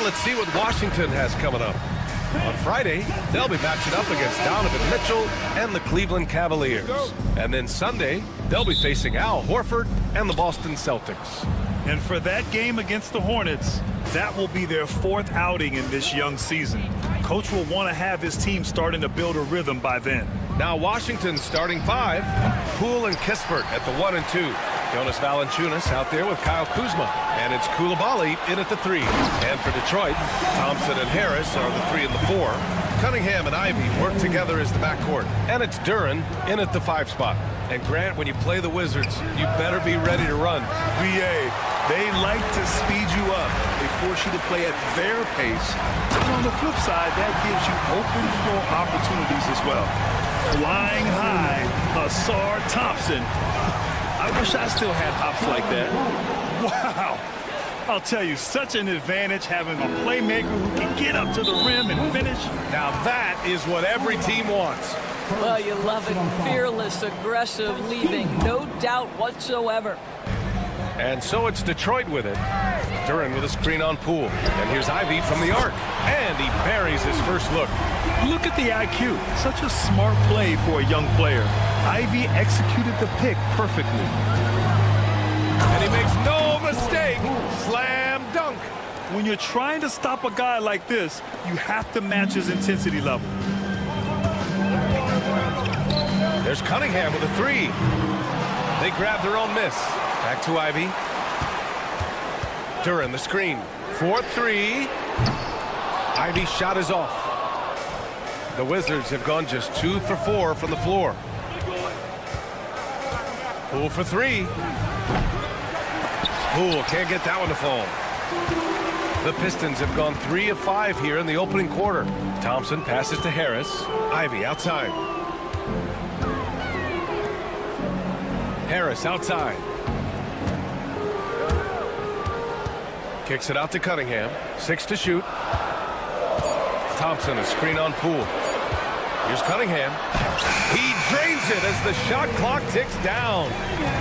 let's see what Washington has coming up. On Friday, they'll be matching up against Donovan Mitchell and the Cleveland Cavaliers. And then Sunday, they'll be facing Al Horford and the Boston Celtics. And for that game against the Hornets, that will be their 4th outing in this young season. Coach will want to have his team starting to build a rhythm by then. Now Washington's starting 5, Poole and Kispert at the 1 and 2. Jonas Valanciunas out there with Kyle Kuzma. And it's Koulibaly in at the 3. And for Detroit, Thompson and Harris are the 3 and the 4. Cunningham and Ivy work together as the backcourt. And it's Duren in at the 5 spot. And Grant, when you play the Wizards, you better be ready to run. BA, they like to speed you up. They force you to play at their pace. But on the flip side, that gives you open floor opportunities as well. Flying high, Hasar Thompson. I wish I still had hops like that. Wow. I'll tell you, such an advantage having a playmaker who can get up to the rim and finish. Now that is what every team wants. Well, you love it. Fearless, aggressive, leaving. No doubt whatsoever. And so it's Detroit with it. Duren with a screen on Poole. And here's Ivy from the arc. And he buries his first look. Look at the IQ. Such a smart play for a young player. Ivy executed the pick perfectly. And he makes no mistake. Slam dunk. When you're trying to stop a guy like this, you have to match his intensity level. There's Cunningham with a 3. They grab their own miss. Back to Ivy. Duren the screen. 4-3. Ivy's shot is off. The Wizards have gone just 2 for 4 from the floor. Poole for 3. Poole can't get that one to fall. The Pistons have gone 3 of 5 here in the opening quarter. Thompson passes to Harris. Ivy outside. Harris outside. Kicks it out to Cunningham. 6 to shoot. Thompson, a screen on Poole. Here's Cunningham. He drains it as the shot clock ticks down.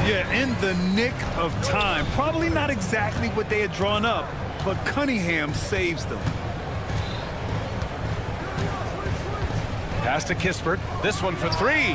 Yeah, in the nick of time. Probably not exactly what they had drawn up, but Cunningham saves them. Pass to Kispert. This one for 3.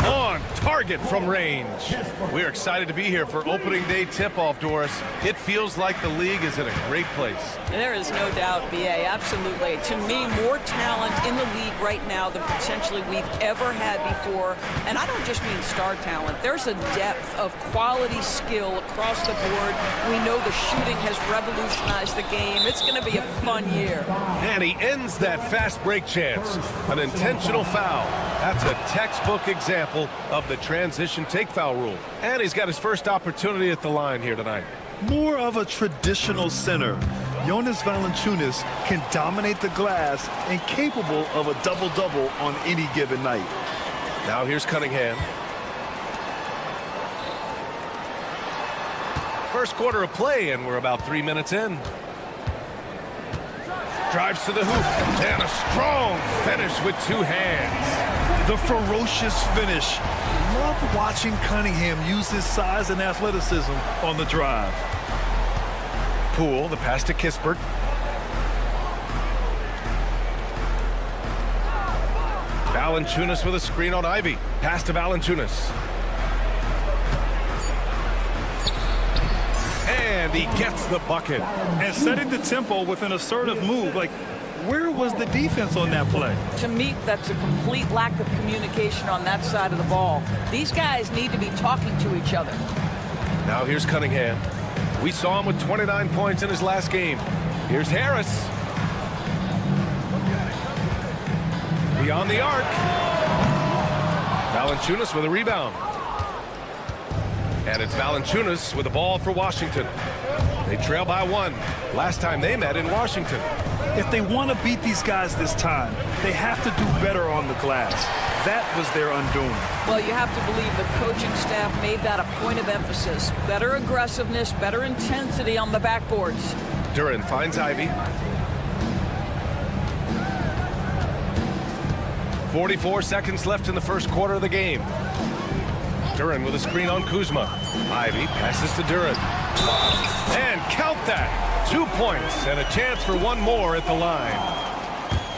On target from range. We're excited to be here for opening day tip-off, Doris. It feels like the league is in a great place. There is no doubt, BA, absolutely. To me, more talent in the league right now than potentially we've ever had before. And I don't just mean star talent. There's a depth of quality skill across the board. We know the shooting has revolutionized the game. It's going to be a fun year. And he ends that fast break chance. An intentional foul. That's a textbook example of the transition take foul rule. And he's got his first opportunity at the line here tonight. More of a traditional center. Jonas Valanciunas can dominate the glass and capable of a double-double on any given night. Now here's Cunningham. First quarter of play, and we're about 3 minutes in. Drives to the hoop, and a strong finish with 2 hands. The ferocious finish. Love watching Cunningham use his size and athleticism on the drive. Poole, the pass to Kispert. Valanciunas with a screen on Ivy. Pass to Valanciunas. And he gets the bucket. And setting the tempo with an assertive move. Like, where was the defense on that play? To me, that's a complete lack of communication on that side of the ball. These guys need to be talking to each other. Now here's Cunningham. We saw him with 29 points in his last game. Here's Harris. Beyond the arc. Valanciunas with a rebound. And it's Valanciunas with the ball for Washington. They trail by 1. Last time they met in Washington. If they want to beat these guys this time, they have to do better on the glass. That was their undoing. Well, you have to believe the coaching staff made that a point of emphasis. Better aggressiveness, better intensity on the backboards. Duren finds Ivy. 44 seconds left in the first quarter of the game. Duren with a screen on Kuzma. Ivy passes to Duran. And count that. 2 points and a chance for one more at the line.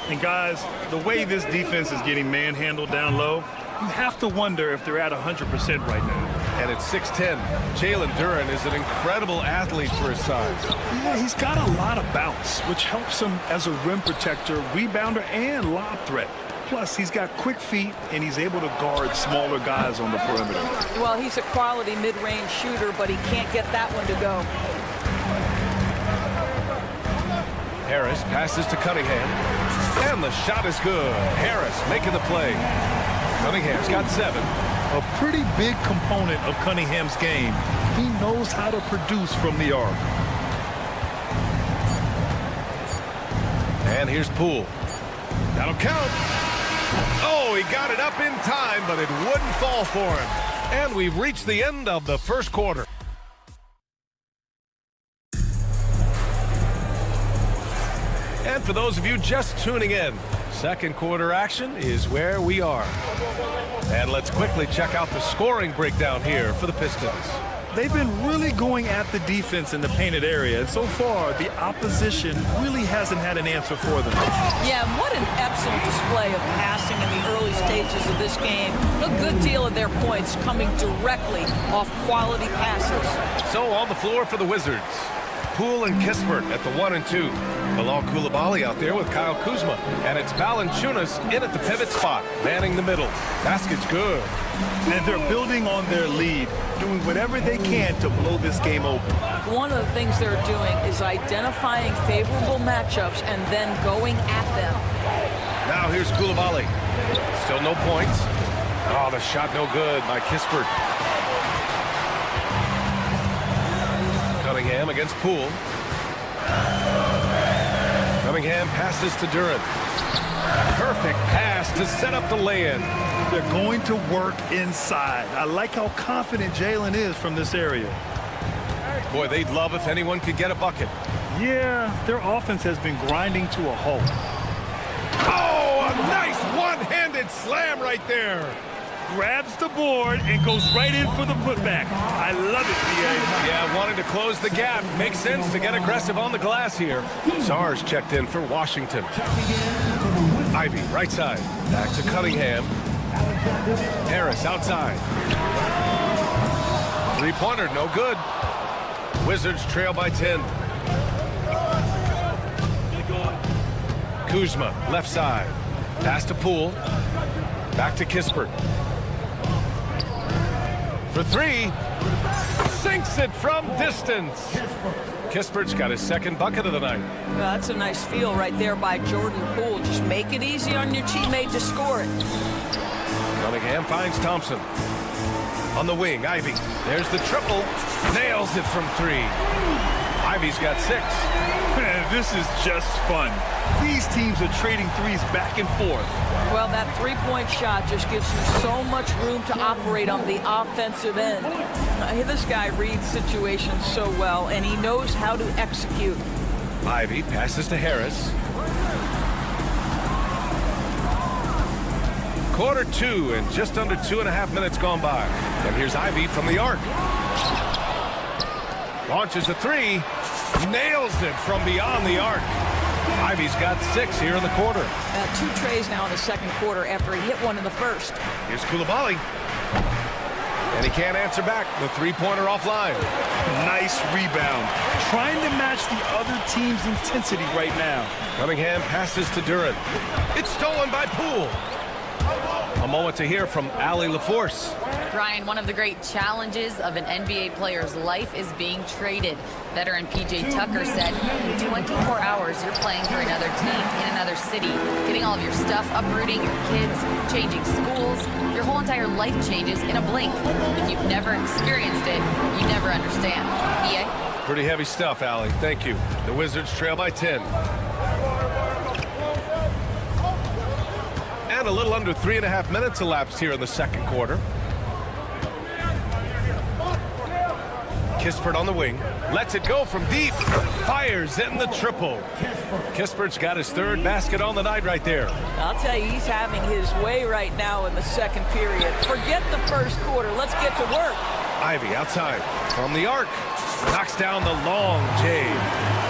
And guys, the way this defense is getting manhandled down low, you have to wonder if they're at 100% right now. And at 6'10", Jalen Duran is an incredible athlete for his size. Yeah, he's got a lot of bounce, which helps him as a rim protector, rebounder, and lob threat. Plus, he's got quick feet, and he's able to guard smaller guys on the perimeter. Well, he's a quality mid-range shooter, but he can't get that one to go. Harris passes to Cunningham, and the shot is good. Harris making the play. Cunningham's got 7. A pretty big component of Cunningham's game. He knows how to produce from the arc. And here's Poole. That'll count. Oh, he got it up in time, but it wouldn't fall for him. And we've reached the end of the first quarter. And for those of you just tuning in, second quarter action is where we are. And let's quickly check out the scoring breakdown here for the Pistons. They've been really going at the defense in the painted area, and so far the opposition really hasn't had an answer for them. Yeah, and what an excellent display of passing in the early stages of this game. A good deal of their points coming directly off quality passes. So on the floor for the Wizards, Poole and Kispert at the 1 and 2. Bilal Coulibaly out there with Kyle Kuzma. And it's Valanciunas in at the pivot spot, manning the middle. Basket's good. And they're building on their lead, doing whatever they can to blow this game open. One of the things they're doing is identifying favorable matchups and then going at them. Now here's Coulibaly. Still no points. Oh, the shot no good by Kispert. Cunningham against Poole. Cunningham passes to Duran. Perfect pass to set up the lay-in. They're going to work inside. I like how confident Jalen is from this area. Boy, they'd love if anyone could get a bucket. Yeah, their offense has been grinding to a halt. Oh, a nice one-handed slam right there. Grabs the board and goes right in for the putback. I love it, B.A. Yeah, wanting to close the gap. Makes sense to get aggressive on the glass here. Czars checked in for Washington. Ivy, right side. Back to Cunningham. Harris outside. Three-pointer, no good. Wizards trail by 10. Kuzma, left side. Pass to Poole. Back to Kispert. For 3. Sinks it from distance. Kispert's got his second bucket of the night. Well, that's a nice feel right there by Jordan Poole. Just make it easy on your teammate to score it. Cunningham finds Thompson. On the wing, Ivy. There's the triple. Nails it from 3. Ivy's got 6. Man, this is just fun. These teams are trading threes back and forth. Well, that three-point shot just gives you so much room to operate on the offensive end. This guy reads situations so well, and he knows how to execute. Ivy passes to Harris. Quarter 2 and just under 2.5 minutes gone by. And here's Ivy from the arc. Launches a 3. Nails it from beyond the arc. Ivy's got 6 here in the quarter. 2 trays now in the second quarter after he hit one in the first. Here's Coulibaly. And he can't answer back. The three-pointer offline. Nice rebound. Trying to match the other team's intensity right now. Cunningham passes to Duran. It's stolen by Poole. A moment to hear from Allie LaForce. Brian, one of the great challenges of an NBA player's life is being traded. Veteran P.J. Tucker said, in 24 hours, you're playing for another team in another city, getting all of your stuff, uprooting your kids, changing schools. Your whole entire life changes in a blink. If you've never experienced it, you never understand. EA? Pretty heavy stuff, Allie. Thank you. The Wizards trail by 10. And a little under 3.5 minutes elapsed here in the second quarter. Kispert on the wing. Lets it go from deep. Fires in the triple. Kispert's got his 3rd basket on the night right there. I'll tell you, he's having his way right now in the second period. Forget the first quarter. Let's get to work. Ivy outside from the arc. Knocks down the long J.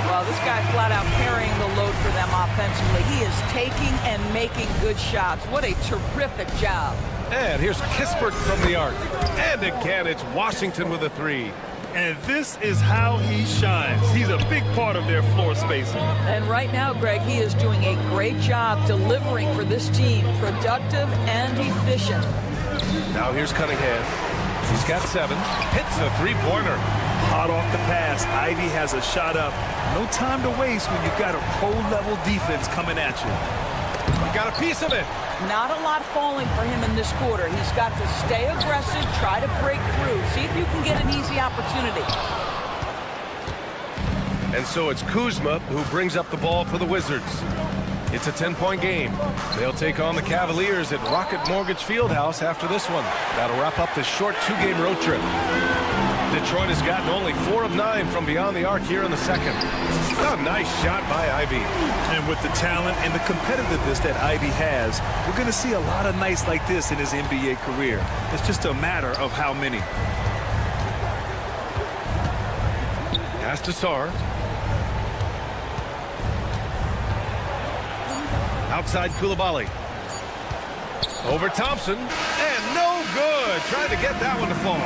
Well, this guy flat out carrying the load for them offensively. He is taking and making good shots. What a terrific job. And here's Kispert from the arc. And again, it's Washington with a 3. And this is how he shines. He's a big part of their floor spacing. And right now, Greg, he is doing a great job delivering for this team. Productive and efficient. Now here's Cunningham. He's got 7. Hits a 3-pointer. Hot off the pass. Ivy has a shot up. No time to waste when you've got a pro-level defense coming at you. He got a piece of it. Not a lot falling for him in this quarter. He's got to stay aggressive, try to break through, see if you can get an easy opportunity. And so it's Kuzma who brings up the ball for the Wizards. It's a 10-point game. They'll take on the Cavaliers at Rocket Mortgage Fieldhouse after this one. That'll wrap up the short 2-game road trip. Detroit has gotten only 4 of 9 from beyond the arc here in the second. A nice shot by Ivy. And with the talent and the competitiveness that Ivy has, we're going to see a lot of nights like this in his NBA career. It's just a matter of how many. Pass to Sarr. Outside Koulibaly. Over Thompson. And no good. Trying to get that one to fall.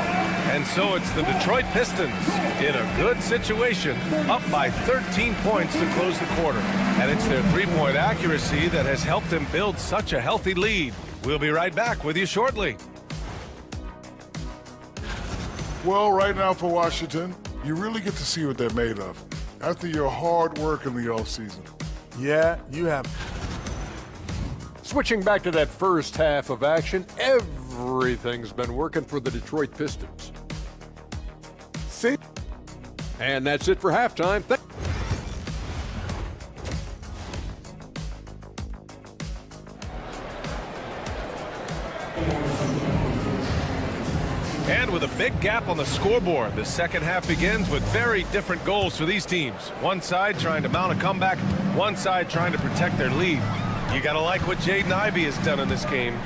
And so it's the Detroit Pistons in a good situation, up by 13 points to close the quarter. And it's their 3-point accuracy that has helped them build such a healthy lead. We'll be right back with you shortly. Well, right now for Washington, you really get to see what they're made of after your hard work in the offseason. Yeah, you have. Switching back to that first half of action, everything's been working for the Detroit Pistons. See? And that's it for halftime. And with a big gap on the scoreboard, the second half begins with very different goals for these teams. One side trying to mount a comeback, one side trying to protect their lead. You got to like what Jaden Ivey has done in this game.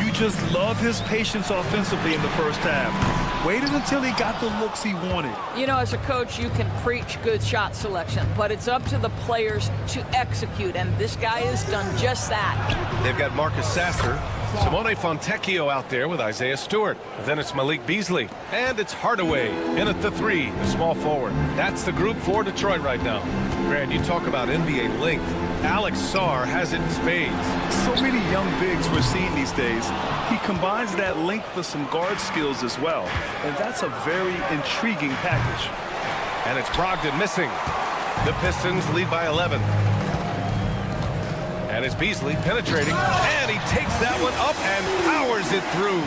You just love his patience offensively in the first half. Waited until he got the looks he wanted. You know, as a coach, you can preach good shot selection, but it's up to the players to execute, and this guy has done just that. They've got Marcus Sasser, Simone Fontecchio out there with Isaiah Stewart. Then it's Malik Beasley. And it's Hardaway in at the 3, the small forward. That's the group for Detroit right now. Grant, you talk about NBA length. Alex Sarr has it in spades. So many young bigs we're seeing these days. He combines that length with some guard skills as well. And that's a very intriguing package. And it's Brogdon missing. The Pistons lead by 11. And it's Beasley penetrating. And he takes that one up and powers it through.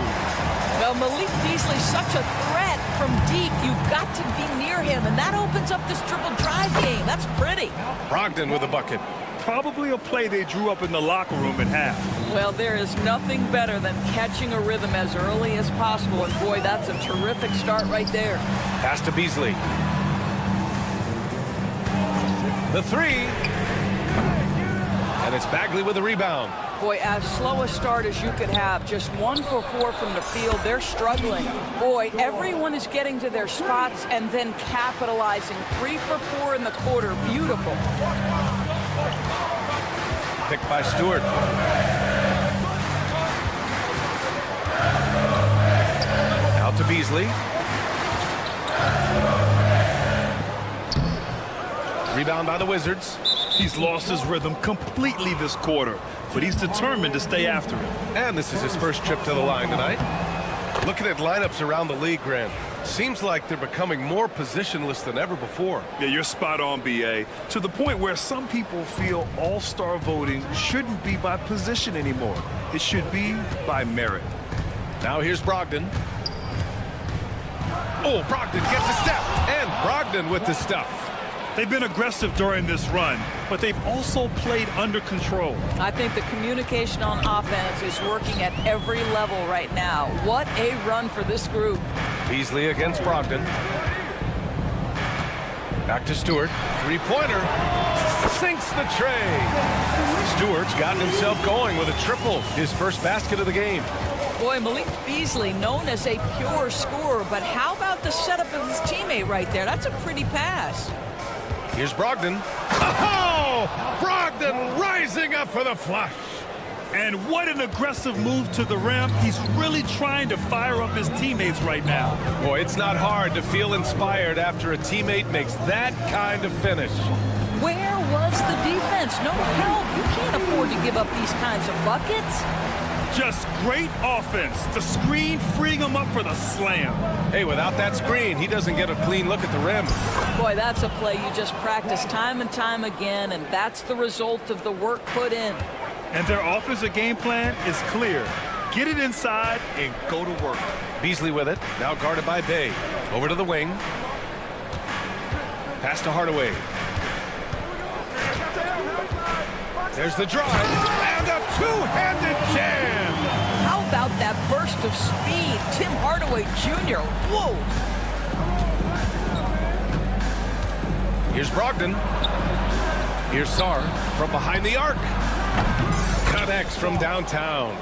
Well, Malik Beasley's such a threat from deep. You've got to be near him, and that opens up this triple drive game. That's pretty. Brogdon with a bucket. Probably a play they drew up in the locker room at half. Well, there is nothing better than catching a rhythm as early as possible, and boy, that's a terrific start right there. Pass to Beasley. The 3. And it's Bagley with a rebound. Boy, as slow a start as you could have, just 1 for 4 from the field. They're struggling. Boy, everyone is getting to their spots and then capitalizing. 3 for 4 in the quarter. Beautiful. Picked by Stewart. Out to Beasley. Rebound by the Wizards. He's lost his rhythm completely this quarter, but he's determined to stay after it. And this is his first trip to the line tonight. Looking at lineups around the league, Grant, seems like they're becoming more positionless than ever before. Yeah, you're spot on, B.A. To the point where some people feel all-star voting shouldn't be by position anymore. It should be by merit. Now here's Brogdon. Oh, Brogdon gets a step. And Brogdon with the stuff. They've been aggressive during this run, but they've also played under control. I think the communication on offense is working at every level right now. What a run for this group. Beasley against Brogdon. Back to Stewart. 3-pointer. Sinks the tray. Stewart's gotten himself going with a triple. His first basket of the game. Boy, Malik Beasley, known as a pure scorer, but how about the setup of his teammate right there? That's a pretty pass. Here's Brogdon. Oh! Brogdon rising up for the flush. And what an aggressive move to the rim. He's really trying to fire up his teammates right now. Boy, it's not hard to feel inspired after a teammate makes that kind of finish. Where was the defense? No help. You can't afford to give up these kinds of buckets. Just great offense. The screen freeing him up for the slam. Hey, without that screen, he doesn't get a clean look at the rim. Boy, that's a play you just practice time and time again, and that's the result of the work put in. And their offensive game plan is clear. Get it inside and go to work. Beasley with it, now guarded by Bay. Over to the wing. Pass to Hardaway. There's the drive, and a two-handed jam! How about that burst of speed? Tim Hardaway Jr., whoa! Here's Brogdon. Here's Sarr from behind the arc. Connects from downtown.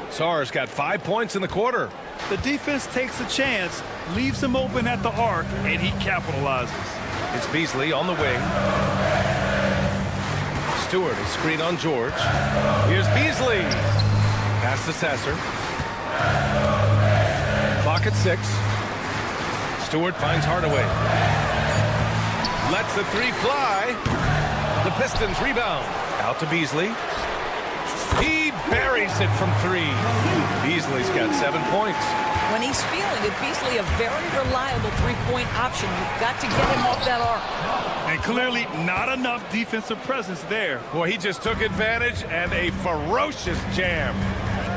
Sarr's got 5 points in the quarter. The defense takes a chance, leaves him open at the arc, and he capitalizes. It's Beasley on the wing. Stewart is screen on George. Here's Beasley. Pass to Sasser. Clock at 6. Stewart finds Hardaway. Lets the three fly. The Pistons rebound. Out to Beasley. He buries it from 3. Beasley's got 7 points. When he's feeling it, Beasley a very reliable three-point option. You've got to get him off that arc. And clearly not enough defensive presence there. Well, he just took advantage and a ferocious jam.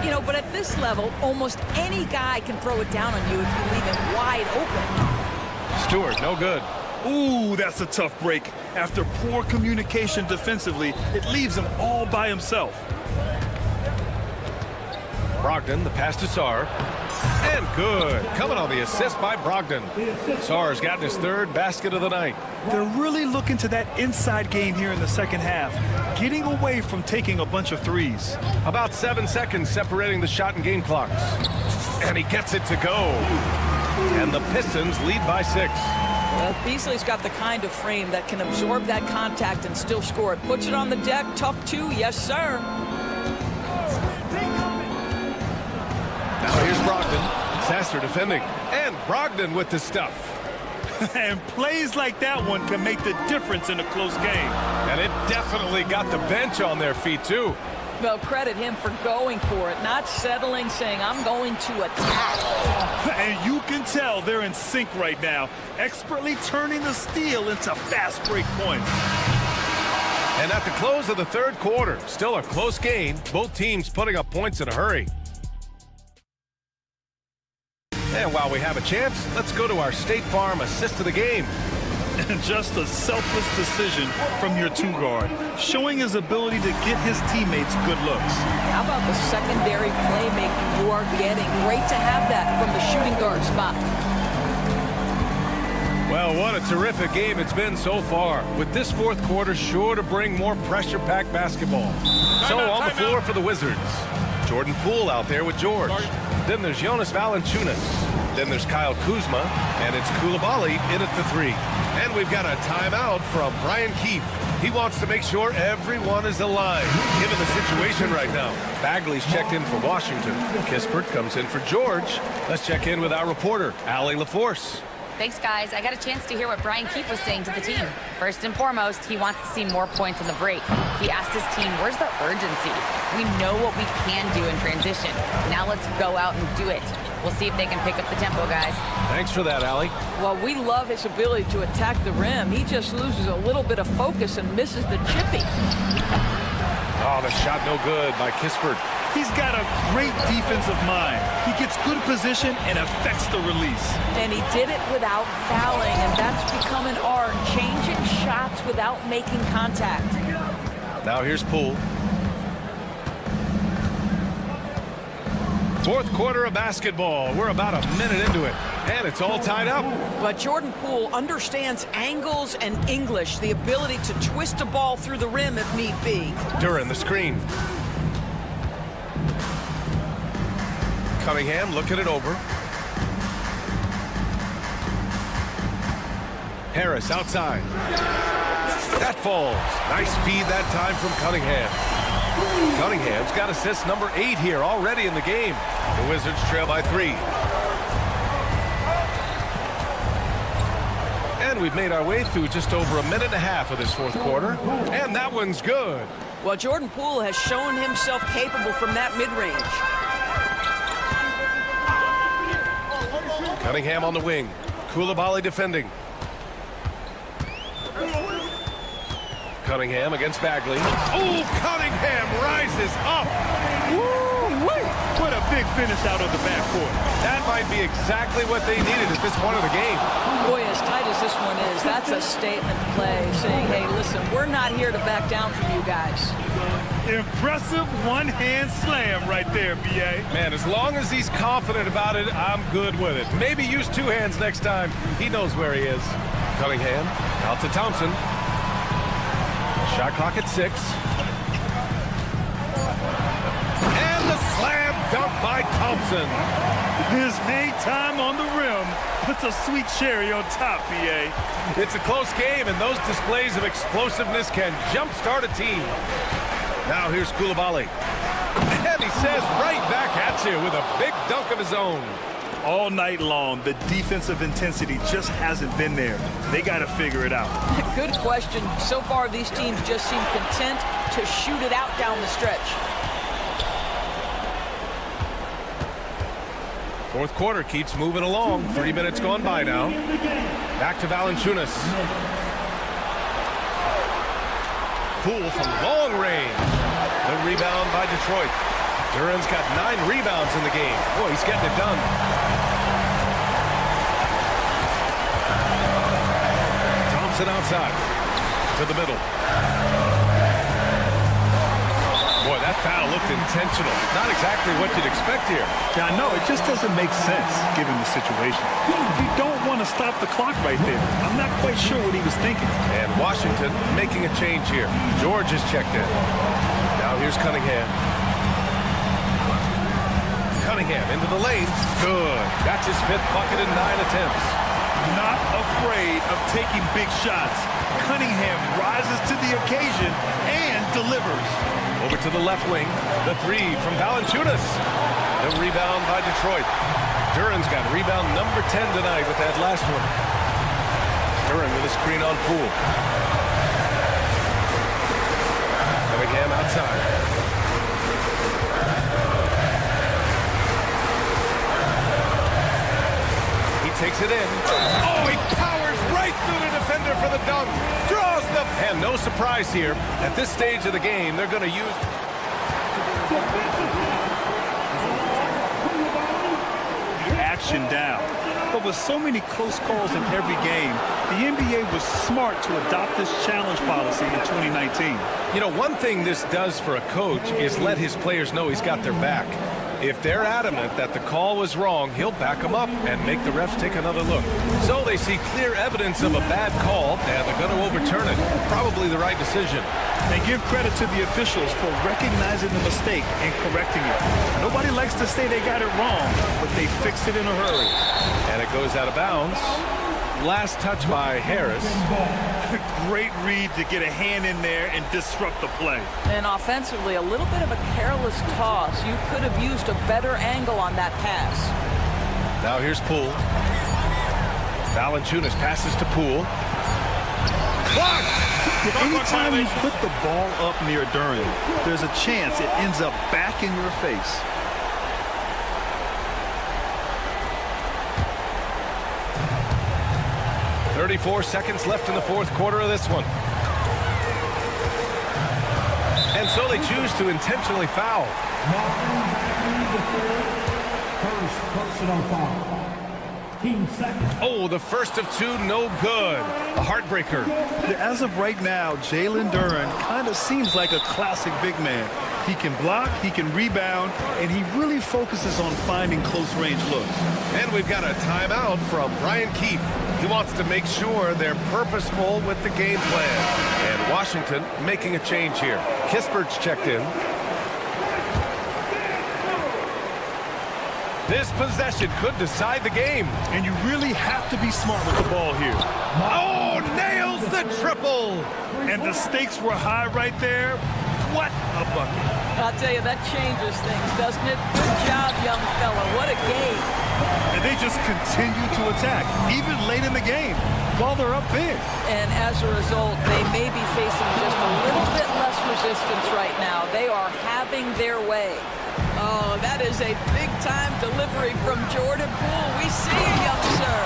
You know, but at this level, almost any guy can throw it down on you if you leave him wide open. Stewart, no good. Ooh, that's a tough break. After poor communication defensively, it leaves him all by himself. Brogdon, the pass to Sarr. And good. Coming on the assist by Brogdon. Sarr's gotten his 3rd basket of the night. They're really looking to that inside game here in the second half, getting away from taking a bunch of threes. About 7 seconds separating the shot and game clocks. And he gets it to go. And the Pistons lead by 6. Well, Beasley's got the kind of frame that can absorb that contact and still score it. Puts it on the deck. Tough 2. Yes, sir. Now here's Brogdon. Sasser defending. And Brogdon with the stuff. And plays like that one can make the difference in a close game. And it definitely got the bench on their feet, too. Well, credit him for going for it, not settling, saying, I'm going to attack. And you can tell they're in sync right now, expertly turning the steal into fast break points. And at the close of the 3rd quarter, still a close game, both teams putting up points in a hurry. And while we have a chance, let's go to our State Farm assist of the game. And just a selfless decision from your 2-guard, showing his ability to get his teammates good looks. How about the secondary playmaking you are getting? Great to have that from the shooting guard spot. Well, what a terrific game it's been so far, with this 4th quarter sure to bring more pressure-packed basketball. So on the floor for the Wizards, Jordan Poole out there with George. Then there's Jonas Valanciunas. Then there's Kyle Kuzma, and it's Koulibaly in at the 3. And we've got a timeout from Brian Keefe. He wants to make sure everyone is aligned, given the situation right now. Bagley's checked in for Washington. Kispert comes in for George. Let's check in with our reporter, Allie LaForce. Thanks, guys. I got a chance to hear what Brian Keefe was saying to the team. First and foremost, he wants to see more points in the break. He asked his team, where's the urgency? We know what we can do in transition. Now let's go out and do it. We'll see if they can pick up the tempo, guys. Thanks for that, Allie. Well, we love his ability to attack the rim. He just loses a little bit of focus and misses the chippy. Oh, the shot no good by Kispert. He's got a great defensive mind. He gets good position and affects the release. And he did it without fouling, and that's become an art, changing shots without making contact. Now here's Poole. 4th quarter of basketball. We're about a minute into it, and it's all tied up. But Jordan Poole understands angles and English, the ability to twist a ball through the rim if need be. Duran the screen. Cunningham looking it over. Harris outside. That falls. Nice feed that time from Cunningham. Cunningham's got assist number 8 here already in the game. The Wizards trail by 3. And we've made our way through just over a minute and a half of this fourth quarter. And that one's good. Well, Jordan Poole has shown himself capable from that mid-range. Cunningham on the wing. Koulibaly defending. Cunningham against Bagley. Oh, Cunningham rises up. Woo-wee! What a big finish out of the backcourt. That might be exactly what they needed at this point of the game. Boy, as tight as this one is, that's a statement play saying, hey, listen, we're not here to back down from you guys. Impressive one-hand slam right there, B.A. Man, as long as he's confident about it, I'm good with it. Maybe use 2 hands next time. He knows where he is. Cunningham out to Thompson. Shot clock at 6. And the slam dunk by Thompson. His main time on the rim puts a sweet cherry on top, B.A. It's a close game, and those displays of explosiveness can jumpstart a team. Now here's Koulibaly. And he says right back at you with a big dunk of his own. All night long, the defensive intensity just hasn't been there. They got to figure it out. Good question. So far, these teams just seem content to shoot it out down the stretch. Fourth quarter keeps moving along. 3 minutes gone by now. Back to Valanciunas. Poole from long range. The rebound by Detroit. Duran's got 9 rebounds in the game. Boy, he's getting it done. Thompson outside to the middle. Boy, that foul looked intentional. Not exactly what you'd expect here. Yeah, I know. It just doesn't make sense given the situation. You don't want to stop the clock right there. I'm not quite sure what he was thinking. And Washington making a change here. George is checked in. Now here's Cunningham. Cunningham into the lane. Good. That's his 5th bucket in 9 attempts. Not afraid of taking big shots. Cunningham rises to the occasion and delivers. Over to the left wing. The 3 from Valanciunas. The rebound by Detroit. Duran's got rebound number 10 tonight with that last one. Duran with a screen on Poole. Cunningham outside. Takes it in. Oh, he powers right through the defender for the dunk. Draws the pen. No surprise here. At this stage of the game, they're going to use... Action down. But with so many close calls in every game, the NBA was smart to adopt this challenge policy in 2019. You know, one thing this does for a coach is let his players know he's got their back. If they're adamant that the call was wrong, he'll back them up and make the refs take another look. So they see clear evidence of a bad call, and they're going to overturn it. Probably the right decision. They give credit to the officials for recognizing the mistake and correcting it. Nobody likes to say they got it wrong, but they fixed it in a hurry. And it goes out of bounds. Last touch by Harris. Great read to get a hand in there and disrupt the play. And offensively, a little bit of a careless toss. You could have used a better angle on that pass. Now here's Poole. Valanciunas passes to Poole. Blocked! Anytime you put the ball up near Duran, there's a chance it ends up back in your face. .34 seconds left in the fourth quarter of this one. And so they choose to intentionally foul. First personal foul. Team second. Oh, the first of 2, no good. A heartbreaker. As of right now, Jalen Duran kind of seems like a classic big man. He can block, he can rebound, and he really focuses on finding close-range looks. And we've got a timeout from Brian Keefe. He wants to make sure they're purposeful with the game plan. And Washington making a change here. Kispert's checked in. This possession could decide the game. And you really have to be smart with the ball here. Oh, nails the triple. And the stakes were high right there. What a bucket. I'll tell you, that changes things, doesn't it? Good job, young fella. What a game. And they just continue to attack, even late in the game, while they're up big. And as a result, they may be facing just a little bit less resistance right now. They are having their way. Oh, that is a big-time delivery from Jordan Poole. We see you, young sir.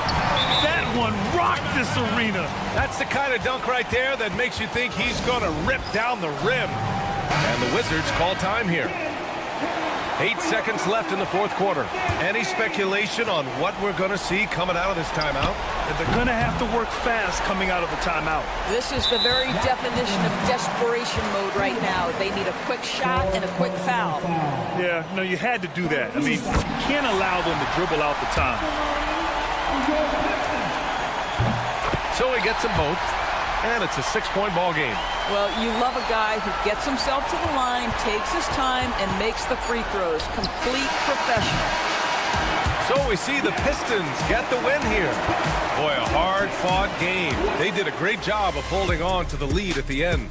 That one rocked this arena. That's the kind of dunk right there that makes you think he's going to rip down the rim. And the Wizards call time here. 8 seconds left in the fourth quarter. Any speculation on what we're going to see coming out of this timeout? And they're going to have to work fast coming out of the timeout. This is the very definition of desperation mode right now. They need a quick shot and a quick foul. Yeah, no, you had to do that. I mean, you can't allow them to dribble out the time. So he gets them both, and it's a 6-point ball game. Well, you love a guy who gets himself to the line, takes his time, and makes the free throws. Complete professional. So we see the Pistons get the win here. Boy, a hard-fought game. They did a great job of holding on to the lead at the end.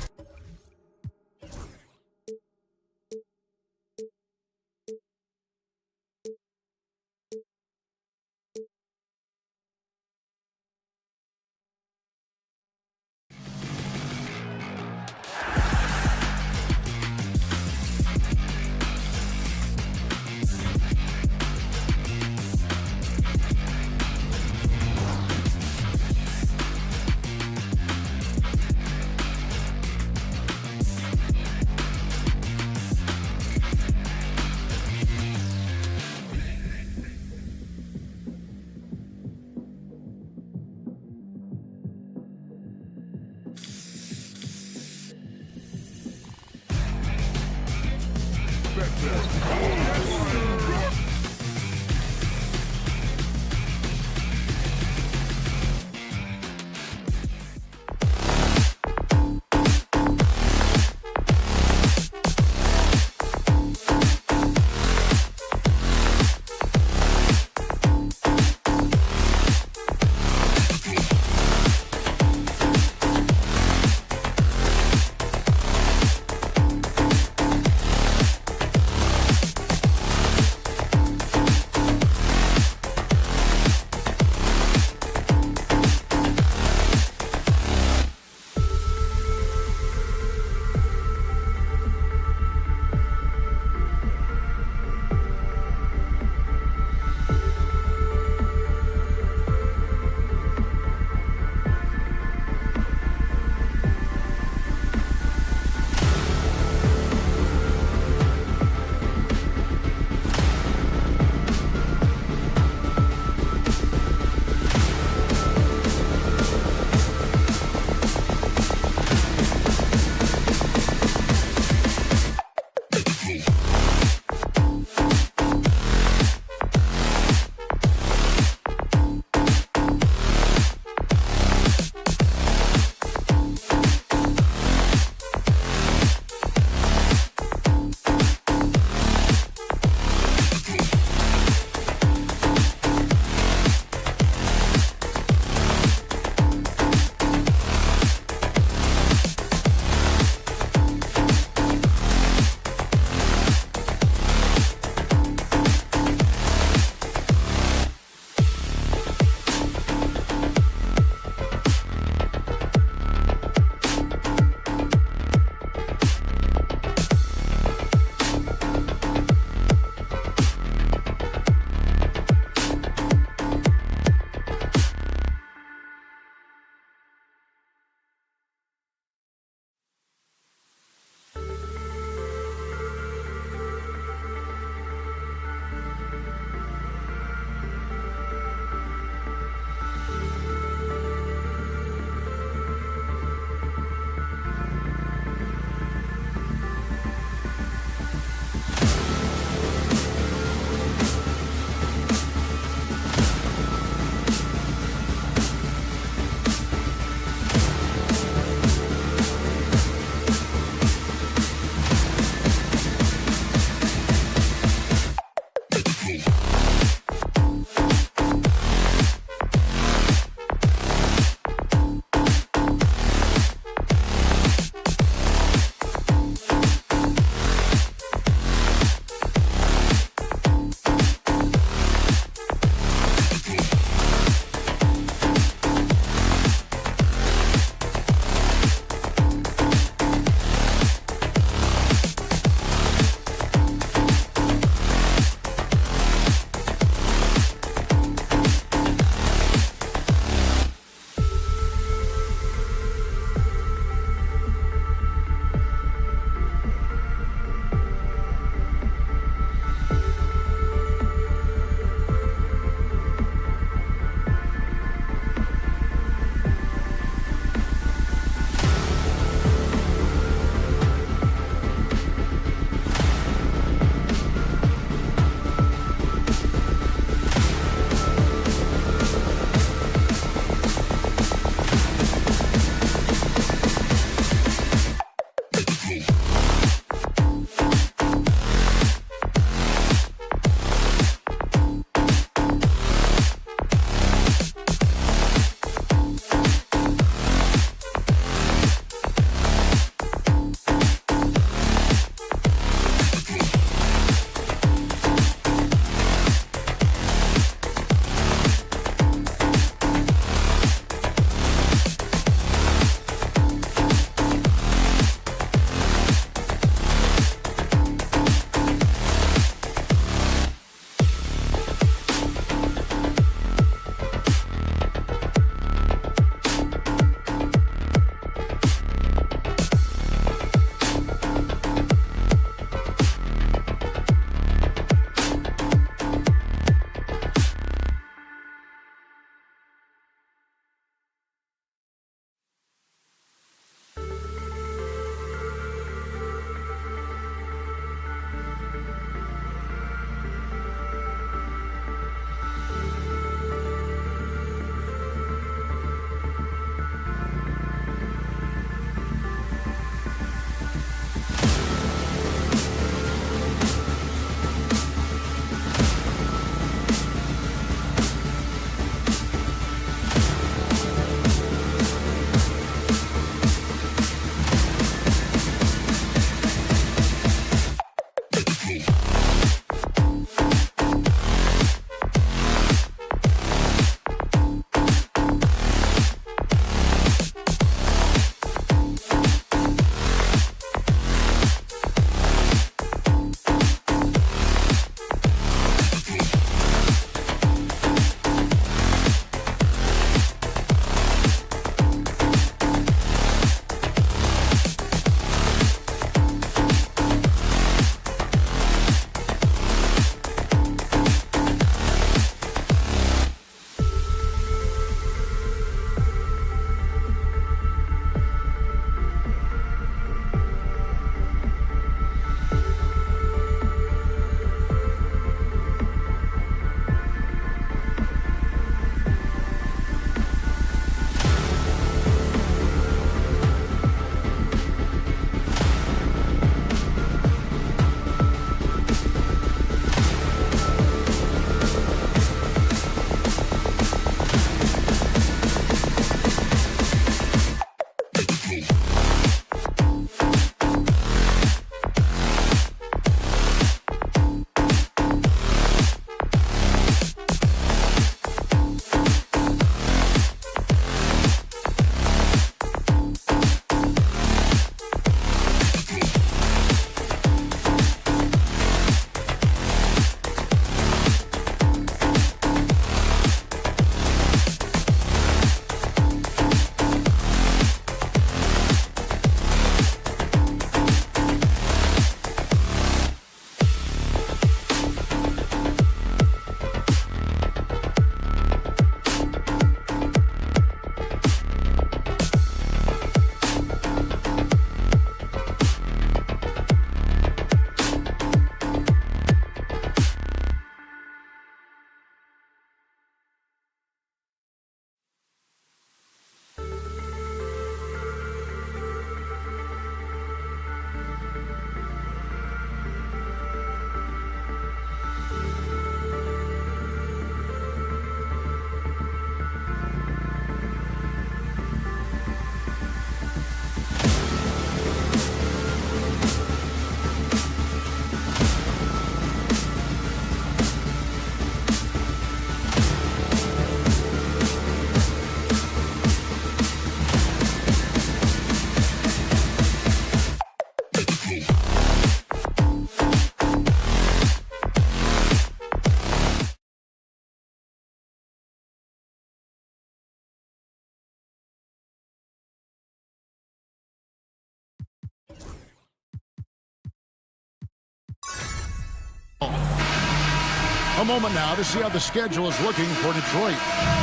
A moment now to see how the schedule is looking for Detroit.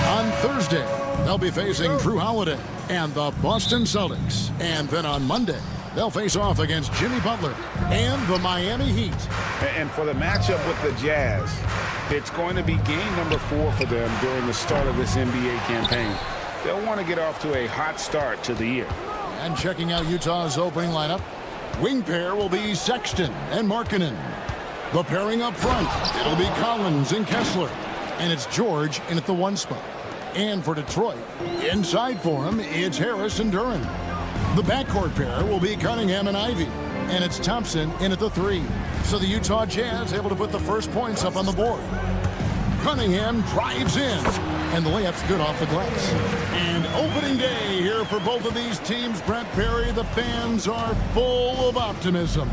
On Thursday, they'll be facing Drew Holiday and the Boston Celtics. And then on Monday, they'll face off against Jimmy Butler and the Miami Heat. And for the matchup with the Jazz, it's going to be game number 4 for them during the start of this NBA campaign. They'll want to get off to a hot start to the year. And checking out Utah's opening lineup, wing pair will be Sexton and Markkanen. The pairing up front, it'll be Collins and Kessler. And it's George in at the 1 spot. And for Detroit, inside for him, it's Harris and Duren. The backcourt pair will be Cunningham and Ivy. And it's Thompson in at the 3. So the Utah Jazz able to put the first points up on the board. Cunningham drives in. And the layup's good off the glass. And opening day here for both of these teams, Brent Perry. The fans are full of optimism.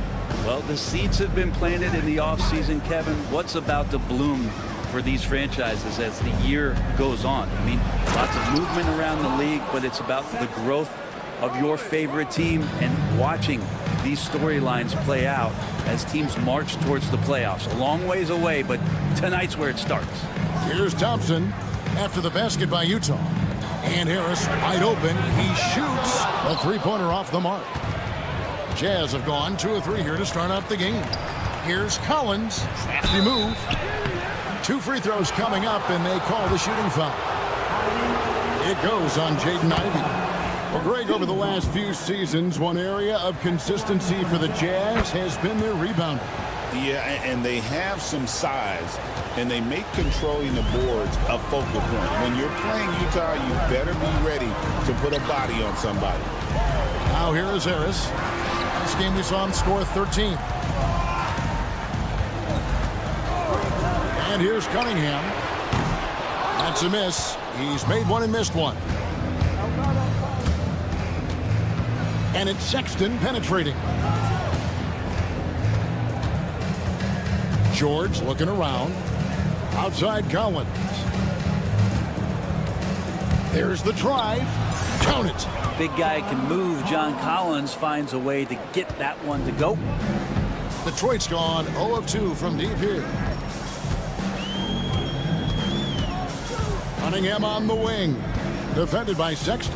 Well, the seeds have been planted in the offseason, Kevin. What's about to bloom for these franchises as the year goes on? I mean, lots of movement around the league, but it's about the growth of your favorite team and watching these storylines play out as teams march towards the playoffs. A long ways away, but tonight's where it starts. Here's Thompson after the basket by Utah. And Harris wide open. He shoots a three-pointer off the mark. Jazz have gone 2 of 3 here to start out the game. Here's Collins. Crafty move. 2 free throws coming up, and they call the shooting foul. It goes on Jaden Ivey. Well, Greg, over the last few seasons, one area of consistency for the Jazz has been their rebounding. Yeah, and they have some size, and they make controlling the boards a focal point. When you're playing Utah, you better be ready to put a body on somebody. Now here is Harris. This game we saw him score 13. And here's Cunningham. That's a miss. He's made one and missed one. And it's Sexton penetrating. George looking around. Outside Collins. There's the drive. Count it. Big guy can move. John Collins finds a way to get that one to go. Detroit's gone 0 of 2 from deep here. Cunningham on the wing. Defended by Sexton.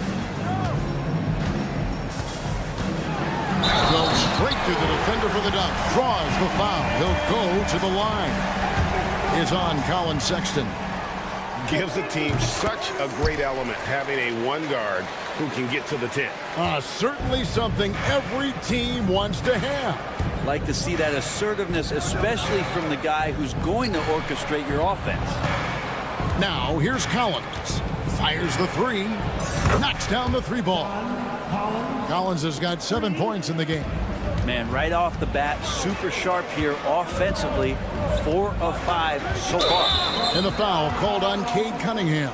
Goes straight to the defender for the dunk. Draws the foul. He'll go to the line. It's on Colin Sexton. Gives a team such a great element having a 1 guard who can get to the 10. Certainly something every team wants to have. Like to see that assertiveness, especially from the guy who's going to orchestrate your offense. Now here's Collins. Fires the 3. Knocks down the 3 ball. Collins has got 7 points in the game. Man, right off the bat, super sharp here offensively. 4 of 5 so far. And the foul called on Cade Cunningham.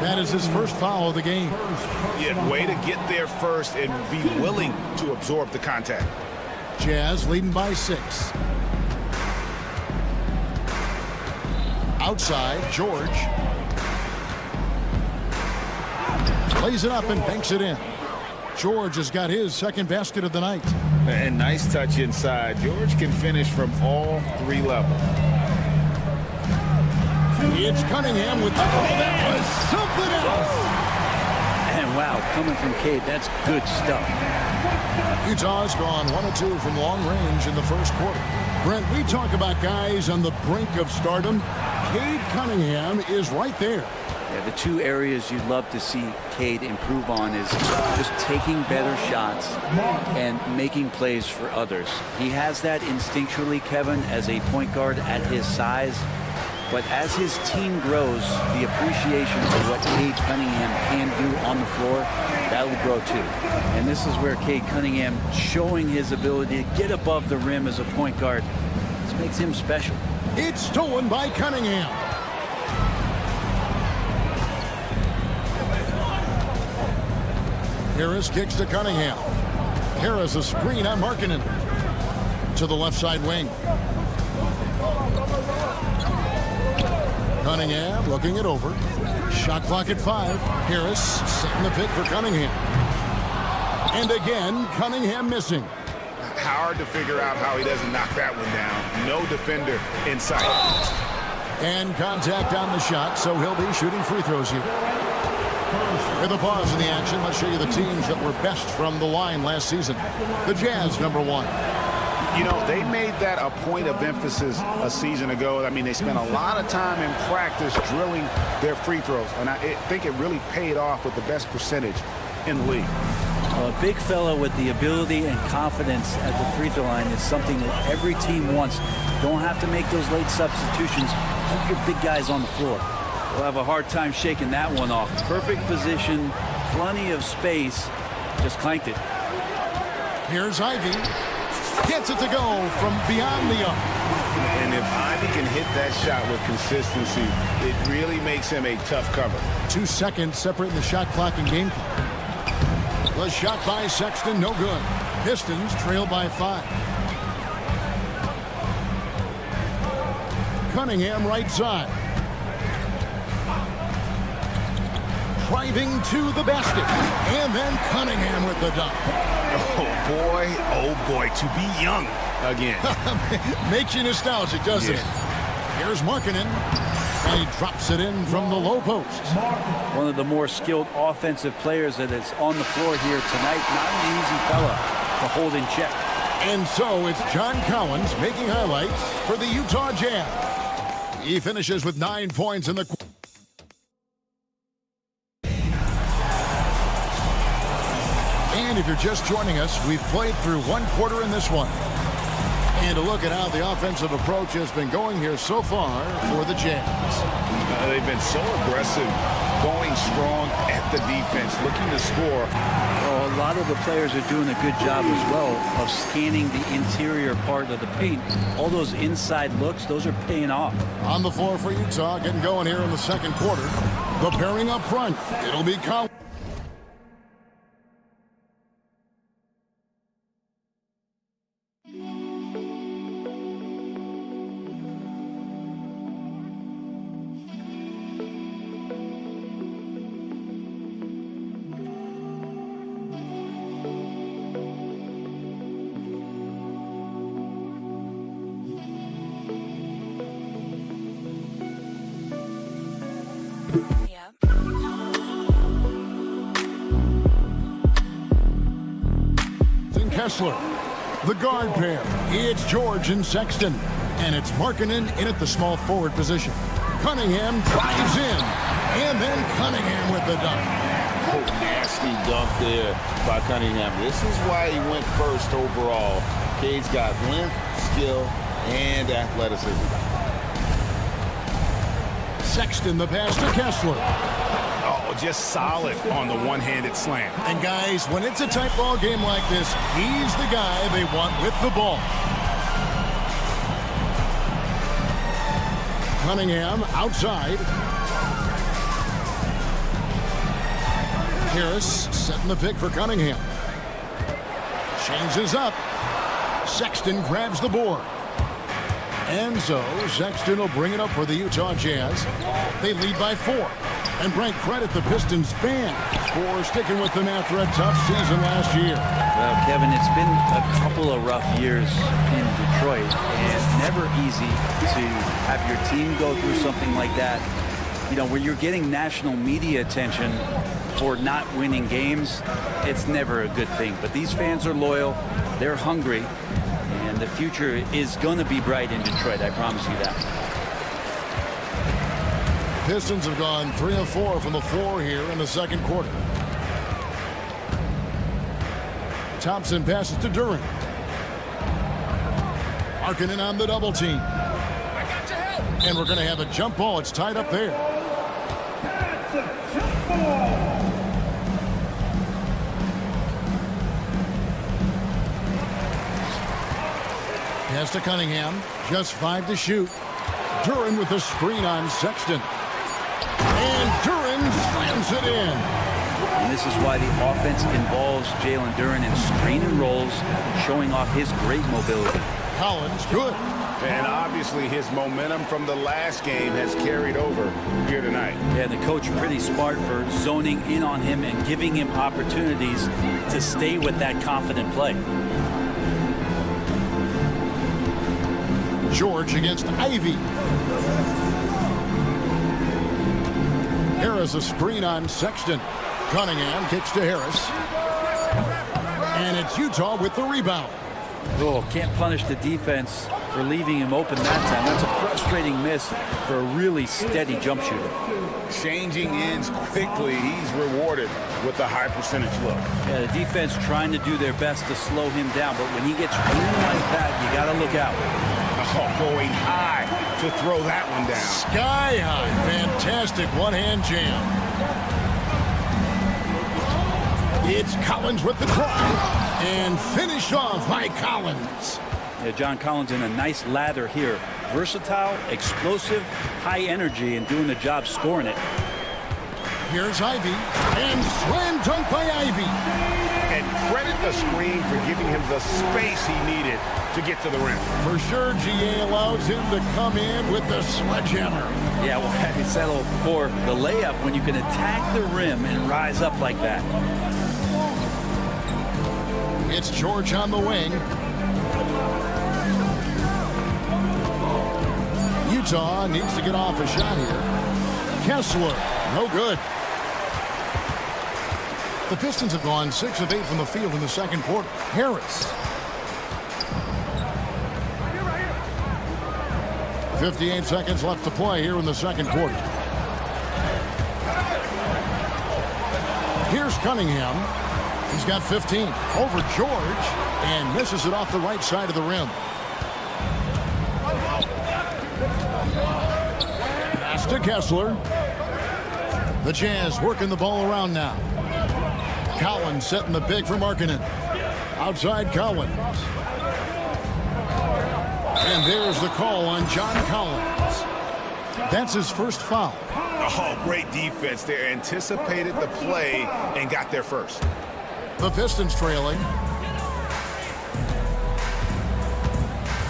That is his first foul of the game. Yeah, way to get there first and be willing to absorb the contact. Jazz leading by 6. Outside, George. Lays it up and banks it in. George has got his second basket of the night. And nice touch inside. George can finish from all 3 levels. It's Cunningham with the... Oh, that was something else! And wow, coming from Cade, that's good stuff. Utah's gone 1 of 2 from long range in the first quarter. Brent, we talk about guys on the brink of stardom. Cade Cunningham is right there. Yeah, the 2 areas you'd love to see Cade improve on is just taking better shots and making plays for others. He has that instinctually, Kevin, as a point guard at his size. But as his team grows, the appreciation of what Cade Cunningham can do on the floor, that will grow too. And this is where Cade Cunningham showing his ability to get above the rim as a point guard. This makes him special. It's stolen by Cunningham. Harris kicks to Cunningham. Harris a screen on Markkanen. To the left side wing. Cunningham looking it over. Shot clock at 5. Harris setting the pick for Cunningham. And again, Cunningham missing. Hard to figure out how he doesn't knock that one down. No defender in sight. And contact on the shot, so he'll be shooting free throws here. With a pause in the action, let's show you the teams that were best from the line last season. The Jazz, number 1. You know, they made that a point of emphasis a season ago. I mean, they spent a lot of time in practice drilling their free throws, and I think it really paid off with the best percentage in the league. A big fella with the ability and confidence at the free throw line is something that every team wants. Don't have to make those late substitutions. Keep your big guys on the floor. We'll have a hard time shaking that one off. Perfect position, plenty of space. Just clanked it. Here's Ivy. Gets it to go from beyond the arc. And if Ivy can hit that shot with consistency, it really makes him a tough cover. 2 seconds separating the shot clock and game clock. The shot by Sexton, no good. Pistons trail by 5. Cunningham right side. Driving to the basket. And then Cunningham with the dunk. Oh boy, to be young again. Makes you nostalgic, doesn't it? Here's Markkanen. And he drops it in from the low post. One of the more skilled offensive players that is on the floor here tonight. Not an easy fella to hold in check. And so it's John Collins making highlights for the Utah Jazz. He finishes with 9 points in the quarter. And if you're just joining us, we've played through 1 quarter in this one. And a look at how the offensive approach has been going here so far for the Jazz. They've been so aggressive, going strong at the defense, looking to score. Well, a lot of the players are doing a good job as well of scanning the interior part of the paint. All those inside looks, those are paying off. On the floor for Utah, getting going here in the second quarter. The pairing up front, it'll be Collins. Kessler. The guard pair. It's George and Sexton. And it's Markkanen in at the small forward position. Cunningham drives in. And then Cunningham with the dunk. Oh, nasty dunk there by Cunningham. This is why he went first overall. Cade's got length, skill, and athleticism. Sexton the pass to Kessler. Oh, just solid on the one-handed slam. And guys, when it's a tight ball game like this, he's the guy they want with the ball. Cunningham outside. Harris setting the pick for Cunningham. Changes up. Sexton grabs the board. And so Sexton will bring it up for the Utah Jazz. They lead by 4. And Brent, credit the Pistons fans for sticking with them after a tough season last year. Well, Kevin, it's been a couple of rough years in Detroit, and never easy to have your team go through something like that. You know, when you're getting national media attention for not winning games, it's never a good thing. But these fans are loyal, they're hungry, and the future is going to be bright in Detroit, I promise you that. Pistons have gone 3 of 4 from the floor here in the second quarter. Thompson passes to Duren. Markkanen on the double team. And we're going to have a jump ball. It's tied up there. That's a jump ball. Pass to Cunningham. Just 5 to shoot. Duren with the screen on Sexton. And Duren slams it in. And this is why the offense involves Jalen Duren in screen and rolls, showing off his great mobility. Collins, good. And obviously his momentum from the last game has carried over here tonight. Yeah, the coach pretty smart for zoning in on him and giving him opportunities to stay with that confident play. George against Ivy. Harris a screen on Sexton. Cunningham kicks to Harris. And it's Utah with the rebound. Oh, can't punish the defense for leaving him open that time. That's a frustrating miss for a really steady jump shooter. Changing ends quickly. He's rewarded with a high percentage look. Yeah, the defense trying to do their best to slow him down, but when he gets room like that, you got to look out. Oh, going high to throw that one down. Sky high. Fantastic one-hand jam. It's Collins with the try. And finished off by Collins. Yeah, John Collins in a nice lather here. Versatile, explosive, high energy, and doing the job scoring it. Here's Ivy. And slam dunk by Ivy. And credit the screen for giving him the space he needed to get to the rim. For sure, GA allows him to come in with the sledgehammer. Yeah, well, I said before, the layup, when you can attack the rim and rise up like that. It's George on the wing. Utah needs to get off a shot here. Kessler, no good. The Pistons have gone 6 of 8 from the field in the second quarter. Harris. 58 seconds left to play here in the second quarter. Here's Cunningham. He's got 15 over George and misses it off the right side of the rim. Pass to Kessler. The Jazz working the ball around now. Collins setting the pick for Markkanen. Outside Collins. And there's the call on John Collins. That's his first foul. Oh, great defense there. Anticipated the play and got there first. The Pistons trailing.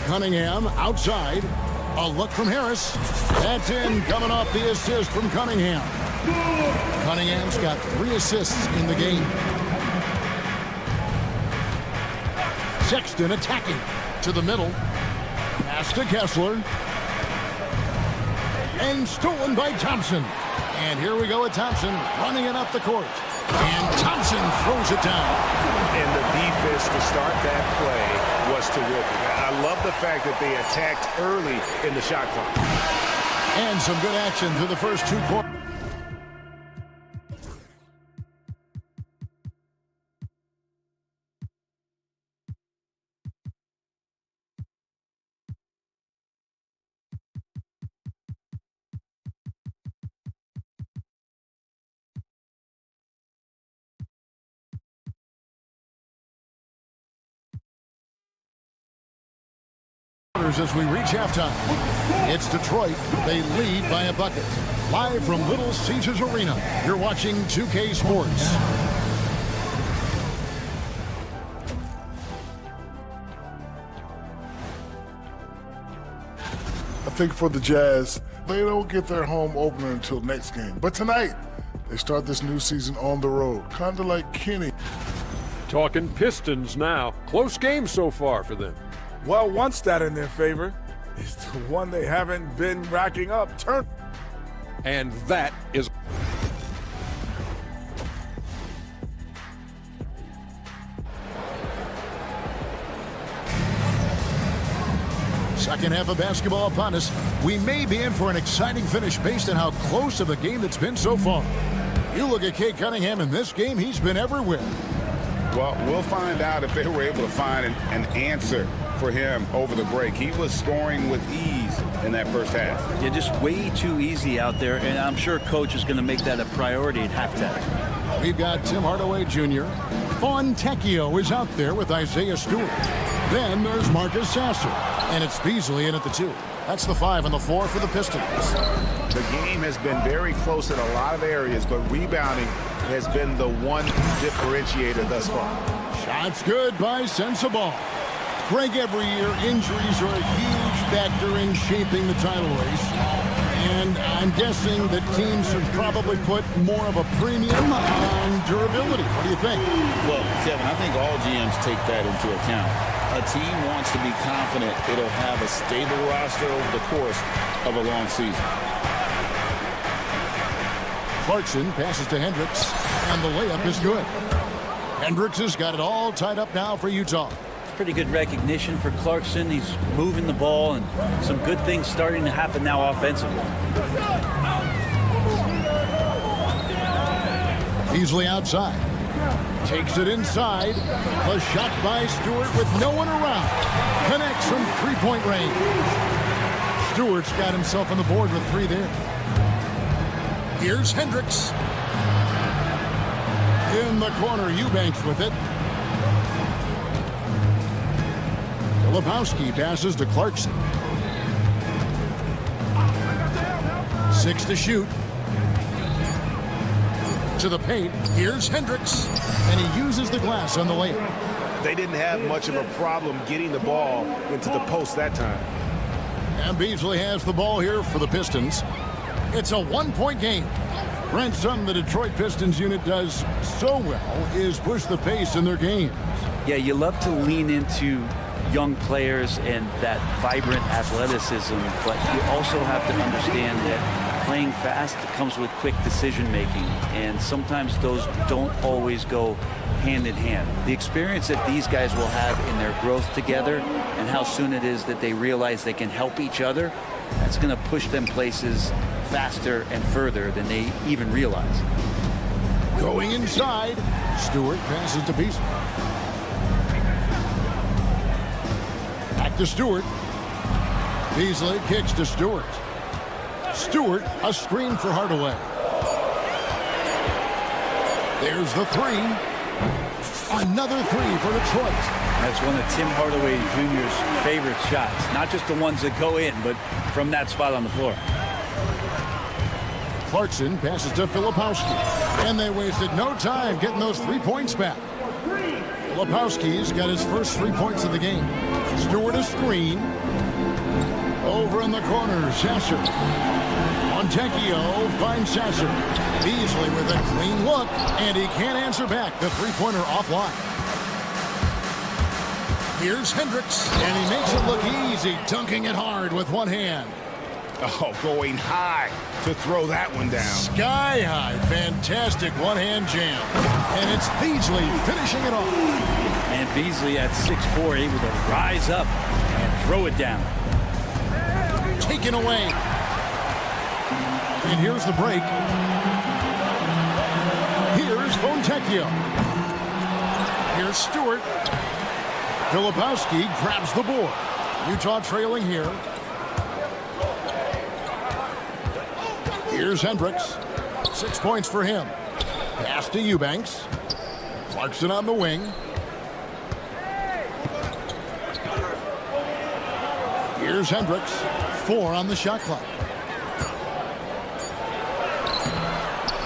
Cunningham outside. A look from Harris. That's in, coming off the assist from Cunningham. Cunningham's got 3 assists in the game. Sexton attacking to the middle. Pass to Kessler. And stolen by Thompson. And here we go with Thompson running it up the court. And Thompson throws it down. And the defense to start that play was terrific. I love the fact that they attacked early in the shot clock. And some good action through the first 2 quarters. As we reach halftime. It's Detroit. They lead by a bucket. Live from Little Caesars Arena, you're watching 2K Sports. I think for the Jazz, they don't get their home opener until next game. But tonight, they start this new season on the road, kind of like Kenny. Talking Pistons now. Close game so far for them. Well, one stat in their favor is the one they haven't been racking up. And that is... Second half of basketball upon us. We may be in for an exciting finish based on how close of a game it's been so far. You look at Cade Cunningham in this game, he's been everywhere. Well, we'll find out if they were able to find an answer for him over the break. He was scoring with ease in that first half. Yeah, just way too easy out there, and I'm sure Coach is going to make that a priority at halftime. We've got Tim Hardaway Jr. Fontecchio is out there with Isaiah Stewart. Then there's Marcus Sasser, and it's Beasley in at the 2. That's the 5 and the 4 for the Pistons. The game has been very close in a lot of areas, but rebounding has been the one differentiator thus far. Shots good by Sensabaugh. Greg, every year injuries are a huge factor in shaping the title race. And I'm guessing that teams should probably put more of a premium on durability. What do you think? Well, Kevin, I think all GMs take that into account. A team wants to be confident it'll have a stable roster over the course of a long season. Clarkson passes to Hendricks, and the layup is good. Hendricks has got it all tied up now for Utah. Pretty good recognition for Clarkson. He's moving the ball, and some good things starting to happen now offensively. Beasley outside. Takes it inside. A shot by Stewart with no one around. Connects from three-point range. Stewart's got himself on the board with 3 there. Here's Hendricks. In the corner, Eubanks with it. Filipowski passes to Clarkson. 6 to shoot. To the paint. Here's Hendricks. And he uses the glass on the layup. They didn't have much of a problem getting the ball into the post that time. And Beasley has the ball here for the Pistons. It's a 1-point game. Brent, something the Detroit Pistons unit does so well is push the pace in their games. Yeah, you love to lean into young players and that vibrant athleticism, but you also have to understand that playing fast comes with quick decision making, and sometimes those don't always go hand in hand. The experience that these guys will have in their growth together and how soon it is that they realize they can help each other, that's going to push them places faster and further than they even realize. Going inside, Stewart passes to Beasley. Back to Stewart. Beasley kicks to Stewart. Stewart, a screen for Hardaway. There's the 3. Another 3 for Detroit. That's one of Tim Hardaway Jr.'s favorite shots. Not just the ones that go in, but from that spot on the floor. Clarkson passes to Filipowski. And they wasted no time getting those 3 points back. Filipowski's got his first 3 points of the game. Stewart a screen. Over in the corner, Sasser. Montecchio finds Sasser. Beasley with a clean look, and he can't answer back. The three-pointer offline. Here's Hendricks, and he makes it look easy, dunking it hard with one hand. Oh, going high to throw that one down. Sky high. Fantastic one-hand jam. And it's Beasley finishing it off. And Beasley at 6'4", able to rise up and throw it down. Taken away. And here's the break. Here's Montecchio. Here's Stewart. Filipowski grabs the board. Utah trailing here. Here's Hendricks. 6 points for him. Pass to Eubanks. Clarkson on the wing. Here's Hendricks. 4 on the shot clock.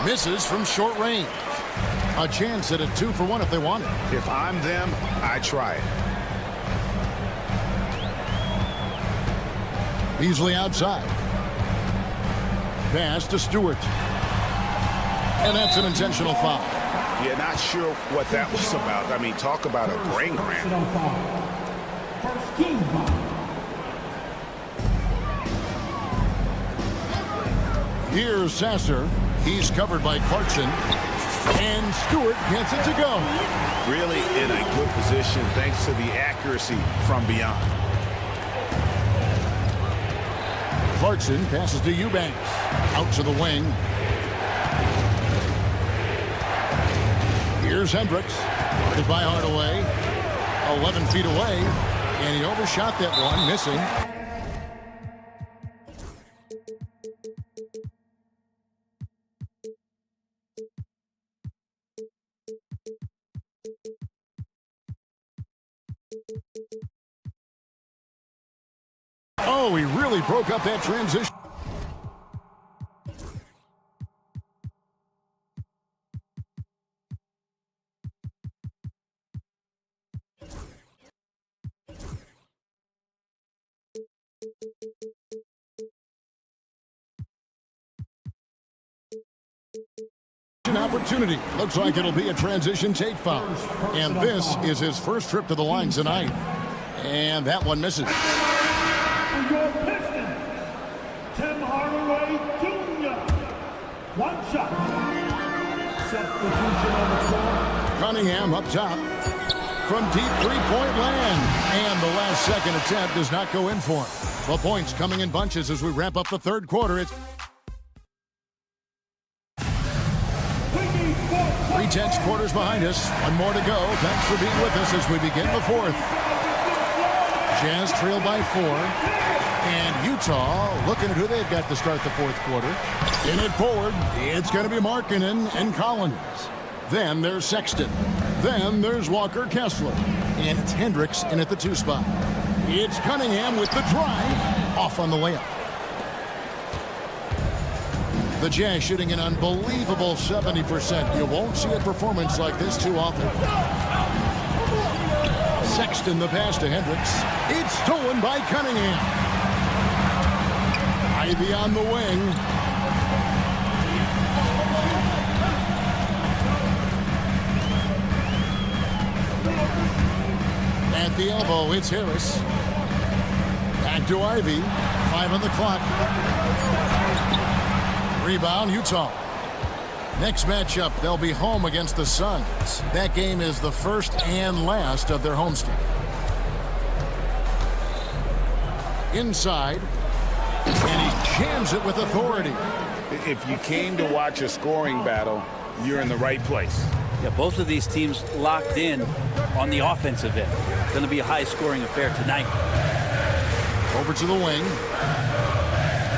Misses from short range. A chance at a 2-for-1 if they want it. If I'm them, I try it. Beasley outside. Pass to Stewart. And that's an intentional foul. Yeah, not sure what that was about. I mean, talk about a brain cramp. First team foul. Here's Sasser. He's covered by Clarkson. And Stewart gets it to go. Really in a good position thanks to the accuracy from beyond. Clarkson passes to Eubanks. Out to the wing. Here's Hendricks. Guarded by Hardaway. 11 feet away. And he overshot that one, missing. Oh, he really broke up that transition. An opportunity. Looks like it'll be a transition take foul. And this is his first trip to the line tonight. And that one misses. For your Pistons, Tim Hardaway Jr. One shot. Substitution on the floor. Cunningham up top from deep three-point land. And the last second attempt does not go in for him. The points coming in bunches as we wrap up the third quarter. It's 3/10 quarters behind us. One more to go. Thanks for being with us as we begin the fourth. Jazz trail by 4. And Utah looking at who they've got to start the fourth quarter. In it forward, it's going to be Markkanen and Collins. Then there's Sexton. Then there's Walker Kessler. And it's Hendricks in at the 2 spot. It's Cunningham with the drive. Off on the layup. The Jazz shooting an unbelievable 70%. You won't see a performance like this too often. Sexton the pass to Hendricks. It's stolen by Cunningham. Ivy on the wing. At the elbow, it's Harris. Back to Ivy. 5 on the clock. Rebound, Utah. Next matchup, they'll be home against the Suns. That game is the first and last of their homestand. Inside, and he jams it with authority. If you came to watch a scoring battle, you're in the right place. Yeah, both of these teams locked in on the offensive end. Going to be a high-scoring affair tonight. Over to the wing.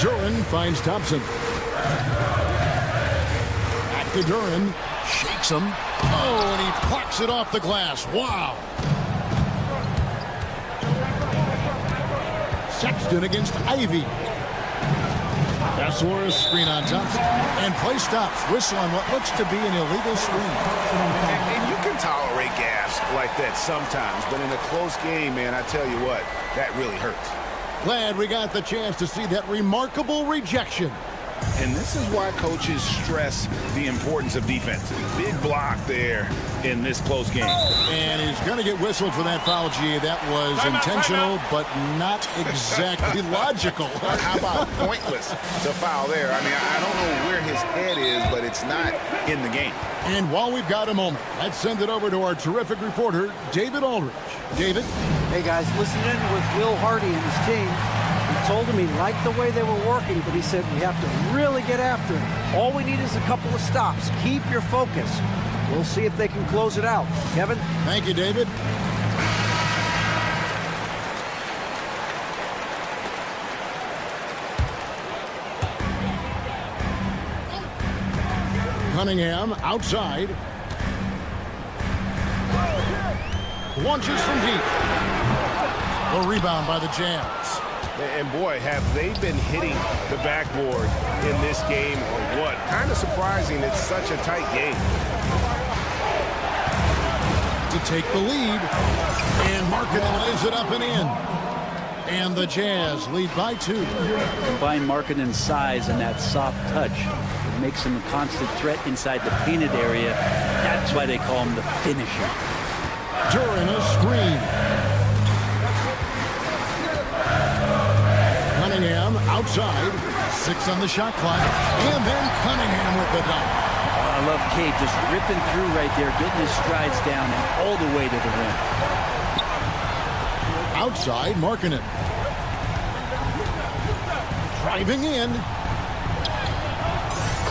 Duran finds Thompson. Back to Duran. Shakes him. Oh, and he plucks it off the glass. Wow. Sexton against Ivy. Kessler is screen on Thompson. And play stops. Whistle on what looks to be an illegal screen. And you can tolerate gaffes like that sometimes, but in a close game, man, I tell you what, that really hurts. Glad we got the chance to see that remarkable rejection. And this is why coaches stress the importance of defense. Big block there in this close game. And he's going to get whistled for that foul, G. That was intentional, but not exactly logical. How about pointless to foul there? I mean, I don't know where his head is, but it's not in the game. And while we've got a moment, let's send it over to our terrific reporter, David Aldridge. David? Hey, guys, listening with Will Hardy and his team. He told him he liked the way they were working, but he said we have to really get after him. All we need is a couple of stops. Keep your focus. We'll see if they can close it out. Kevin? Thank you, David. Cunningham outside. Launches from deep. The rebound by the Jazz. And boy, have they been hitting the backboard in this game or what? Kind of surprising it's such a tight game. To take the lead. And Markkanen lays it up and in. And the Jazz lead by 2. Combine Markkanen's size and that soft touch. It makes him a constant threat inside the painted area. That's why they call him the finisher. During a screen. Cunningham outside. 6 on the shot clock. And then Cunningham with the dunk. I love Cade just ripping through right there, getting his strides down and all the way to the rim. Outside, Markkanen. Driving in.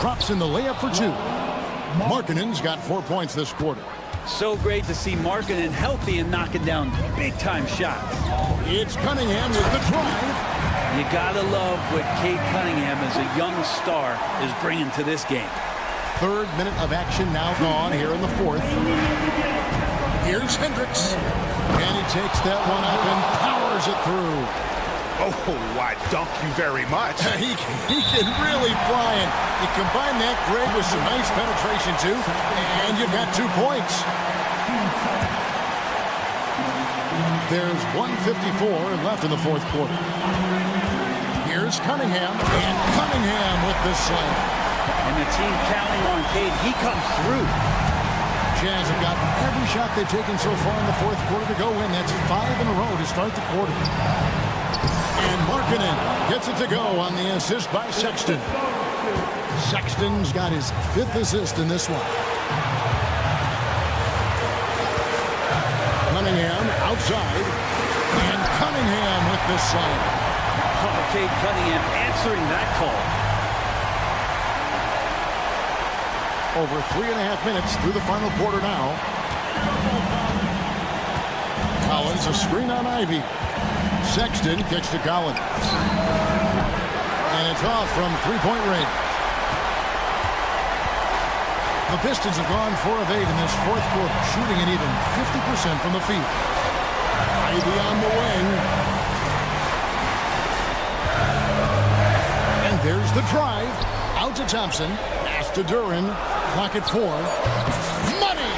Drops in the layup for 2. Markkanen's got 4 points this quarter. So great to see Markkanen healthy and knocking down big-time shots. It's Cunningham with the drive. You gotta love what Cade Cunningham as a young star is bringing to this game. 3rd minute of action now gone here in the 4th. Here's Hendricks. And he takes that one up and powers it through. Oh, why, dunk you very much. he can really fly, and you combine that grade with some nice penetration, too, and you've got 2 points. There's 1:54 left in the 4th quarter. Here's Cunningham, and Cunningham with the slam. And the team counting on Cade, he comes through. Jazz have gotten every shot they've taken so far in the 4th quarter to go in. That's 5 in a row to start the quarter. And Markkanen gets it to go on the assist by Sexton. Sexton's got his 5th assist in this one. Cunningham outside. And Cunningham with the slam. Oh, Cade Cunningham answering that call. Over 3.5 minutes through the final quarter now. Collins, a screen on Ivy. Sexton kicks to Collins. And it's off from three-point range. The Pistons have gone 4 of 8 in this fourth quarter, shooting an even 50% from the field. Ivy on the wing. And there's the drive. Out to Thompson. Pass to Duran. Clock at 4. Money!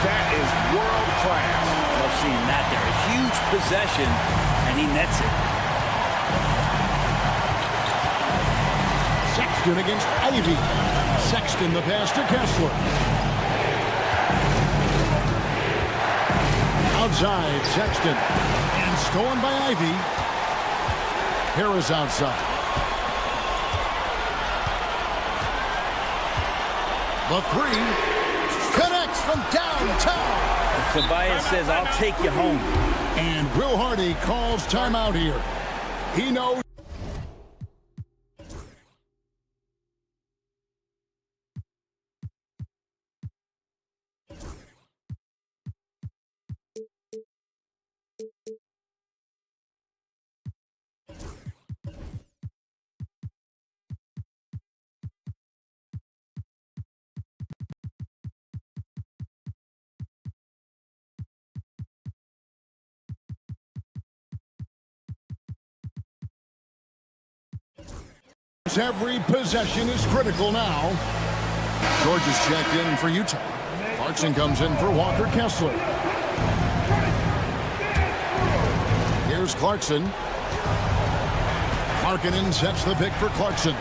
That is world class. Love seeing that there. A huge possession, and he nets it. Sexton against Ivy. Sexton the pass to Kessler. Outside, Sexton. And stolen by Ivy. Harris outside. The 3 connects from downtown. Tobias says, I'll take you home. And Will Hardy calls timeout here. He knows. Every possession is critical now. George is checked in for Utah. Clarkson comes in for Walker Kessler. Here's Clarkson. Markkanen sets the pick for Clarkson.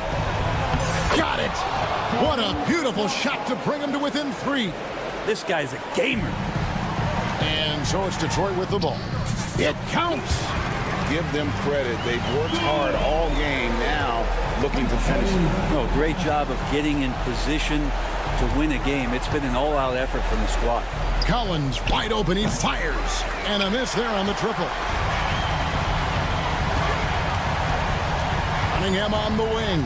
Got it! What a beautiful shot to bring him to within 3. This guy's a gamer. And so it's Detroit with the ball. It counts! Give them credit. They've worked hard all game, now looking to finish it. No, great job of getting in position to win a game. It's been an all-out effort from the squad. Collins wide open. He fires. And a miss there on the triple. Cunningham on the wing.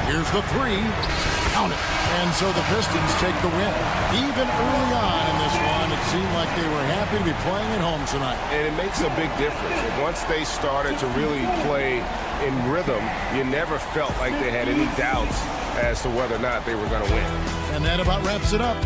Here's the 3. Count it. And so the Pistons take the win. Even early on in this one, it seemed like they were happy to be playing at home tonight. And it makes a big difference. And once they started to really play in rhythm, you never felt like they had any doubts as to whether or not they were going to win. And that about wraps it up.